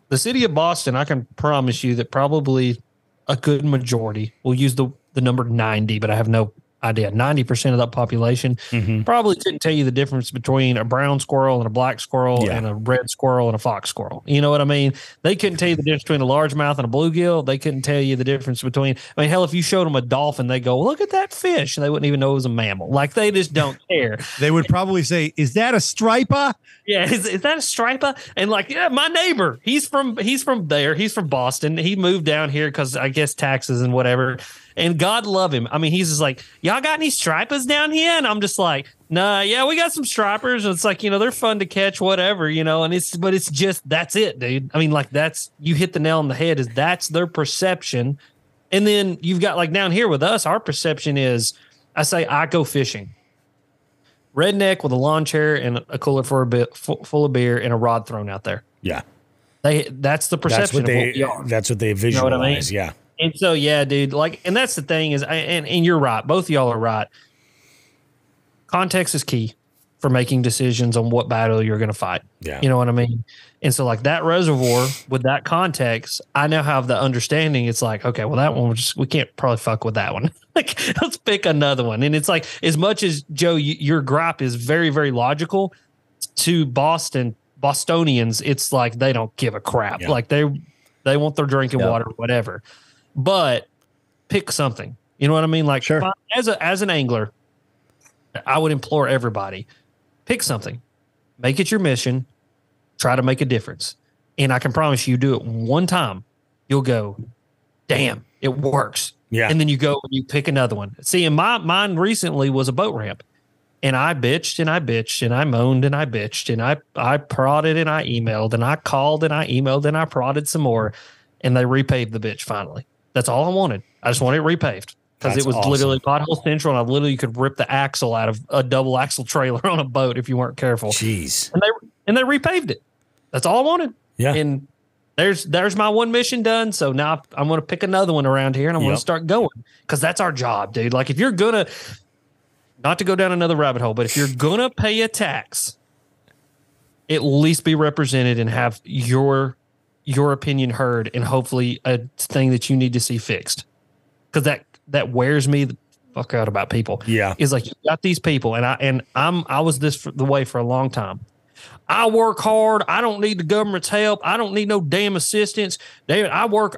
the city of Boston, I can promise you that probably a good majority will use the number 90, but I have no idea. 90% of that population probably couldn't tell you the difference between a brown squirrel and a black squirrel and a red squirrel and a fox squirrel. You know what I mean? They couldn't tell you the difference between a largemouth and a bluegill. They couldn't tell you the difference between, I mean, hell, if you showed them a dolphin, they go, look at that fish. And they wouldn't even know it was a mammal. Like they just don't care. They would probably say, is that a striper? Yeah, is that a striper? And like, yeah, my neighbor, he's from there. He's from Boston. He moved down here because I guess taxes and whatever. And God love him. I mean, he's just like, y'all got any stripers down here? And I'm just like, nah, yeah, we got some stripers. And it's like, you know, they're fun to catch, whatever, you know, but it's just, that's it, dude. I mean, like you hit the nail on the head, is that's their perception. And then you've got like down here with us, our perception is, I go fishing. Redneck with a lawn chair and a cooler for a bit full of beer and a rod thrown out there. Yeah. That's the perception of what we are. That's what they visualize. You know what I mean? Yeah. And so, yeah, dude, like, and that's the thing is, and you're right. Both of y'all are right. Context is key. for making decisions on what battle you're going to fight. Yeah. You know what I mean? And so like that reservoir with that context, I now have the understanding. It's like, okay, well, that one, we can't probably fuck with that one. Like, let's pick another one. And it's like, as much as Joe, your gripe is very, very logical, to Bostonians, it's like, they don't give a crap. Yeah. Like they want their drinking water, whatever, but pick something. You know what I mean? Like, sure. As an angler, I would implore everybody, pick something, make it your mission, try to make a difference. And I can promise you, do it one time, you'll go, damn, it works. Yeah. And then you go and you pick another one. See, and mine recently was a boat ramp. And I bitched and I bitched and I moaned and I bitched and I prodded and I emailed and I called and I emailed and I prodded some more, and they repaved the bitch finally. That's all I wanted. I just wanted it repaved. Because it was literally pothole central, and I literally could rip the axle out of a double axle trailer on a boat if you weren't careful. Jeez. And they repaved it. That's all I wanted. Yeah. And there's my one mission done. So now I'm going to pick another one around here, and I'm going to start going, because that's our job, dude. Like, if you're going to, not to go down another rabbit hole, but if you're going to pay a tax, at least be represented and have your opinion heard, and hopefully a thing that you need to see fixed. Because that wears me the fuck out about people. Yeah. Is like, you got these people, and I was the way for a long time. I work hard. I don't need the government's help. I don't need no damn assistance. David, I work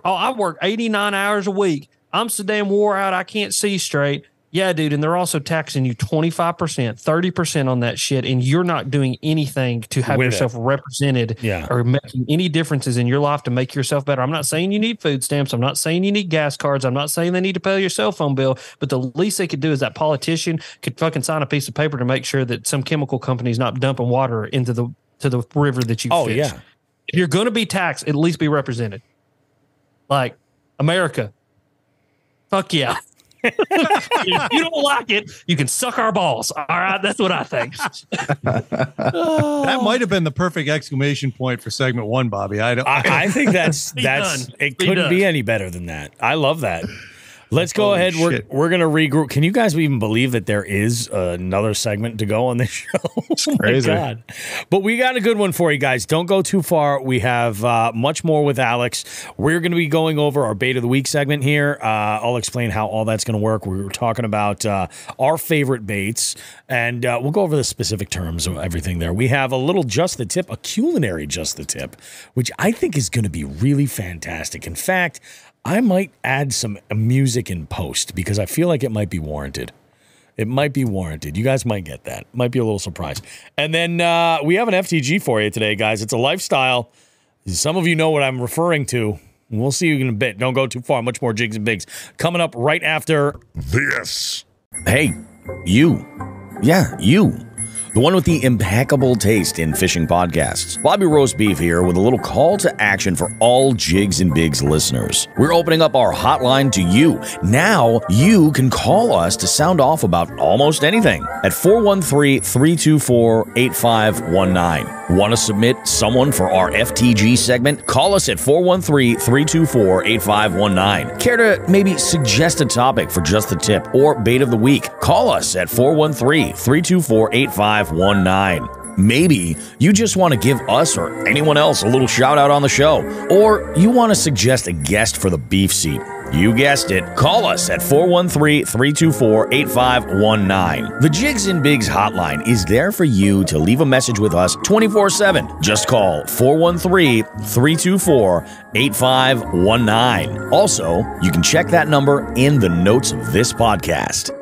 89 hours a week. I'm so damn wore out, I can't see straight. Yeah, dude, and they're also taxing you 25%, 30% on that shit, and you're not doing anything to have yourself represented or making any differences in your life to make yourself better. I'm not saying you need food stamps. I'm not saying you need gas cards. I'm not saying they need to pay your cell phone bill, but the least they could do is that politician could fucking sign a piece of paper to make sure that some chemical company is not dumping water into the river that you fish. Yeah. If you're going to be taxed, at least be represented. Like, America, fuck yeah. If you don't like it, you can suck our balls. All right, that's what I think. That might have been the perfect exclamation point for segment 1, Bobby. I think that's it. Couldn't be any better than that. I love that. Let's go ahead. We're going to regroup. Can you guys even believe that there is another segment to go on this show? Oh my God. But we got a good one for you guys. Don't go too far. We have much more with Alex. We're going to be going over our bait of the week segment here. I'll explain how all that's going to work. We were talking about our favorite baits, and we'll go over the specific terms of everything there. We have a little Just the Tip, a culinary Just the Tip, which I think is going to be really fantastic. In fact, I might add some music in post because I feel like it might be warranted. It might be warranted. You guys might get that. Might be a little surprise. And then we have an FTG for you today, guys. It's a lifestyle. Some of you know what I'm referring to. We'll see you in a bit. Don't go too far. Much more Jigs and Bigs coming up right after this. Hey, you. Yeah, you. The one with the impeccable taste in fishing podcasts. Bobby Roast Beef here with a little call to action for all Jigs and Bigs listeners. We're opening up our hotline to you. Now you can call us to sound off about almost anything at 413-324-8519. Want to submit someone for our FTG segment? Call us at 413-324-8519. Care to maybe suggest a topic for Just the Tip or Bait of the Week? Call us at 413-324-8519. Maybe you just want to give us or anyone else a little shout out on the show, or you want to suggest a guest for the beef seat. You guessed it. Call us at 413-324-8519. The Jigs and Bigs hotline is there for you to leave a message with us 24/7. Just call 413-324-8519. Also, you can check that number in the notes of this podcast.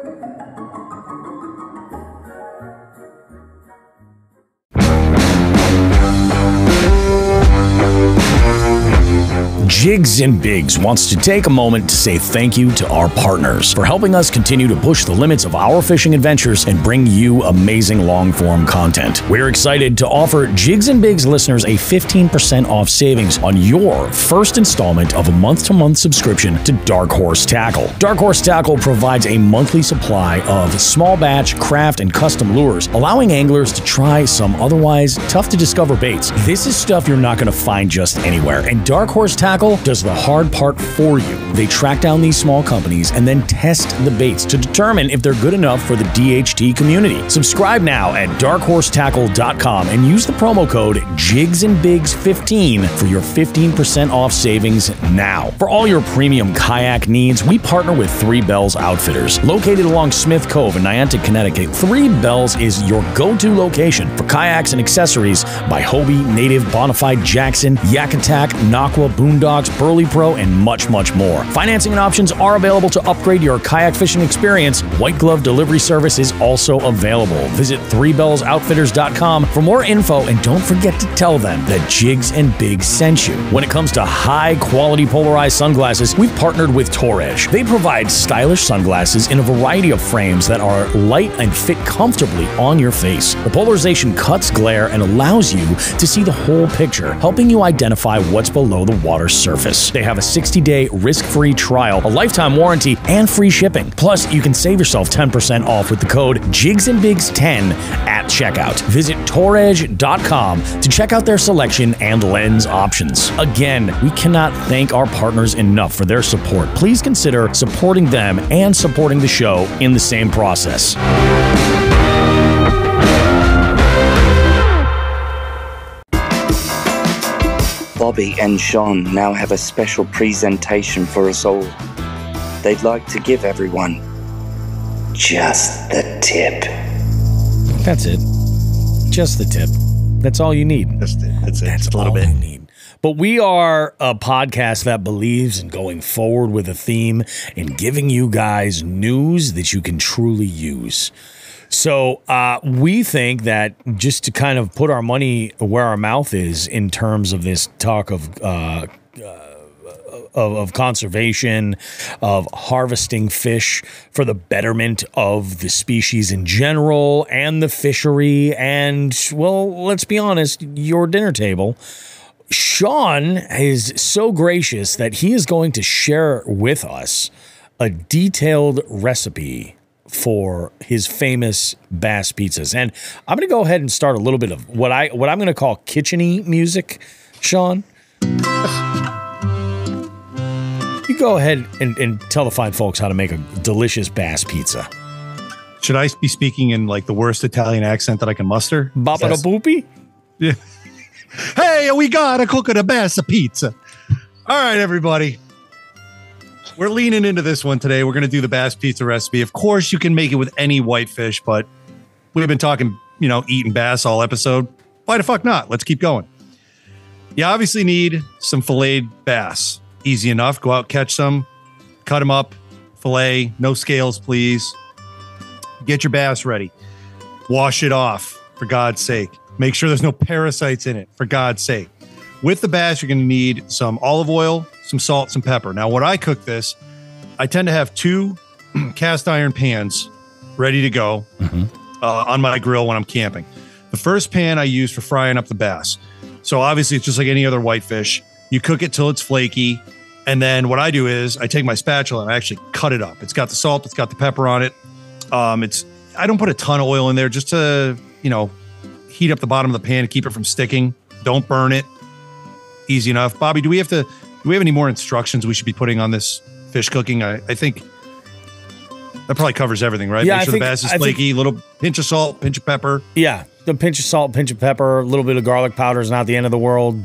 Jigs and Bigs wants to take a moment to say thank you to our partners for helping us continue to push the limits of our fishing adventures and bring you amazing long-form content. We're excited to offer Jigs and Bigs listeners a 15% off savings on your first installment of a month-to-month subscription to Dark Horse Tackle. Dark Horse Tackle provides a monthly supply of small batch, craft, and custom lures, allowing anglers to try some otherwise tough-to-discover baits. This is stuff you're not going to find just anywhere, and Dark Horse Tackle does the hard part for you. They track down these small companies and then test the baits to determine if they're good enough for the DHT community. Subscribe now at darkhorsetackle.com and use the promo code JIGSandBigs15 for your 15% off savings now. For all your premium kayak needs, we partner with Three Bells Outfitters. Located along Smith Cove in Niantic, Connecticut, Three Bells is your go-to location for kayaks and accessories by Hobie, Native, Bonafide, Jackson, Yak Attack, Naqua, Boondocks, Burley Pro, and much, much more. Financing options are available to upgrade your kayak fishing experience. White glove delivery service is also available. Visit threebellsoutfitters.com for more info, and don't forget to tell them that Jigs and Bigs sent you. When it comes to high-quality polarized sunglasses, we've partnered with Toredge. They provide stylish sunglasses in a variety of frames that are light and fit comfortably on your face. The polarization cuts glare and allows you to see the whole picture, helping you identify what's below the water's surface. They have a 60-day risk-free trial, a lifetime warranty, and free shipping. Plus, you can save yourself 10% off with the code JIGSandBigs10 at checkout. Visit Toredge.com to check out their selection and lens options. Again, we cannot thank our partners enough for their support. Please consider supporting them and supporting the show in the same process. Bobby and Sean now have a special presentation for us all. They'd like to give everyone just the tip. That's it. Just the tip. That's all you need. That's it. That's a little bit. You need. But we are a podcast that believes in going forward with a theme and giving you guys news that you can truly use. So we think that just to kind of put our money where our mouth is in terms of this talk of conservation, of harvesting fish for the betterment of the species in general and the fishery and, well, let's be honest, your dinner table. Sean is so gracious that he is going to share with us a detailed recipe for his famous bass pizzas. And I'm going to go ahead and start a little bit of what I'm going to call kitchen-y music, Sean. You go ahead and tell the fine folks how to make a delicious bass pizza. Should I be speaking in like the worst Italian accent that I can muster? Baba da boopy? Yeah. Hey, we got a cook of the bass pizza. All right, everybody. We're leaning into this one today. We're going to do the bass pizza recipe. Of course, you can make it with any whitefish, but we've been talking, eating bass all episode. Why the fuck not? Let's keep going. You obviously need some filleted bass. Easy enough. Go out, catch some, cut them up, fillet, no scales, please. Get your bass ready. Wash it off, for God's sake. Make sure there's no parasites in it, for God's sake. With the bass, you're going to need some olive oil, some salt, some pepper. Now, when I cook this, I tend to have 2 cast iron pans ready to go on my grill when I'm camping. The first pan I use for frying up the bass. So obviously, it's just like any other whitefish. You cook it till it's flaky. And then what I do is I take my spatula and I actually cut it up. It's got the salt. It's got the pepper on it. I don't put a ton of oil in there just to, heat up the bottom of the pan to keep it from sticking. Don't burn it. Easy enough. Bobby, do we have any more instructions we should be putting on this fish cooking? I think that probably covers everything, right? Yeah, Make sure the bass is flaky, little pinch of salt, pinch of pepper. Yeah, the pinch of salt, pinch of pepper, a little bit of garlic powder is not the end of the world.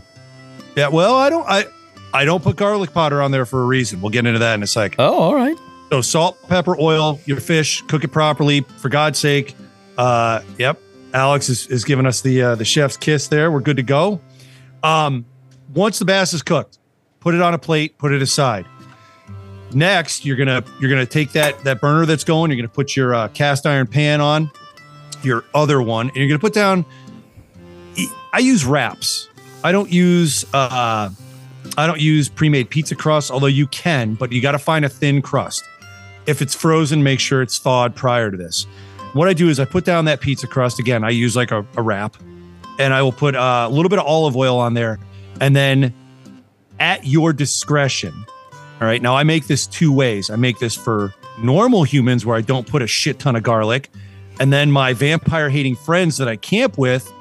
Yeah, well, I don't put garlic powder on there for a reason. We'll get into that in a second. Oh, all right. So salt, pepper, oil, your fish, cook it properly. For God's sake. Yep. Alex is giving us the chef's kiss there. We're good to go. Once the bass is cooked, put it on a plate, put it aside. Next, you're gonna take that burner that's going. You're gonna put your cast iron pan on, your other one, and you're gonna put down. I use wraps. I don't use pre-made pizza crust, although you can, but you got to find a thin crust. If it's frozen, make sure it's thawed prior to this. What I do is I put down that pizza crust. Again, I use like a wrap, and I will put a little bit of olive oil on there, and then at your discretion. All right. Now I make this 2 ways. I make this for normal humans where I don't put a shit ton of garlic. And then my vampire hating friends that I camp with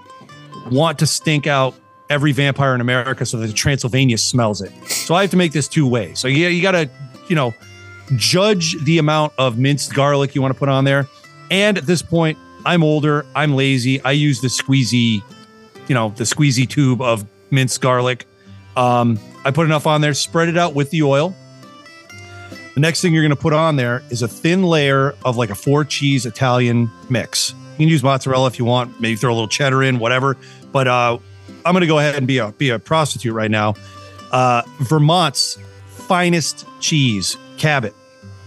want to stink out every vampire in America so that the Transylvania smells it. So I have to make this 2 ways. So yeah, you got to judge the amount of minced garlic you want to put on there. And at this point, I'm older, I'm lazy. I use the squeezy tube of minced garlic. I put enough on there, spread it out with the oil. The next thing you're going to put on there is a thin layer of like a 4-cheese Italian mix. You can use mozzarella if you want, maybe throw a little cheddar in, whatever. But I'm going to go ahead and be a prostitute right now. Vermont's finest cheese, Cabot.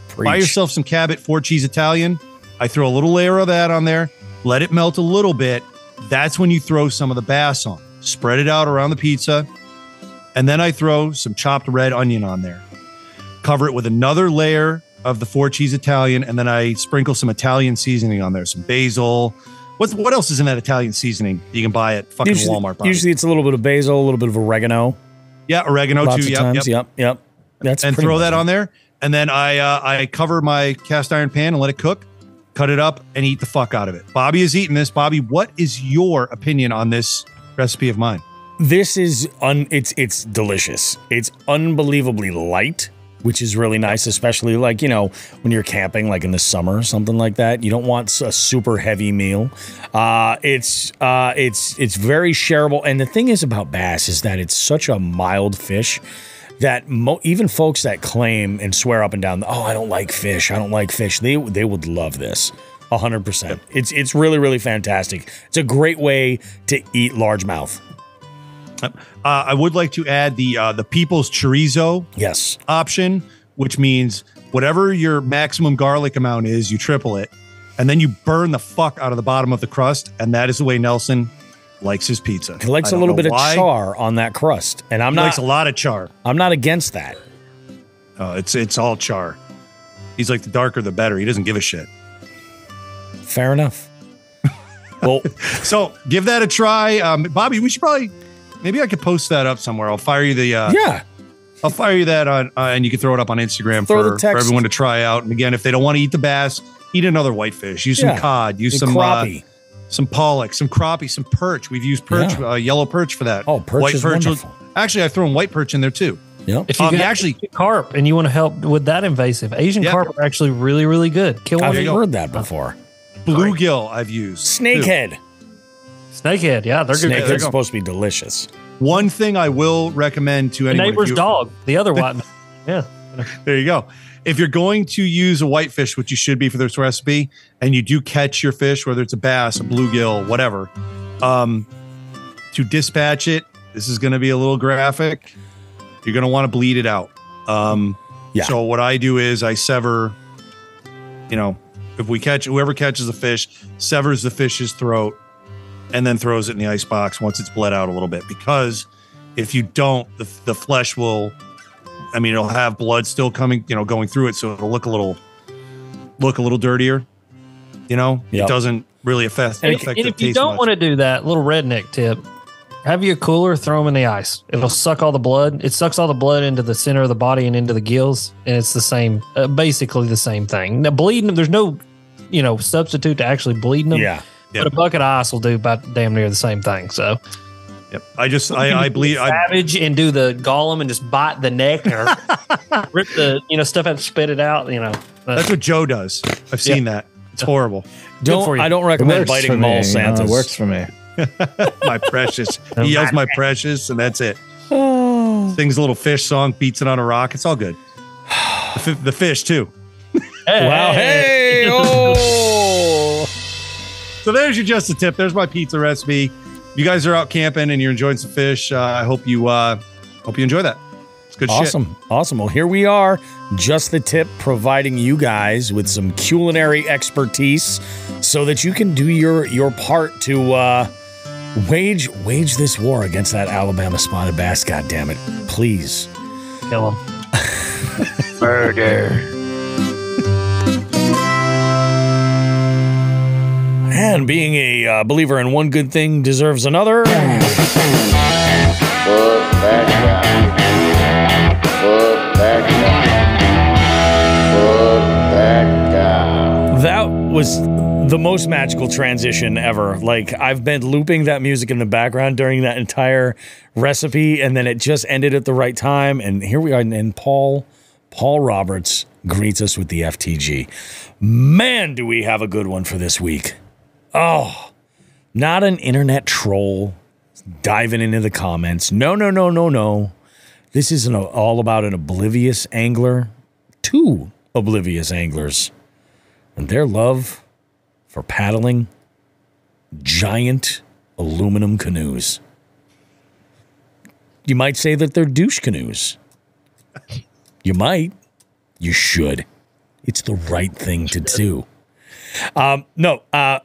Preach. Buy yourself some Cabot 4-cheese Italian. I throw a little layer of that on there. Let it melt a little bit. That's when you throw some of the bass on. Spread it out around the pizza. And then I throw some chopped red onion on there. Cover it with another layer of the 4-cheese Italian, and then I sprinkle some Italian seasoning on there, some basil. What else is in that Italian seasoning you can buy at fucking Walmart? Bobby? Usually it's a little bit of basil, a little bit of oregano. Yeah, oregano Lots too. Of times. Yep. That's and throw that on there, and then I cover my cast iron pan and let it cook. Cut it up and eat the fuck out of it. Bobby is eating this. Bobby, what is your opinion on this recipe of mine? This is it's delicious. It's unbelievably light, which is really nice, especially like, when you're camping, like in the summer or something like that. You don't want a super heavy meal. It's very shareable. And the thing is about bass is that it's such a mild fish that even folks that claim and swear up and down, I don't like fish, they would love this 100%. It's really, really fantastic. It's a great way to eat largemouth. I would like to add the People's Chorizo option, which means whatever your maximum garlic amount is, you triple it, and then you burn the fuck out of the bottom of the crust, and that is the way Nelson likes his pizza. He likes a little bit of char on that crust, and he likes a lot of char. I'm not against that. It's all char. He's like, the darker the better. He doesn't give a shit. Fair enough. Well, so give that a try, Bobby. We should probably. Maybe I could post that up somewhere. I'll fire you the I'll fire you that on and you can throw it up on Instagram for everyone to try out. And again, if they don't want to eat the bass, eat another whitefish. Use some cod. Use some crappie, some pollock, some crappie, some perch. We've used perch, yellow perch for that. Oh, perch is wonderful. Actually, I throw in white perch in there too. Yep. If you actually carp and you want to help with that invasive, Asian carp are actually really, really good. I've heard that before. Bluegill I've used. Snakehead. Snakehead, yeah, they're good. Snakehead's supposed to be delicious. One thing I will recommend to anyone. Neighbor's dog, the other one. Yeah. There you go. If you're going to use a whitefish, which you should be for this recipe, and you do catch your fish, whether it's a bass, a bluegill, whatever, to dispatch it, this is going to be a little graphic. You're going to want to bleed it out. So what I do is I sever, if we catch, whoever catches a fish, severs the fish's throat, and then throws it in the ice box once it's bled out a little bit. Because if you don't, the flesh will, it'll have blood still coming, going through it, so it'll look a little dirtier. It doesn't really affect the taste. And if you don't want to do that, little redneck tip, have your cooler, throw them in the ice. It'll suck all the blood. It sucks all the blood into the center of the body and into the gills, and it's the same, basically the same thing. Now, bleeding them, there's no, substitute to actually bleeding them. Yeah. But a bucket of ice will do about damn near the same thing. So, I bleed. Savage and do the Gollum and just bite the neck or rip the stuff out and spit it out. That's what Joe does. I've seen that. It's horrible. I don't recommend biting Mall Santas. It works for me. My precious. He yells my precious, and that's it. Sings a little fish song, beats it on a rock. It's all good. The fish too. Wow! Hey! Oh! So there's your just a tip. There's my pizza recipe. If you guys are out camping and you're enjoying some fish, I hope you enjoy that. It's good shit. Awesome. Well, here we are. Just the tip, providing you guys with some culinary expertise so that you can do your part to wage this war against that Alabama spotted bass. God damn it! Please kill him. Murder. And being a believer in one good thing deserves another. Fuck that guy. Fuck that guy. Fuck that guy. That was the most magical transition ever. Like, I've been looping that music in the background during that entire recipe, and then it just ended at the right time. And here we are. And Paul Paul Roberts greets us with the FTG. Man, do we have a good one for this week. Oh, not an internet troll diving into the comments. No. This is all about an oblivious angler, two oblivious anglers, and their love for paddling giant aluminum canoes. You might say that they're douche canoes. You might. You should. It's the right thing to do.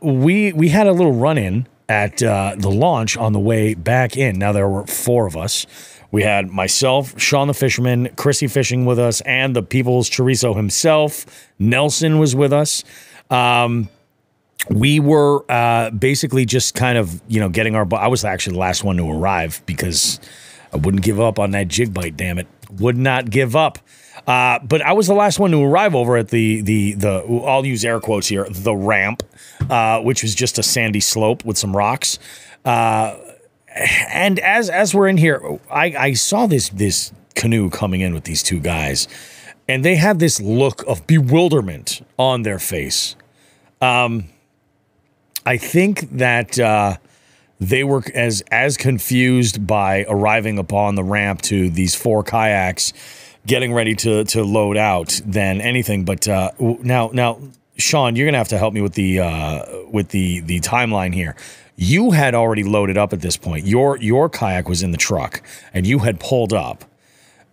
We had a little run-in at the launch on the way back in. Now, there were four of us. We had myself, Sean the Fisherman, Chrissy fishing with us, and the People's Chorizo himself. Nelson was with us. We were basically just kind of, getting our... I was actually the last one to arrive because I wouldn't give up on that jig bite, damn it. Would not give up. But I was the last one to arrive over at the I'll use air quotes here, the ramp, which was just a sandy slope with some rocks. And as we're in here, I saw this canoe coming in with these two guys, and they had this look of bewilderment on their face. I think that they were as confused by arriving upon the ramp to these four kayaks getting ready to load out than anything. But now, Sean, you're gonna have to help me with the timeline here. You had already loaded up at this point. Your kayak was in the truck, and you had pulled up.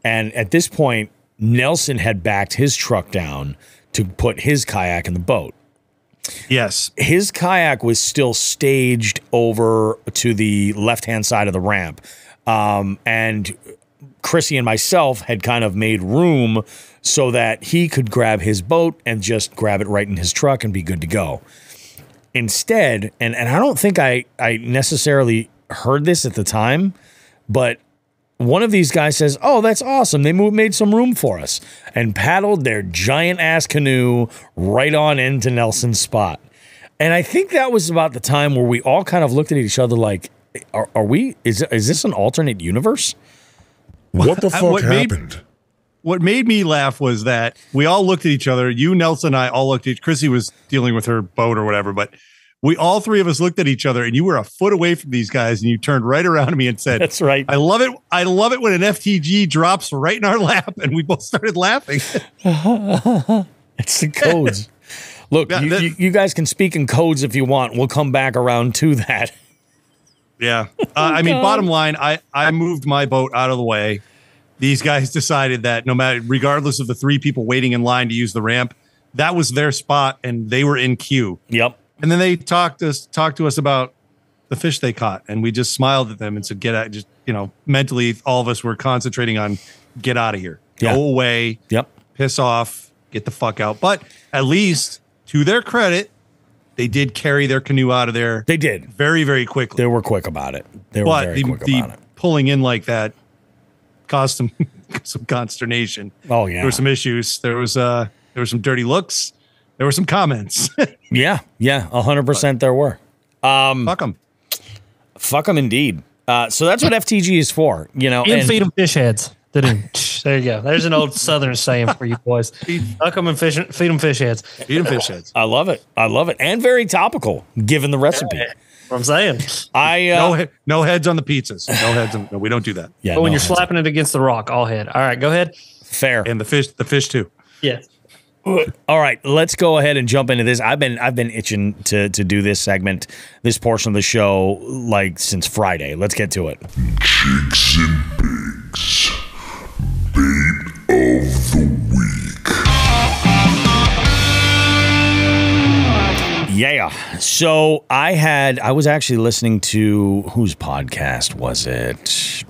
And at this point, Nelson had backed his truck down to put his kayak in the boat. Yes. His kayak was still staged over to the left-hand side of the ramp. And Chrissy and myself had kind of made room so that he could grab his boat and just grab it right in his truck and be good to go. Instead, and I don't think I necessarily heard this at the time, but one of these guys says, "Oh, that's awesome. They made some room for us," and paddled their giant-ass canoe right on into Nelson's spot. And I think that was about the time where we all kind of looked at each other like, is this an alternate universe? What the fuck happened? What made me laugh was that we all looked at each other. You, Nelson, and I all looked at Chrissy was dealing with her boat or whatever, but we all three of us looked at each other, and you were a foot away from these guys, and you turned right around to me and said, "That's right. I love it. I love it when an FTG drops right in our lap," and we both started laughing. It's the codes. Look, you guys can speak in codes if you want. We'll come back around to that. Yeah. I mean, bottom line, I moved my boat out of the way. These guys decided that regardless of the three people waiting in line to use the ramp, that was their spot, and they were in queue. Yep. And then they talked to us about the fish they caught, and we just smiled at them and said, "Get out!" Just mentally, all of us were concentrating on get out of here, go away, piss off, get the fuck out. But at least, to their credit, they did carry their canoe out of there. They did very, very quickly. They were quick about it. They were very quick about it. Pulling in like that caused some consternation. Oh yeah, there were some issues. There were some dirty looks. There were some comments. yeah, 100% there were. Fuck them. Fuck them indeed. So that's what FTG is for, And feed them fish heads. There you go. There's an old Southern saying for you boys. Fuck them and feed them fish heads. Feed them fish heads. I love it. And very topical, given the recipe. What I'm saying. No heads on the pizzas. No heads. No, we don't do that. Yeah. But when you're slapping it against the rock, all head. All right, go ahead. Fair. And the fish too. Yeah. All right, let's go ahead and jump into this. I've been itching to do this segment, this portion of the show, since Friday. Let's get to it. Jigs and Bigs, Bait of the Week. Yeah. So I was actually listening to, whose podcast was it?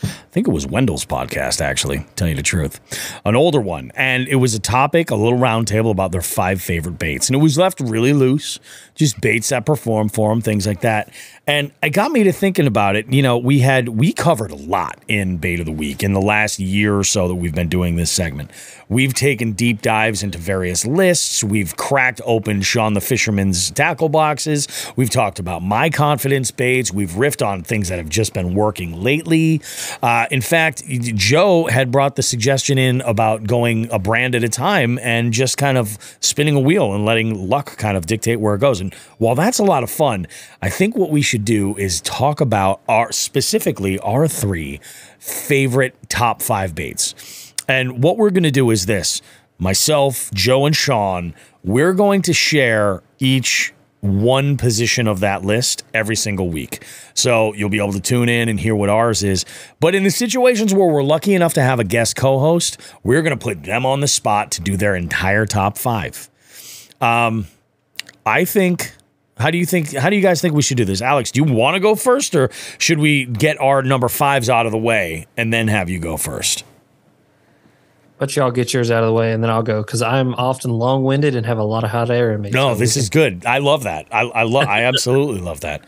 I think it was Wendell's podcast, actually, tell you the truth. An older one. And it was a topic, a little round table about their 5 favorite baits. And it was left really loose, just baits that perform for them, things like that. And it got me to thinking about it. We covered a lot in Bait of the Week in the last year or so that we've been doing this segment. We've taken deep dives into various lists. We've cracked open Sean the Fisherman's tackle boxes. We've talked about my confidence baits. We've riffed on things that have just been working lately. In fact, Joe had brought the suggestion in about going a brand at a time and just kind of spinning a wheel and letting luck kind of dictate where it goes. And while that's a lot of fun, I think what we should do is talk about specifically our 3 favorite top 5 baits. And what we're going to do is this. Myself, Joe, and Sean, we're going to share each one position of that list every single week. So you'll be able to tune in and hear what ours is. But in the situations where we're lucky enough to have a guest co-host, we're going to put them on the spot to do their entire top 5. I think, how do you guys think we should do this? Alex, do you want to go first, or should we get our number 5s out of the way and then have you go first? Let y'all get yours out of the way, and then I'll go, because I'm often long-winded and have a lot of hot air in me. No, this is good. I love that. I absolutely love that.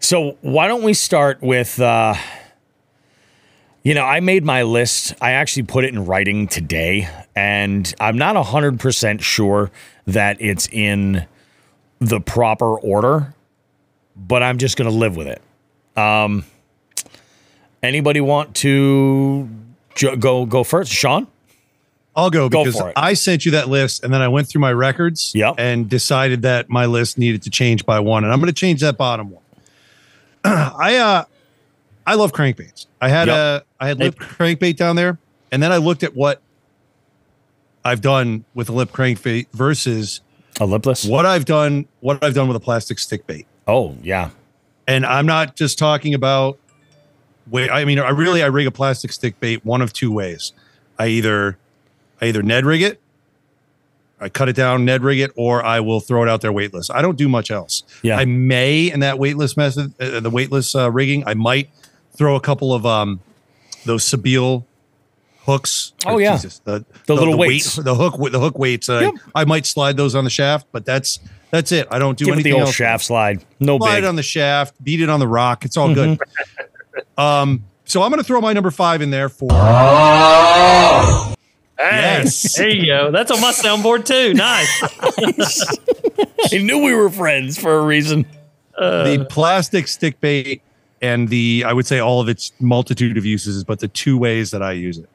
So why don't we start with, I made my list. I actually put it in writing today, and I'm not 100% sure that it's in the proper order, but I'm just going to live with it. Anybody want to go first? Sean? I'll go because I sent you that list, and then I went through my records and decided that my list needed to change by 1, and I'm going to change that bottom one. I love crankbaits. I had lip crankbait down there, and then I looked at what I've done with a lip crankbait versus a lipless. What I've done with a plastic stick bait. Oh yeah, and I'm not just talking about. I rig a plastic stick bait one of 2 ways. I either Ned rig it, I cut it down, Ned rig it, or I will throw it out there weightless. I don't do much else. Yeah. I may, in that weightless method, the weightless rigging, I might throw a couple of those Sabile hooks. Oh yeah, Jesus, the little weights, the hook weights. Yep. I might slide those on the shaft, but that's it. I don't do anything the old else. Shaft slide. Slide it on the shaft, beat it on the rock. It's all good. So I'm going to throw my number 5 in there for. Yes. There you go. That's on my soundboard too. Nice. I knew we were friends for a reason. The plastic stick bait and I would say all of its multitude of uses, but the 2 ways that I use it.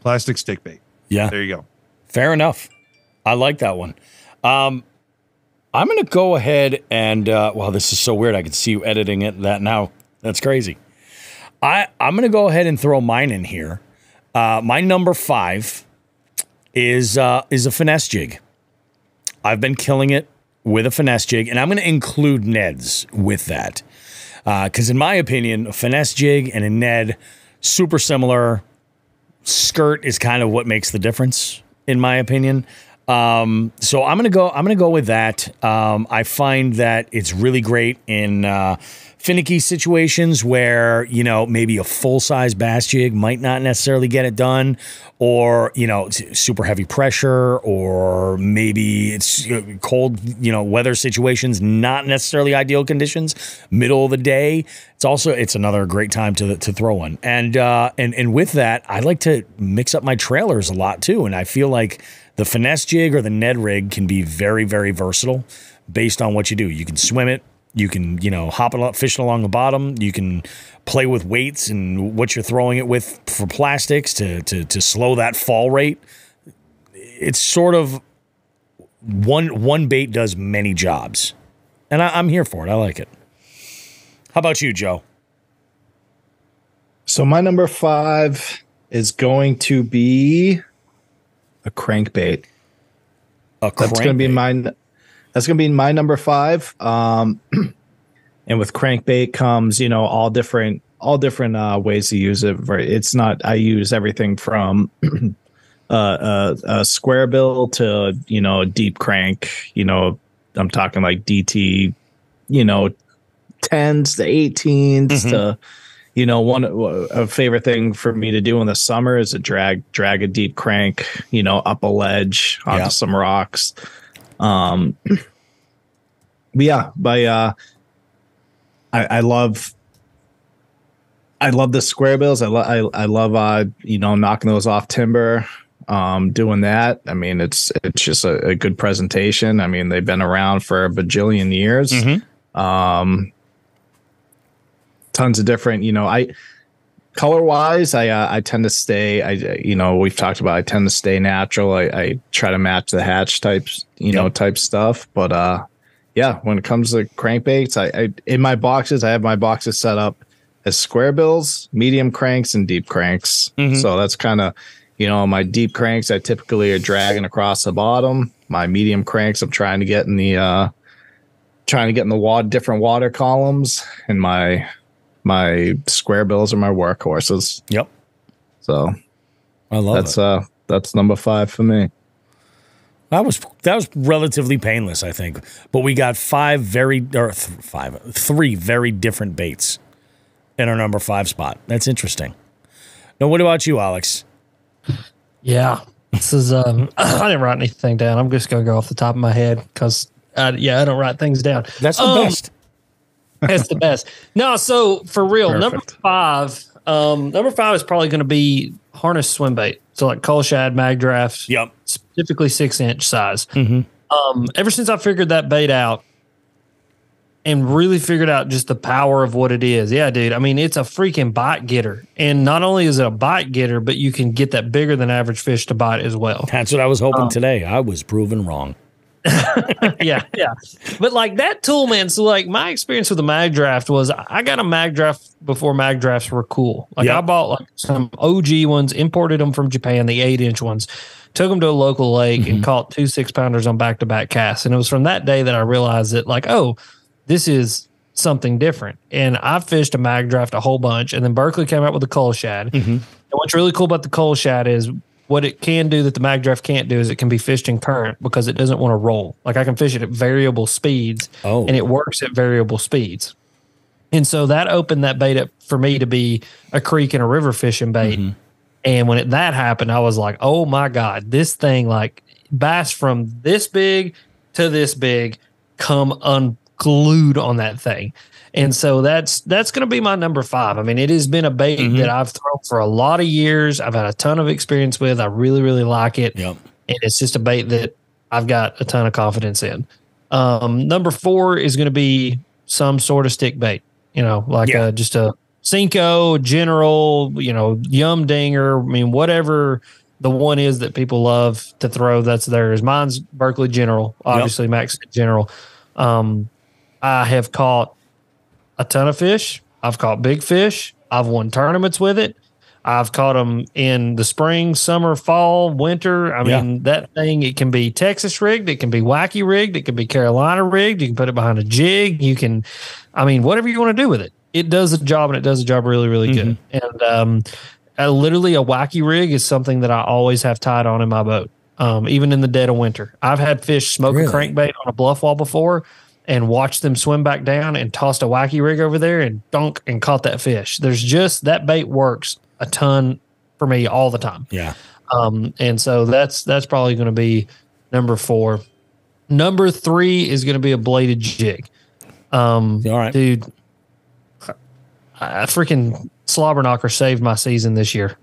Plastic stick bait. Yeah. There you go. Fair enough. I like that one. I'm going to go ahead and, this is so weird. I can see you editing that now. That's crazy. I'm going to go ahead and throw mine in here. My number 5 is a finesse jig. I've been killing it with a finesse jig, and I'm going to include Neds with that. Because in my opinion, a finesse jig and a Ned, super similar. Skirt is kind of what makes the difference, in my opinion. So I'm gonna go with that. I find that it's really great in finicky situations where, maybe a full-size bass jig might not necessarily get it done, or, super heavy pressure, or maybe it's cold, weather situations, not necessarily ideal conditions, middle of the day. It's another great time to throw one. And with that, I like to mix up my trailers a lot too. And I feel like the finesse jig or the Ned rig can be very, very versatile based on what you do. You can swim it. You can, hop it, fishing along the bottom. You can play with weights and what you're throwing it with for plastics to slow that fall rate. It's sort of one bait does many jobs, and I'm here for it. I like it. How about you, Joe? So my number 5 is going to be a crankbait. That's going to be mine. That's going to be my number 5. And with crankbait comes, all different ways to use it. It's not, I use everything from a square bill to, a deep crank, I'm talking like DT, 10s to 18s to, a favorite thing for me to do in the summer is to drag a deep crank, up a ledge onto some rocks. I love the square bills. I love knocking those off timber. Doing that. I mean, it's just a good presentation. I mean, they've been around for a bajillion years. Mm-hmm. Tons of different, color wise, I tend to stay. We've talked about. I tend to stay natural. I try to match the hatch types, type stuff. But yeah, when it comes to crankbaits, I in my boxes, I have my boxes set up as square bills, medium cranks, and deep cranks. So that's kind of, my deep cranks I typically are dragging across the bottom. My medium cranks I'm trying to get in the different water columns, and my square bills are my workhorses. Yep. So I love that's number 5 for me. That was relatively painless, I think. But we got three very different baits in our number 5 spot. That's interesting. Now, what about you, Alex? Yeah, this is I didn't write anything down. I'm just gonna go off the top of my head because I don't write things down. That's the best. That's the best. No, so for real, Perfect. number 5 is probably going to be harness swim bait. So like coal shad, mag drafts. Yep. Specifically 6-inch size. Ever since I figured that bait out and really figured out just the power of what it is. Yeah, dude. I mean, it's a freaking bite getter. And not only is it a bite getter, but you can get that bigger than average fish to bite as well. That's what I was hoping today. I was proven wrong. yeah. But like that tool, man. So like my experience with the mag draft was I got a mag draft before mag drafts were cool. Like I bought like some OG ones, imported them from Japan, the 8-inch ones, took them to a local lake and caught 2 6-pounders on back-to-back casts. And it was from that day that I realized that like, oh, this is something different. And I fished a mag draft a whole bunch. And then Berkeley came out with the coal shad. And what's really cool about the coal shad is what it can do that the mag draft can't do is it can be fished in current because it doesn't want to roll. Like I can fish it at variable speeds and it works at variable speeds. And so that opened that bait up for me to be a creek and a river fishing bait. And when that happened, I was like, oh my God, this thing, like bass from this big to this big come unglued on that thing. And so that's going to be my number 5. I mean, it has been a bait that I've thrown for a lot of years. I've had a ton of experience with. I really, really like it. And it's just a bait that I've got a ton of confidence in. Number 4 is going to be some sort of stick bait, just a Cinco, General, Yum Dinger. I mean, whatever the one is that people love to throw, that's theirs. Mine's Berkeley General, obviously Max General. I have caught a ton of fish. I've caught big fish. I've won tournaments with it. I've caught them in the spring, summer, fall, winter. I mean, that thing, it can be Texas rigged. It can be wacky rigged. It can be Carolina rigged. You can put it behind a jig. You can, whatever you want to do with it. It does the job, and it does the job really, really good. And literally a wacky rig is something that I always have tied on in my boat, even in the dead of winter. I've had fish smoke a crankbait on a bluff wall before and watched them swim back down and tossed a wacky rig over there and dunk and caught that fish. There's just that bait works a ton for me all the time. Yeah. And so that's probably going to be number 4. Number 3 is going to be a bladed jig. All right, dude. I freaking slobber knocker saved my season this year.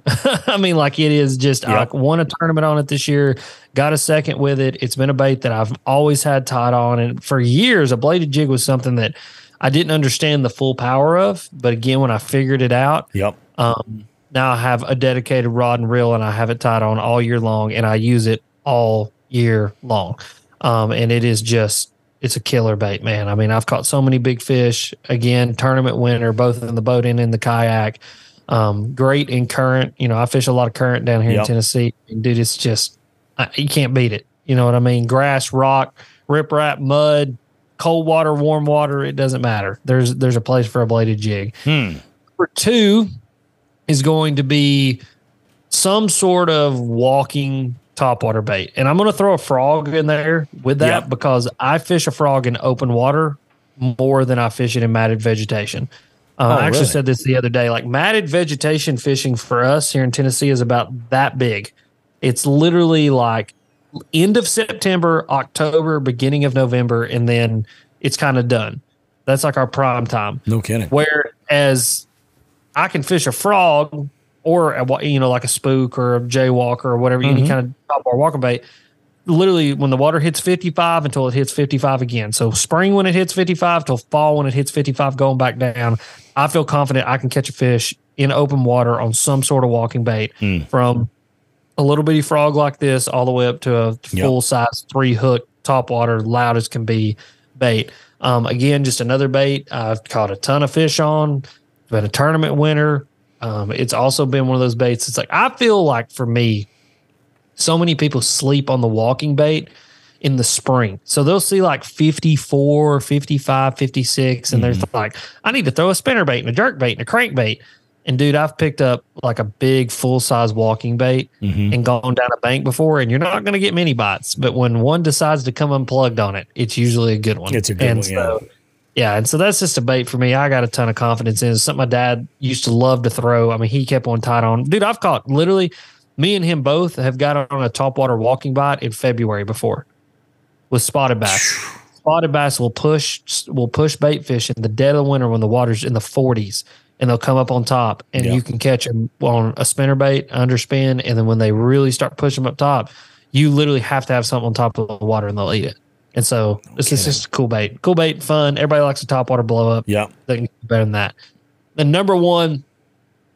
I mean, like it is just, I won a tournament on it this year, got a second with it. It's been a bait that I've always had tied on. And for years, a bladed jig was something that I didn't understand the full power of. But again, when I figured it out, now I have a dedicated rod and reel and I have it tied on all year long and I use it all year long. And it is just, it's a killer bait, man. I mean, I've caught so many big fish. Again, tournament winner, both in the boat and in the kayak. Great in current. I fish a lot of current down here in Tennessee. And dude, it's just, you can't beat it. You know what I mean? Grass, rock, riprap, mud, cold water, warm water. It doesn't matter. There's a place for a bladed jig. Number 2 is going to be some sort of walking topwater bait. And I'm going to throw a frog in there with that because I fish a frog in open water more than I fish it in matted vegetation. I actually said this the other day, like matted vegetation fishing for us here in Tennessee is about that big. It's literally like end of September, October, beginning of November, and then it's kind of done. That's like our prime time. No kidding. Whereas I can fish a frog or like a spook or a jaywalker or whatever, any kind of topwater walking bait, literally when the water hits 55 until it hits 55 again. So spring when it hits 55 till fall when it hits 55 going back down, I feel confident I can catch a fish in open water on some sort of walking bait, from a little bitty frog like this all the way up to a full size 3-hook topwater, loud as can be bait. Again, just another bait I've caught a ton of fish on. Been a tournament winner. It's also been one of those baits. It's like, I feel like for me, so many people sleep on the walking bait in the spring. So they'll see like 54, 55, 56, and they're like, I need to throw a spinner bait and a jerk bait and a crank bait. And dude, I've picked up like a big full size walking bait and gone down a bank before, and you're not going to get many bites. But when one decides to come unplugged on it, it's usually a good one. It's a good one, yeah. And so that's just a bait for me. I got a ton of confidence in it. It's something my dad used to love to throw. I mean, he kept one tied on. Dude, I've caught literally, me and him both have got on a topwater walking bite in February before with spotted bass. Spotted bass will push bait fish in the dead of the winter when the water's in the 40s. And they'll come up on top, and you can catch them on a spinner bait, underspin, and then when they really start pushing them up top, you literally have to have something on top of the water, and they'll eat it. And so it's just a cool bait. Cool bait, fun. Everybody likes a topwater blow up. Yeah. They can do better than that. The number one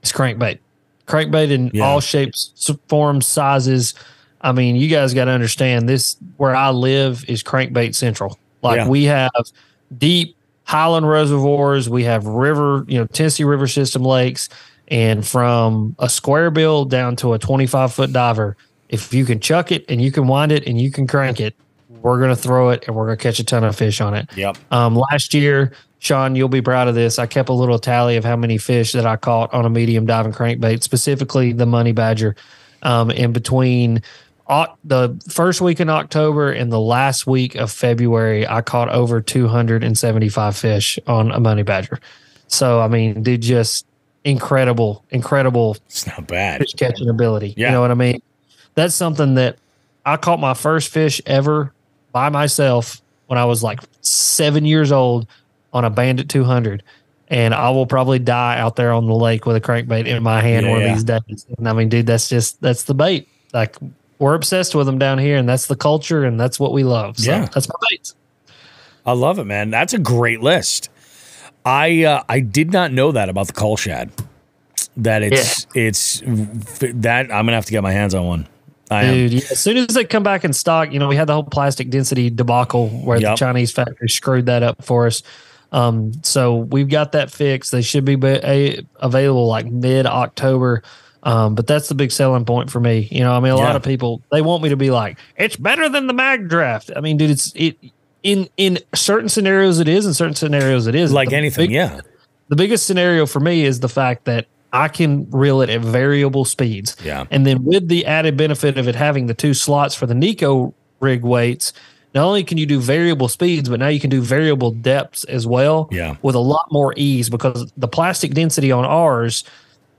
is crankbait. Crankbait in all shapes, forms, sizes. I mean, you guys got to understand this, where I live is crankbait central. Like we have deep highland reservoirs, we have river, Tennessee River system lakes, and from a square bill down to a 25-foot diver, if you can chuck it and you can wind it and you can crank it, we're going to throw it and we're going to catch a ton of fish on it. Yep. Last year, Sean, you'll be proud of this. I kept a little tally of how many fish that I caught on a medium diving crankbait, specifically the money badger. In between the first week in October and the last week of February, I caught over 275 fish on a money badger. So, I mean, dude, just incredible. It's not bad. Fish catching ability. Yeah. You know what I mean? That's something that I caught my first fish ever by myself when I was like 7 years old on a Bandit 200. And I will probably die out there on the lake with a crankbait in my hand one of these days. And I mean, dude, that's the bait. Like, we're obsessed with them down here, and that's the culture, and that's what we love. So that's my baits. I love it, man. That's a great list. I did not know that about the cull shad. That it's that I'm gonna have to get my hands on one. Dude, as soon as they come back in stock, we had the whole plastic density debacle where the Chinese factory screwed that up for us. So we've got that fixed. They should be available like mid-October. But that's the big selling point for me. A lot of people, they want me to be like, it's better than the mag draft. I mean, dude, in certain scenarios it is, in certain scenarios it is. Like anything, The biggest scenario for me is the fact that I can reel it at variable speeds. Yeah. And then with the added benefit of it having the 2 slots for the Nico rig weights, not only can you do variable speeds, but now you can do variable depths as well with a lot more ease, because the plastic density on ours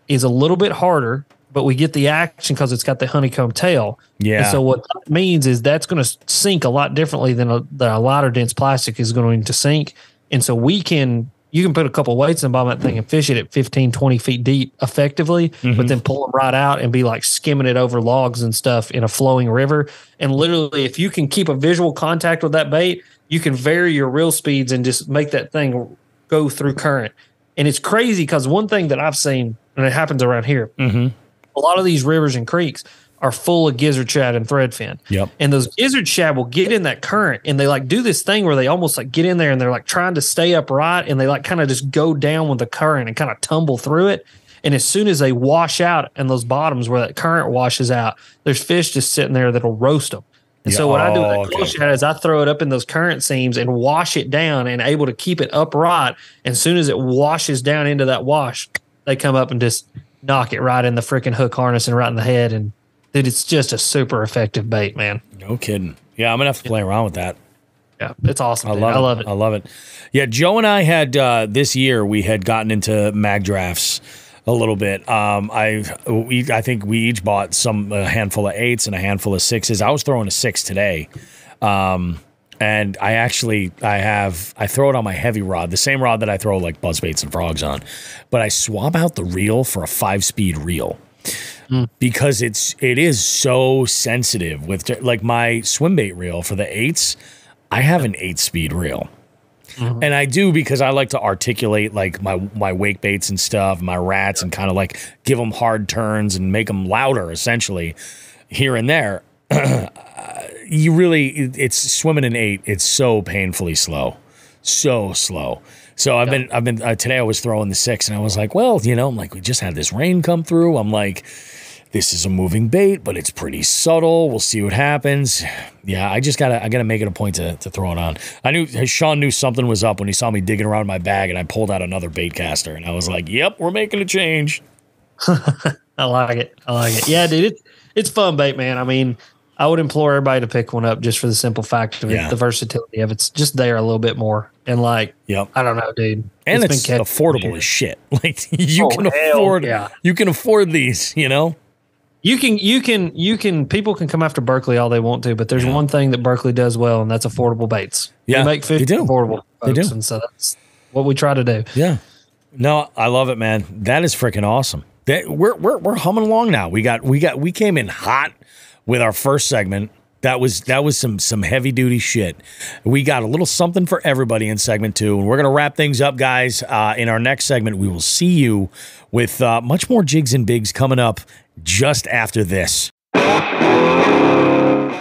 is a little bit harder, but we get the action because it's got the honeycomb tail. Yeah. And so what that means is that's going to sink a lot differently than a lighter dense plastic is going to sink. And so you can put a couple weights in the bottom of that thing and fish it at 15, 20 feet deep effectively, but then pull them right out and be like skimming it over logs and stuff in a flowing river. And literally, if you can keep a visual contact with that bait, you can vary your reel speeds and just make that thing go through current. And it's crazy because one thing that I've seen, and it happens around here, a lot of these rivers and creeks are full of gizzard shad and threadfin. Yep. And those gizzard shad will get in that current, and they like do this thing where they almost like get in there and they're like trying to stay upright, and they like kind of just go down with the current and kind of tumble through it. And as soon as they wash out in those bottoms where that current washes out, there's fish just sitting there that'll roast them. And so what I do with that cull shad is I throw it up in those current seams and wash it down and able to keep it upright. And as soon as it washes down into that wash, they come up and just knock it right in the freaking hook harness and right in the head. And dude, it's just a super effective bait, man. No kidding. Yeah, I'm gonna have to play around with that. Yeah, it's awesome. I love it. I love it. Yeah, Joe and I had this year we had gotten into mag drafts a little bit. I think we each bought a handful of 8s and a handful of 6s. I was throwing a 6 today. And I throw it on my heavy rod, the same rod that I throw like buzzbaits and frogs on, but I swap out the reel for a 5-speed reel because it is so sensitive with like my swim bait reel for the 8s. I have an 8-speed reel. And I do because I like to articulate like my wake baits and stuff, my rats, and kind of like give them hard turns and make them louder, essentially, here and there. It's swimming in 8. It's so painfully slow, so slow. So I've been today I was throwing the 6, and I was like, well, I'm like, we just had this rain come through. I'm like, this is a moving bait, but it's pretty subtle. We'll see what happens. Yeah, I gotta make it a point to throw it on. Sean knew something was up when he saw me digging around my bag, and I pulled out another bait caster, and I was like, yep, we're making a change. I like it. Yeah, dude, it's fun bait, man. I mean, I would implore everybody to pick one up just for the simple fact of it, the versatility of it's just there a little bit more. And like, I don't know, dude. And it's affordable as shit. Like you can afford these, You can people can come after Berkeley all they want to, but there's one thing that Berkeley does well, and that's affordable baits. Yeah, they make fish affordable, folks, they do. And so that's what we try to do. Yeah. No, I love it, man. That is freaking awesome. We're humming along now. We came in hot with our first segment. That was some heavy duty shit. We got a little something for everybody in segment 2, and we're gonna wrap things up, guys. In our next segment, we will see you with much more jigs and bigs coming up just after this.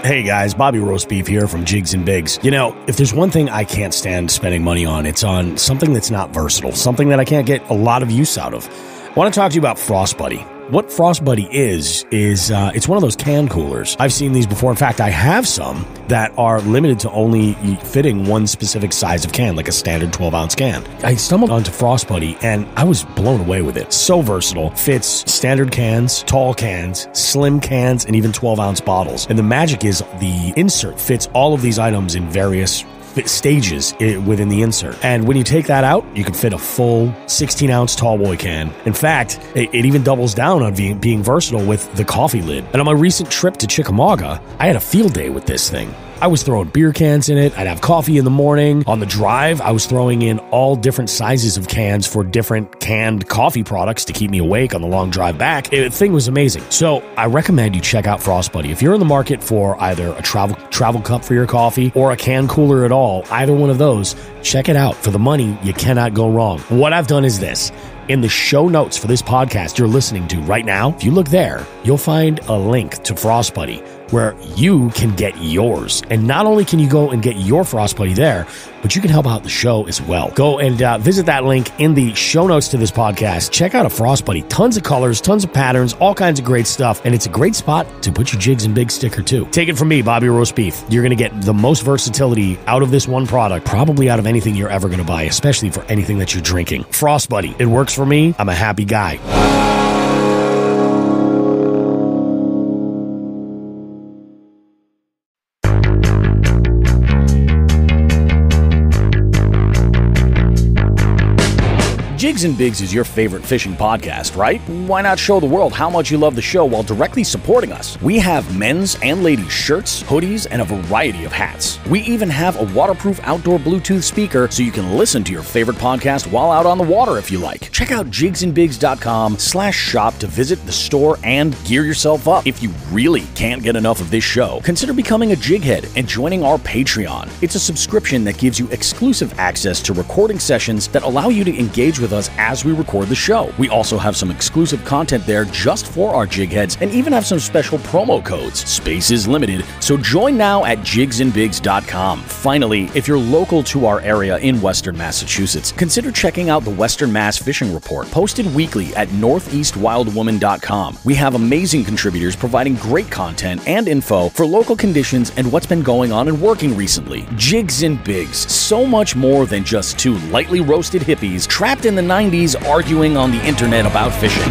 Hey guys, Bobby Roast Beef here from Jigs and Bigs. If there's one thing I can't stand spending money on, it's on something that's not versatile, something that I can't get a lot of use out of. I want to talk to you about Frost Buddy. What Frost Buddy is it's one of those can coolers. I've seen these before. In fact, I have some that are limited to only fitting one specific size of can, like a standard 12-ounce can. I stumbled onto Frost Buddy, and I was blown away with it. So versatile. Fits standard cans, tall cans, slim cans, and even 12-ounce bottles. And the magic is the insert fits all of these items in various stages within the insert. And when you take that out, you can fit a full 16-ounce tall boy can. In fact, it even doubles down on being versatile with the coffee lid. And on my recent trip to Chickamauga, I had a field day with this thing. I was throwing beer cans in it. I'd have coffee in the morning. On the drive, I was throwing in all different sizes of cans for different canned coffee products to keep me awake on the long drive back. The thing was amazing. So I recommend you check out Frost Buddy. If you're in the market for either a travel cup for your coffee or a can cooler at all, either one of those, check it out. For the money, you cannot go wrong. What I've done is this. In the show notes for this podcast you're listening to right now, if you look there, you'll find a link to Frost Buddy where you can get yours. And not only can you go and get your Frost Buddy there, but you can help out the show as well. Go and visit that link in the show notes to this podcast. Check out a Frost Buddy. Tons of colors, tons of patterns, all kinds of great stuff. And it's a great spot to put your Jigs and Bigs sticker too. Take it from me, Bobby Roast Beef. You're going to get the most versatility out of this one product, probably out of anything you're ever going to buy, especially for anything that you're drinking. Frost Buddy. It works for me. I'm a happy guy. Jigs and Bigs is your favorite fishing podcast, right? Why not show the world how much you love the show while directly supporting us? We have men's and ladies' shirts, hoodies, and a variety of hats. We even have a waterproof outdoor Bluetooth speaker so you can listen to your favorite podcast while out on the water if you like. Check out jigsandbigs.com/shop to visit the store and gear yourself up. If you really can't get enough of this show, consider becoming a jighead and joining our Patreon. It's a subscription that gives you exclusive access to recording sessions that allow you to engage with us as we record the show. We also have some exclusive content there just for our jigheads and even have some special promo codes. Space is limited, so join now at jigsandbigs.com. Finally, if you're local to our area in Western Massachusetts, consider checking out the Western Mass Fishing Report, posted weekly at northeastwildwoman.com. We have amazing contributors providing great content and info for local conditions and what's been going on and working recently. Jigs and Bigs, so much more than just two lightly roasted hippies trapped in the 90s arguing on the internet about fishing.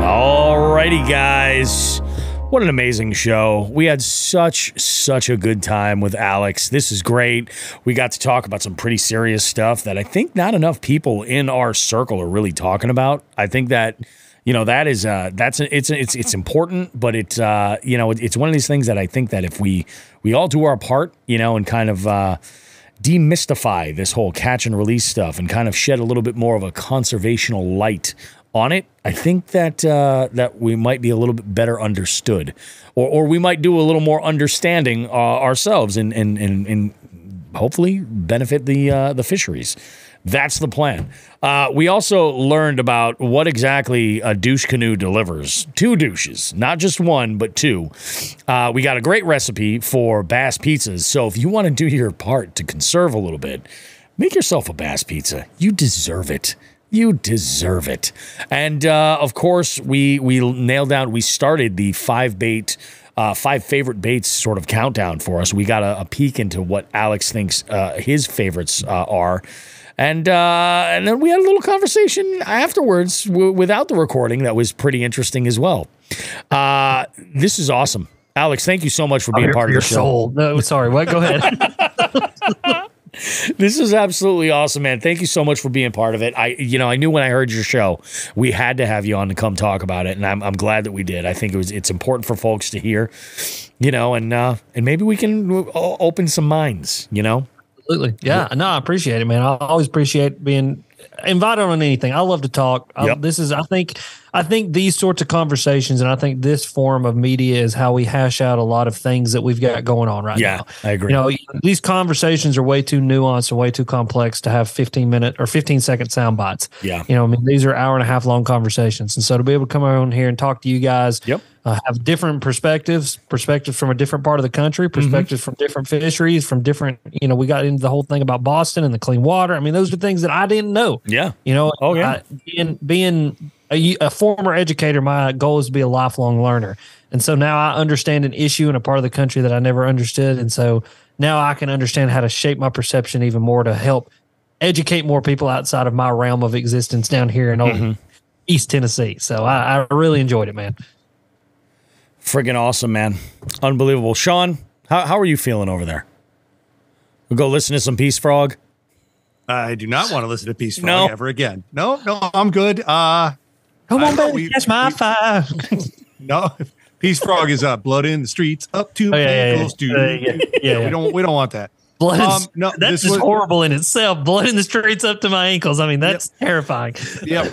Alrighty, guys. What an amazing show. We had such a good time with Alex. This is great. We got to talk about some pretty serious stuff that I think not enough people in our circle are really talking about. I think that that is it's important, but it's it's one of these things that I think that if we all do our part, and kind of demystify this whole catch and release stuff and kind of shed a little bit more of a conservational light on it, I think that that we might be a little bit better understood, or we might do a little more understanding ourselves and hopefully benefit the fisheries. That's the plan. We also learned about what exactly a douche canoe delivers. 2 douches, not just 1, but 2. We got a great recipe for bass pizzas. So if you want to do your part to conserve a little bit, make yourself a bass pizza. You deserve it. You deserve it. And of course, we nailed down. We started the 5 favorite baits sort of countdown for us. We got a peek into what Alex thinks his favorites are. And then we had a little conversation afterwards without the recording that was pretty interesting as well. This is awesome. Alex, thank you so much for being part of the show. Soul. No, sorry. What? Go ahead. This is absolutely awesome, man. Thank you so much for being part of it. I knew when I heard your show, we had to have you on to come talk about it, and I'm glad that we did. I think it's important for folks to hear, and maybe we can open some minds, Absolutely. Yeah. No, I appreciate it, man. I always appreciate being invited on anything. I love to talk. Yep. I think these sorts of conversations, and I think this form of media is how we hash out a lot of things that we've got going on right now. Yeah, I agree. These conversations are way too nuanced and way too complex to have 15-minute or 15-second sound bites. Yeah. These are hour and a half long conversations. And so to be able to come on here and talk to you guys, yep. Have different perspectives from a different part of the country, perspectives from different fisheries, from different, we got into the whole thing about Boston and the clean water. I mean, those are things that I didn't know. Yeah. Oh, yeah. Being a former educator, my goal is to be a lifelong learner. And so now I understand an issue in a part of the country that I never understood. And so now I can understand how to shape my perception even more to help educate more people outside of my realm of existence down here in old East Tennessee. So I really enjoyed it, man. Friggin' awesome, man. Unbelievable. Sean, how are you feeling over there? We'll go listen to some Peace Frog. I do not want to listen to Peace Frog ever again. No, I'm good. Come on, baby, catch my fire. No, Peace Frog is blood in the streets, up to ankles. We don't want that. Blood. That's just horrible in itself. Blood in the streets up to my ankles. I mean, that's terrifying. Yep.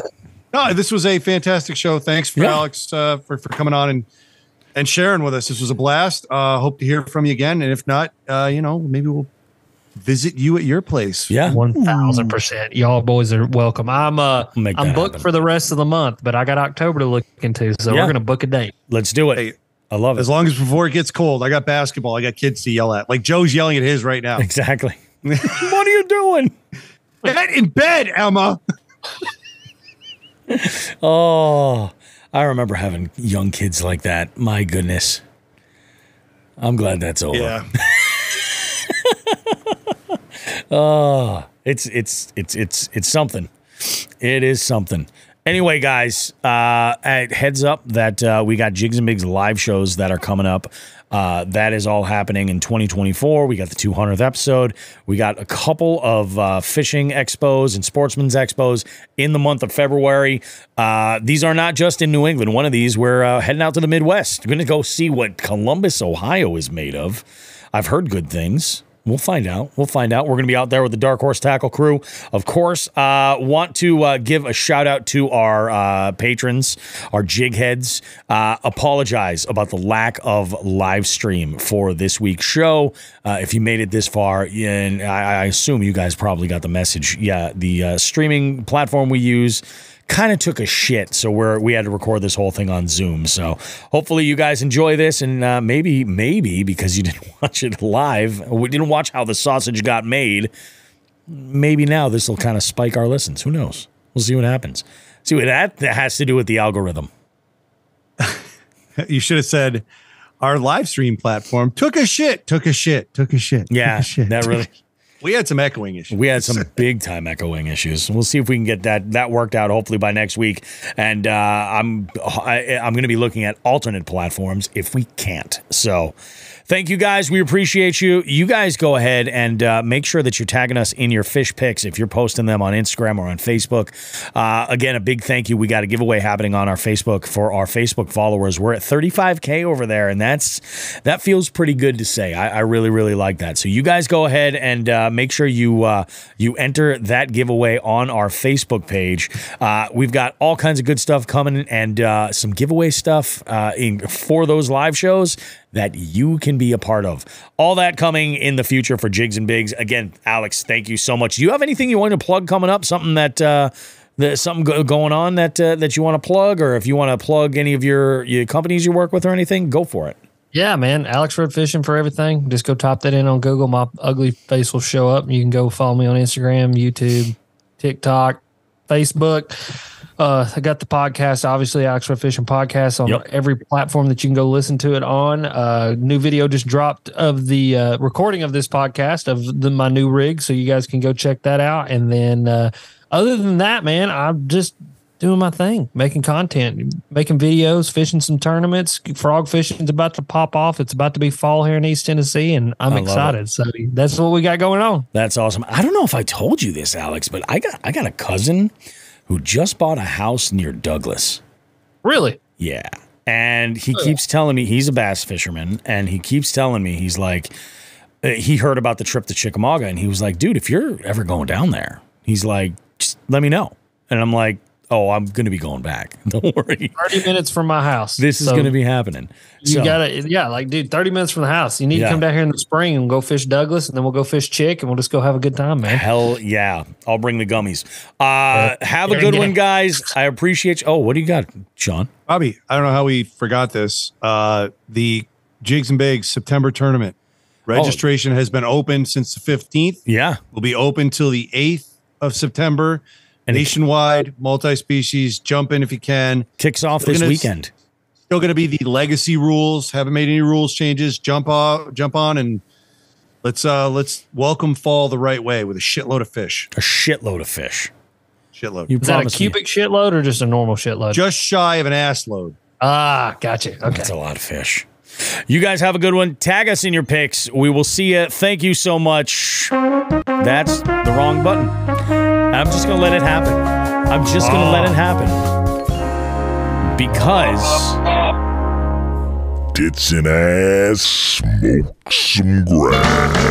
No, this was a fantastic show. Thanks for Alex for coming on and sharing with us. This was a blast. Hope to hear from you again. And if not, maybe we'll visit you at your place. Yeah. 1000%. Y'all boys are welcome. I'm booked for the rest of the month, but I got October to look into, so we're going to book a date. Let's do it. Hey, I love it. As long as before it gets cold. I got basketball. I got kids to yell at. Like Joe's yelling at his right now. Exactly. What are you doing? Get in bed, Emma. Oh, I remember having young kids like that. My goodness. I'm glad that's over. Yeah. Oh, it's something. It is something. Anyway, guys, heads up that we got Jigs and Bigs live shows that are coming up. That is all happening in 2024. We got the 200th episode. We got a couple of fishing expos and sportsman's expos in the month of February. These are not just in New England. One of these, we're heading out to the Midwest. We're going to go see what Columbus, Ohio is made of. I've heard good things. We'll find out. We're going to be out there with the Dark Horse Tackle crew. Of course, want to give a shout out to our patrons, our jig heads. Apologize about the lack of live stream for this week's show. If you made it this far, and I assume you guys probably got the message. Yeah, the streaming platform we use kind of took a shit, so we had to record this whole thing on Zoom. So hopefully you guys enjoy this, and maybe because you didn't watch it live, we didn't watch how the sausage got made, maybe now this will kind of spike our listens. Who knows? We'll see what happens. See what that has to do with the algorithm. You should have said our live stream platform took a shit. Yeah, that really. We had some echoing issues. We had some big time echoing issues. We'll see if we can get that worked out hopefully by next week. And I'm going to be looking at alternate platforms if we can't. So thank you guys. We appreciate you. You guys go ahead and make sure that you're tagging us in your fish pics if you're posting them on Instagram or on Facebook. Again, a big thank you. We got a giveaway happening on our Facebook for our Facebook followers. We're at 35K over there, and that feels pretty good to say. I really, really like that. So you guys go ahead and make sure you enter that giveaway on our Facebook page. We've got all kinds of good stuff coming and some giveaway stuff for those live shows that you can be a part of. All that coming in the future for Jigs and Bigs. Again, Alex, thank you so much. Do you have anything you want to plug coming up? Something that there's something going on that you want to plug, or if you want to plug any of your companies you work with or anything, go for it. Yeah, man. Alex Road Fishing for everything. Just go type that in on Google. My ugly face will show up. You can go follow me on Instagram, YouTube, TikTok, Facebook. I got the podcast, obviously, Alex Road Fishing Podcast on every platform that you can go listen to it on. New video just dropped of the recording of this podcast of my new rig, so you guys can go check that out. And then other than that, man, I'm just doing my thing, making content, making videos, fishing some tournaments. Frog fishing is about to pop off. It's about to be fall here in East Tennessee, and I'm excited. So that's what we got going on. That's awesome. I don't know if I told you this, Alex, but I got a cousin who just bought a house near Douglas. Really? Yeah. And he keeps telling me, he's a bass fisherman, and he keeps telling me, he's like, he heard about the trip to Chickamauga, and he was like, dude, if you're ever going down there, he's like, just let me know. And I'm like, oh, I'm going to be going back. Don't worry. 30 minutes from my house. This is going to be happening. You got to, dude, 30 minutes from the house. You need to come down here in the spring and go fish Douglas, and then we'll go fish Chick, and we'll just go have a good time, man. Hell yeah. I'll bring the gummies. Have a good one, guys. I appreciate you. Oh, what do you got, Sean? Bobby, I don't know how we forgot this. The Jigs and Bigs September tournament registration has been open since the 15th. Yeah. Will be open till the 8th of September. Nationwide, multi-species, jump in if you can. Kicks off this weekend. Still going to be the legacy rules. Haven't made any rules changes. Jump on, and let's welcome fall the right way with a shitload of fish. A shitload of fish. Shitload. Is that a cubic shitload or just a normal shitload? Just shy of an ass load. Ah, gotcha. Okay, that's a lot of fish. You guys have a good one. Tag us in your picks. We will see you. Thank you so much. That's the wrong button. I'm just going to let it happen. I'm just going to let it happen. Because tits and ass smoke some grass.